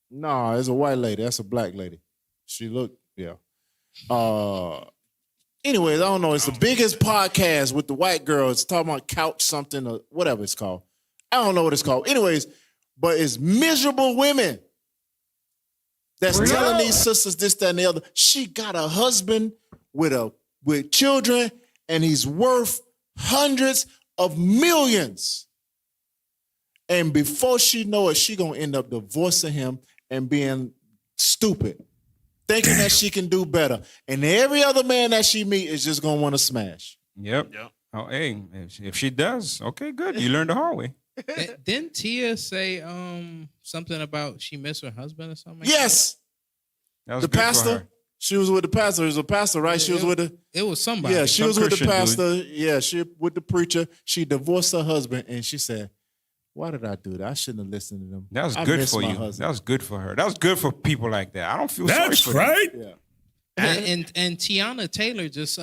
a white lady. That's a black lady. She looked, yeah. Anyways, I don't know. It's the biggest podcast with the white girl. It's talking about couch something or whatever it's called. I don't know what it's called. Anyways, but it's miserable women that's telling these sisters this, that, and the other. She got a husband with children, and he's worth hundreds of millions. And before she know it, she gonna end up divorcing him and being stupid, thinking that she can do better. And every other man that she meet is just gonna want to smash. Yep. Oh, hey, if she does, okay, good. You learned the hard way. Didn't Tia say something about she missed her husband or something? Yes. That was the good for pastor. her. She was with the pastor. It was a pastor, right? She was with the. It was somebody. Yeah, she Some was with the Christian pastor. Yeah, she with the preacher. She divorced her husband, and she said, "Why did I do that? I shouldn't have listened to them. That was I good miss for my you. husband." That was good for her. That was good for people like that. I don't feel That's sorry for right. them. Yeah. And Tiana Taylor just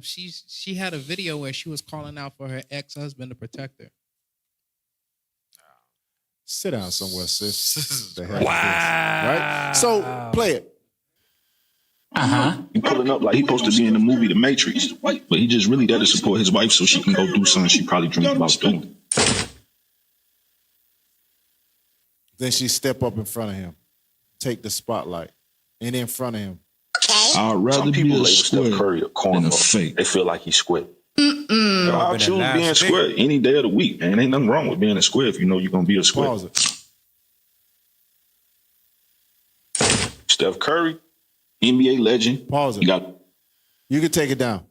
she had a video where she was calling out for her ex-husband to protect her. Sit down somewhere, sis. The hell is this? Right? So play it. He pulling up like he supposed to be in the movie The Matrix, but he just really there to support his wife so she can go do something she probably dreamed about doing. Then she step up in front of him, take the spotlight, and in front of him. I'd rather Some people be a label Steph square Curry a than corner. a fake. They feel like he's square. I'll choose being square any day of the week, man. Ain't nothing wrong with being a square if you know you're gonna be a square. Pause it. Steph Curry, NBA legend. Pause it. You can take it down.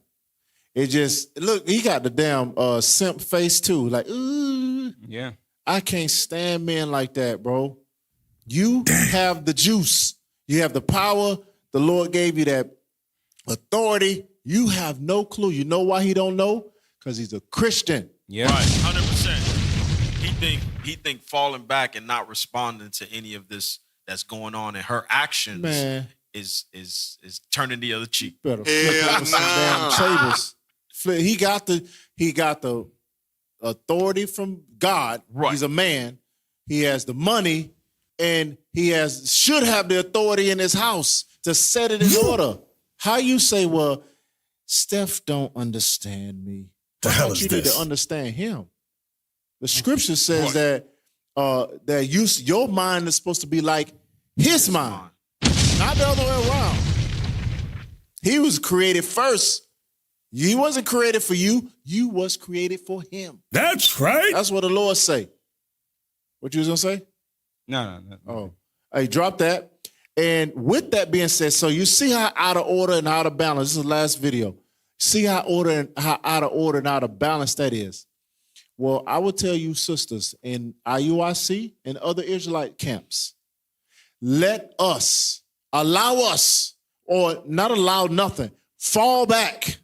It just look. He got the damn simp face too. Like, ooh, Yeah. I can't stand men like that, bro. You have the juice. You have the power. The Lord gave you that authority. You have no clue. You know why he don't know? Because he's a Christian. Yeah. Right, 100%. He think falling back and not responding to any of this that's going on in her actions is turning the other cheek. Better flip over some damn tables. He got the authority from God. Right. He's a man. He has the money, and he should have the authority in his house to set it in order. How you say, well, Steph don't understand me. The hell is you this? need to understand him. The scripture says that your mind is supposed to be like his mind, not the other way around. He was created first. He wasn't created for you. You was created for him. That's right. That's what the Lord say. What you was gonna say? No. Oh, hey, drop that. And with that being said, so you see how out of order and out of balance. This is the last video. See how out of order and out of balance that is. Well, I will tell you, sisters, in IUIC and other Israelite camps, allow us, or not allow nothing, fall back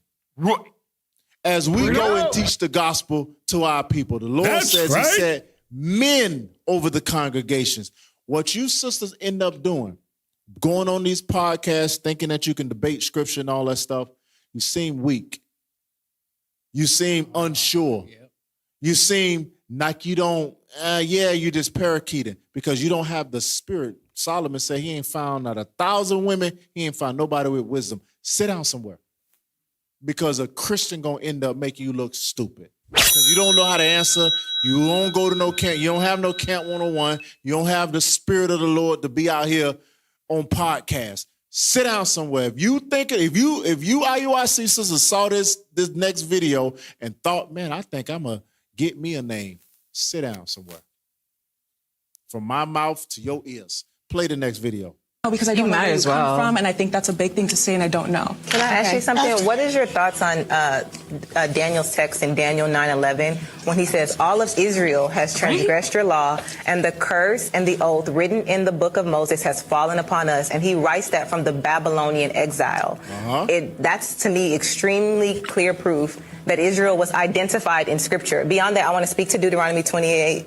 as we go and teach the gospel to our people. The Lord says, he said, men over the congregations. What you sisters end up doing, going on these podcasts, thinking that you can debate scripture and all that stuff, you seem weak. You seem unsure. You seem like you don't, you just parakeeting because you don't have the spirit. Solomon said he ain't found not 1,000 women. He ain't found nobody with wisdom. Sit down somewhere because a Christian gonna end up making you look stupid because you don't know how to answer. You don't go to no camp. You don't have no camp 101. You don't have the spirit of the Lord to be out here on podcasts. Sit down somewhere. If you IUIC sisters saw this next video and thought, man, I think I'm gonna get me a name. Sit down somewhere. From my mouth to your ears. Play the next video. Because I don't know where you come from, and I think that's a big thing to say, and I don't know. Can I ask you something? What is your thoughts on Daniel's text in Daniel 9:11 when he says, all of Israel has transgressed your law, and the curse and the oath written in the book of Moses has fallen upon us. And he writes that from the Babylonian exile. That's, to me, extremely clear proof that Israel was identified in Scripture. Beyond that, I want to speak to Deuteronomy 28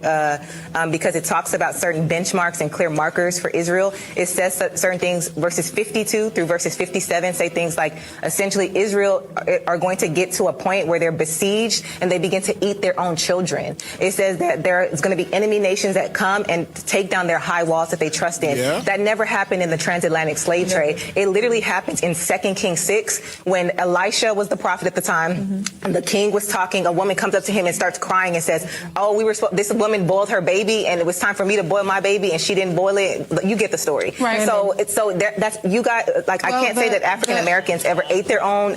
because it talks about certain benchmarks and clear markers for Israel. It says certain things, verses 52 through verses 57 say things like, essentially, Israel are going to get to a point where they're besieged and they begin to eat their own children. It says that there is going to be enemy nations that come and take down their high walls that they trust in. That never happened in the transatlantic slave trade. It literally happens in 2 Kings 6 when Elisha was the prophet at the time. The king was talking. A woman comes up to him and starts crying and says, "Oh, this woman boiled her baby, and it was time for me to boil my baby, and she didn't boil it." You get the story, right? So that's you got. Like, I can't say that African Americans ever ate their own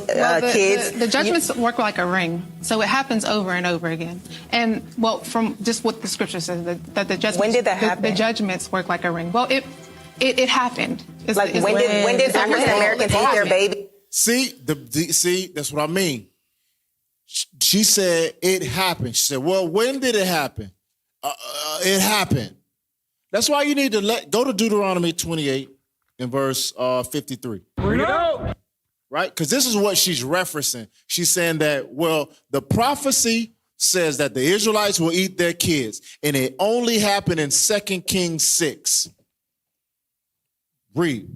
kids. The judgments work like a ring, so it happens over and over again. And from just what the scripture says, that the judgments. When did that happen? The judgments work like a ring. Well, it happened. When did African Americans eat their baby? See, that's what I mean. She said it happened. She said, well, when did it happen? It happened. That's why you need to go to Deuteronomy 28 in verse 53. Bring it out. Right? Because this is what she's referencing. She's saying that, well, the prophecy says that the Israelites will eat their kids, and it only happened in 2 Kings 6. Read.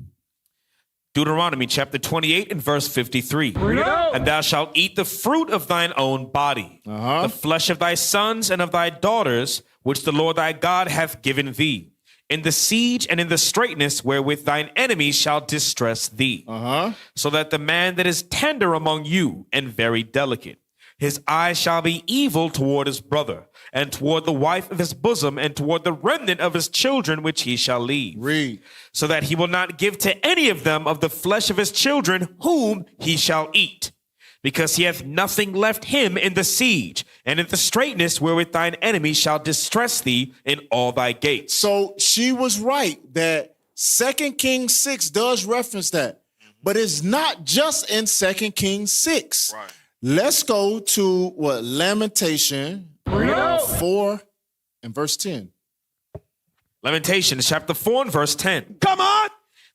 Deuteronomy chapter 28 and verse 53. And thou shalt eat the fruit of thine own body, the flesh of thy sons and of thy daughters, which the Lord thy God hath given thee, in the siege and in the straitness wherewith thine enemies shall distress thee. So that the man that is tender among you and very delicate, his eye shall be evil toward his brother, and toward the wife of his bosom, and toward the remnant of his children which he shall leave. Read. So that he will not give to any of them of the flesh of his children whom he shall eat, because he hath nothing left him in the siege, and in the straitness wherewith thine enemies shall distress thee in all thy gates. So she was right that 2 Kings 6 does reference that, but it's not just in 2 Kings 6. Right. Let's go to Lamentation 4 and verse 10. Lamentations chapter 4 and verse 10. Come on!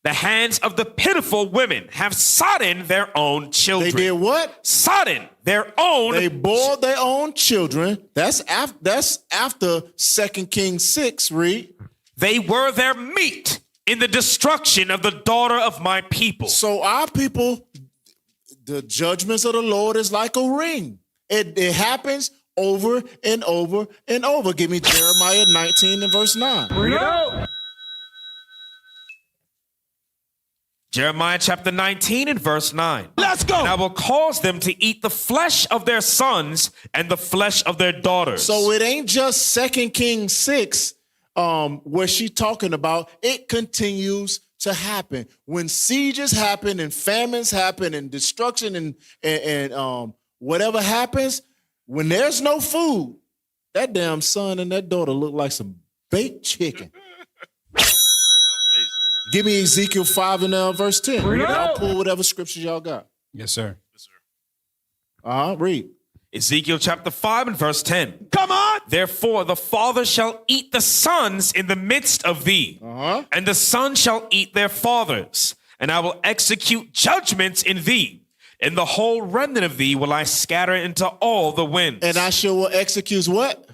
The hands of the pitiful women have sodden their own children. They did what? Sodden their own. They boiled their own children. That's after 2 Kings 6, read. They were their meat in the destruction of the daughter of my people. So our people, the judgments of the Lord is like a ring. It happens over and over and over. Give me Jeremiah 19 and verse 9. Bring it out. Jeremiah chapter 19 and verse 9. Let's go. And I will cause them to eat the flesh of their sons and the flesh of their daughters. So it ain't just 2 Kings 6 where she's talking about. It continues to happen. When sieges happen and famines happen and destruction and whatever happens, when there's no food, that damn son and that daughter look like some baked chicken. Give me Ezekiel 5 and verse 10. Y'all pull whatever scriptures y'all got. Yes, sir. Read. Ezekiel chapter 5 and verse 10. Come on! Therefore the father shall eat the sons in the midst of thee, and the sons shall eat their fathers, and I will execute judgments in thee. And the whole remnant of thee will I scatter into all the winds. And I shall execute what?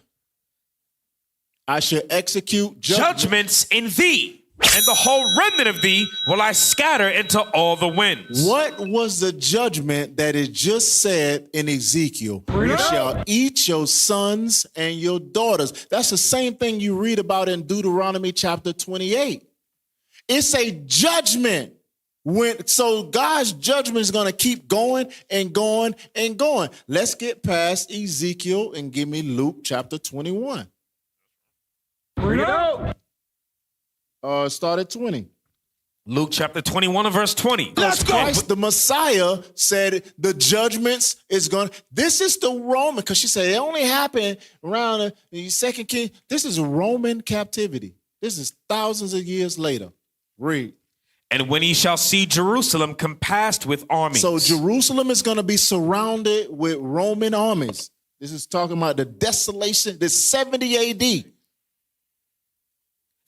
I shall execute judgments in thee. And the whole remnant of thee will I scatter into all the winds. What was the judgment that it just said in Ezekiel? You shall eat your sons and your daughters. That's the same thing you read about in Deuteronomy chapter 28. It's a judgment. So God's judgment is going to keep going and going and going. Let's get past Ezekiel and give me Luke chapter 21. Bring it out. Start at 20. Luke chapter 21 and verse 20. Let's go. Christ, the Messiah, said the judgments is going. This is the Roman, because she said it only happened around the 2 King. This is Roman captivity. This is thousands of years later. Read. And when he shall see Jerusalem compassed with armies. So Jerusalem is going to be surrounded with Roman armies. This is talking about the desolation, the 70 AD.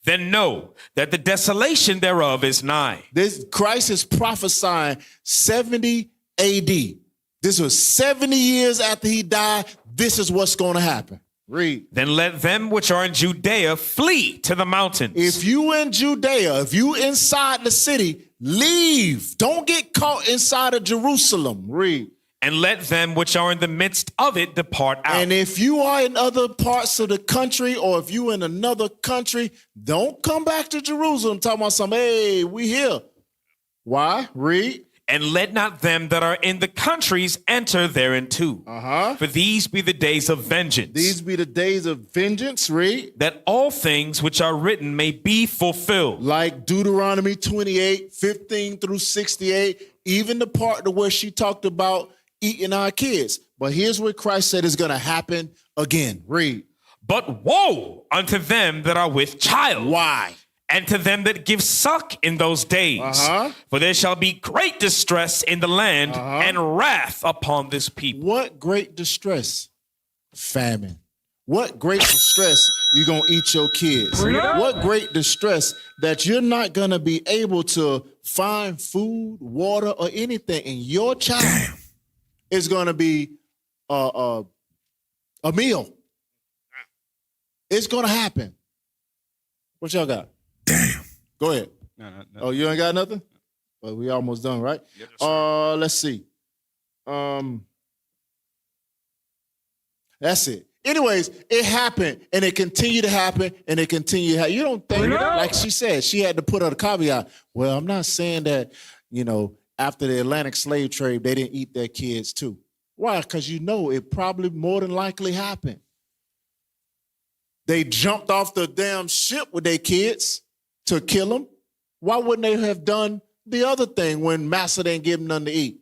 Then know that the desolation thereof is nigh. This Christ is prophesying 70 AD. This was 70 years after he died. This is what's going to happen. Read. Then let them which are in Judea flee to the mountains. If you in Judea, if you inside the city, leave. Don't get caught inside of Jerusalem. Read. And let them which are in the midst of it depart out. And if you are in other parts of the country, or if you in another country, don't come back to Jerusalem talking about some, hey, we here. Why? Read. And let not them that are in the countries enter thereinto. For these be the days of vengeance. These be the days of vengeance. Read. That all things which are written may be fulfilled. Like Deuteronomy 28, 15 through 68, even the part where she talked about eating our kids. But here's what Christ said is going to happen again. Read. But woe unto them that are with child. Why? And to them that give suck in those days. For there shall be great distress in the land and wrath upon this people. What great distress? Famine. What great distress you're going to eat your kids? What great distress that you're not going to be able to find food, water, or anything, and your child is going to be a meal. It's going to happen. What y'all got? Damn. Go ahead. No. Oh, you ain't got nothing? Well, we almost done, right? Yes, let's see. That's it. Anyways, it happened, and it continued to happen, and it continued to happen. You don't think, like she said, she had to put out a caveat. Well, I'm not saying that, after the Atlantic slave trade, they didn't eat their kids too. Why? Because it probably more than likely happened. They jumped off the damn ship with their kids to kill them. Why wouldn't they have done the other thing when Massa didn't give them nothing to eat?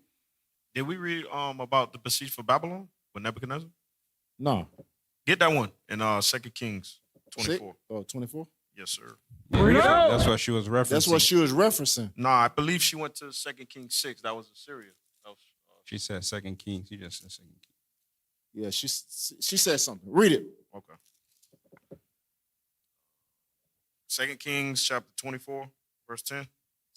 Did we read about the besieged for Babylon with Nebuchadnezzar? No. Get that one in 2 Kings 24. Oh, 24? Yes, sir. That's what she was referencing. That's what she was referencing. No, I believe she went to 2 Kings 6. That was Assyria. She said 2 Kings. She just said 2 Kings. Yeah, she said something. Read it. Okay. 2 Kings chapter 24, verse 10.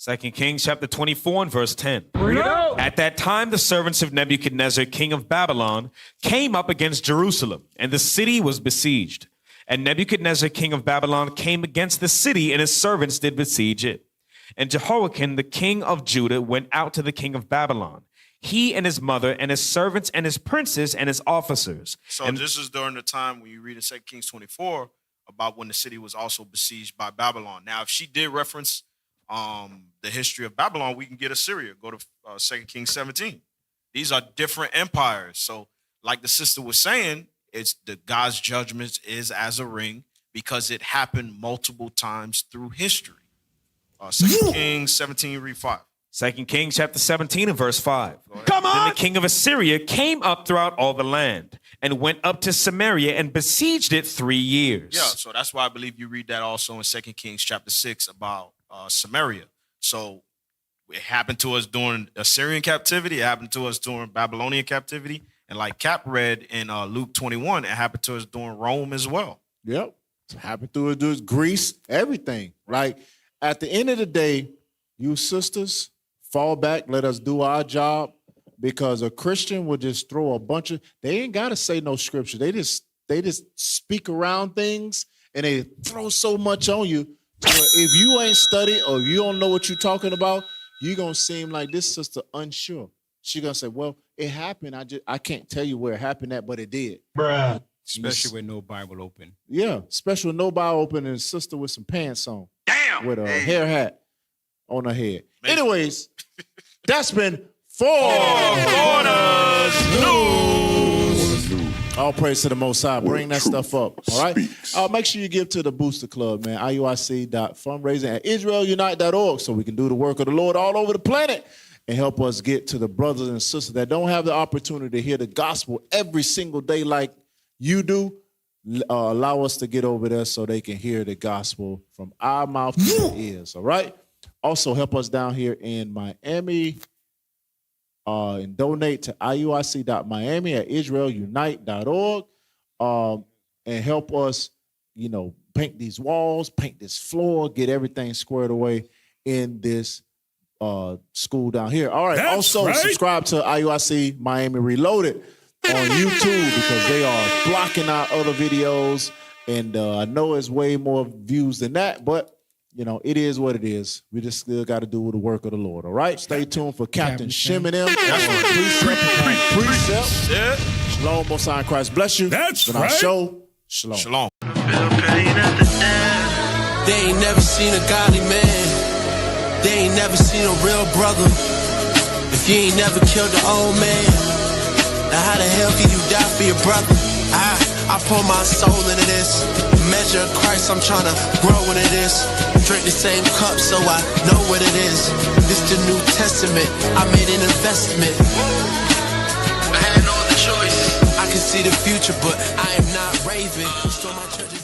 2 Kings chapter 24 and verse 10. At that time, the servants of Nebuchadnezzar, king of Babylon, came up against Jerusalem, and the city was besieged. And Nebuchadnezzar, king of Babylon, came against the city, and his servants did besiege it. And Jehoiakim, the king of Judah, went out to the king of Babylon, he and his mother, and his servants, and his princes, and his officers. So this is during the time when you read in 2 Kings 24 about when the city was also besieged by Babylon. Now, if she did reference the history of Babylon, we can get Assyria. Go to 2 Kings 17. These are different empires. So like the sister was saying, it's the God's judgments is as a ring because it happened multiple times through history. 2 Kings 17, read 5. 2 Kings chapter 17 and verse 5. Come on! Then the king of Assyria came up throughout all the land and went up to Samaria and besieged it 3 years. Yeah, so that's why I believe you read that also in 2 Kings chapter 6 about Samaria. So it happened to us during Assyrian captivity. It happened to us during Babylonian captivity. And like Cap read in Luke 21, it happened to us during Rome as well. Yep. It happened to us, Greece, everything. Like at the end of the day, you sisters, fall back, let us do our job, because a Christian will just throw a bunch of, they ain't got to say no scripture. They just speak around things and they throw so much on you. If you ain't studied or you don't know what you're talking about, you're going to seem like this sister unsure. She's going to say, well, it happened. I can't tell you where it happened at, but it did. Bruh. Especially with no Bible open. Yeah, especially with no Bible open and a sister with some pants on. Damn. With a hair hat on her head. Anyways, that's been Four Corners News. All praise to the Most High. Bring that stuff up. All right. Make sure you give to the Booster Club, man. IUIC.fundraising at IsraelUnite.org so we can do the work of the Lord all over the planet and help us get to the brothers and sisters that don't have the opportunity to hear the gospel every single day like you do. Allow us to get over there so they can hear the gospel from our mouth to their ears. All right. Also, help us down here in Miami and donate to IUIC.Miami at IsraelUnite.org and help us, paint these walls, paint this floor, get everything squared away in this school down here. All right. That's also, right. subscribe to IUIC Miami Reloaded on YouTube because they are blocking out other videos. And I know it's way more views than that, but it is what it is. We just still got to do the work of the Lord. All right. Stay tuned for Captain Shim and them. Precept. Shalom, Most High in Christ. Bless you. That's and right. Our show. Shalom. Shalom. They ain't never seen a godly man. They ain't never seen a real brother. If you ain't never killed the old man, now how the hell can you die for your brother? I pour my soul into this. Measure of Christ, I'm trying to grow into this. Drink the same cup so I know what it is. This the New Testament, I made an investment. I had no other choice. I can see the future, but I am not raving. Stole my church's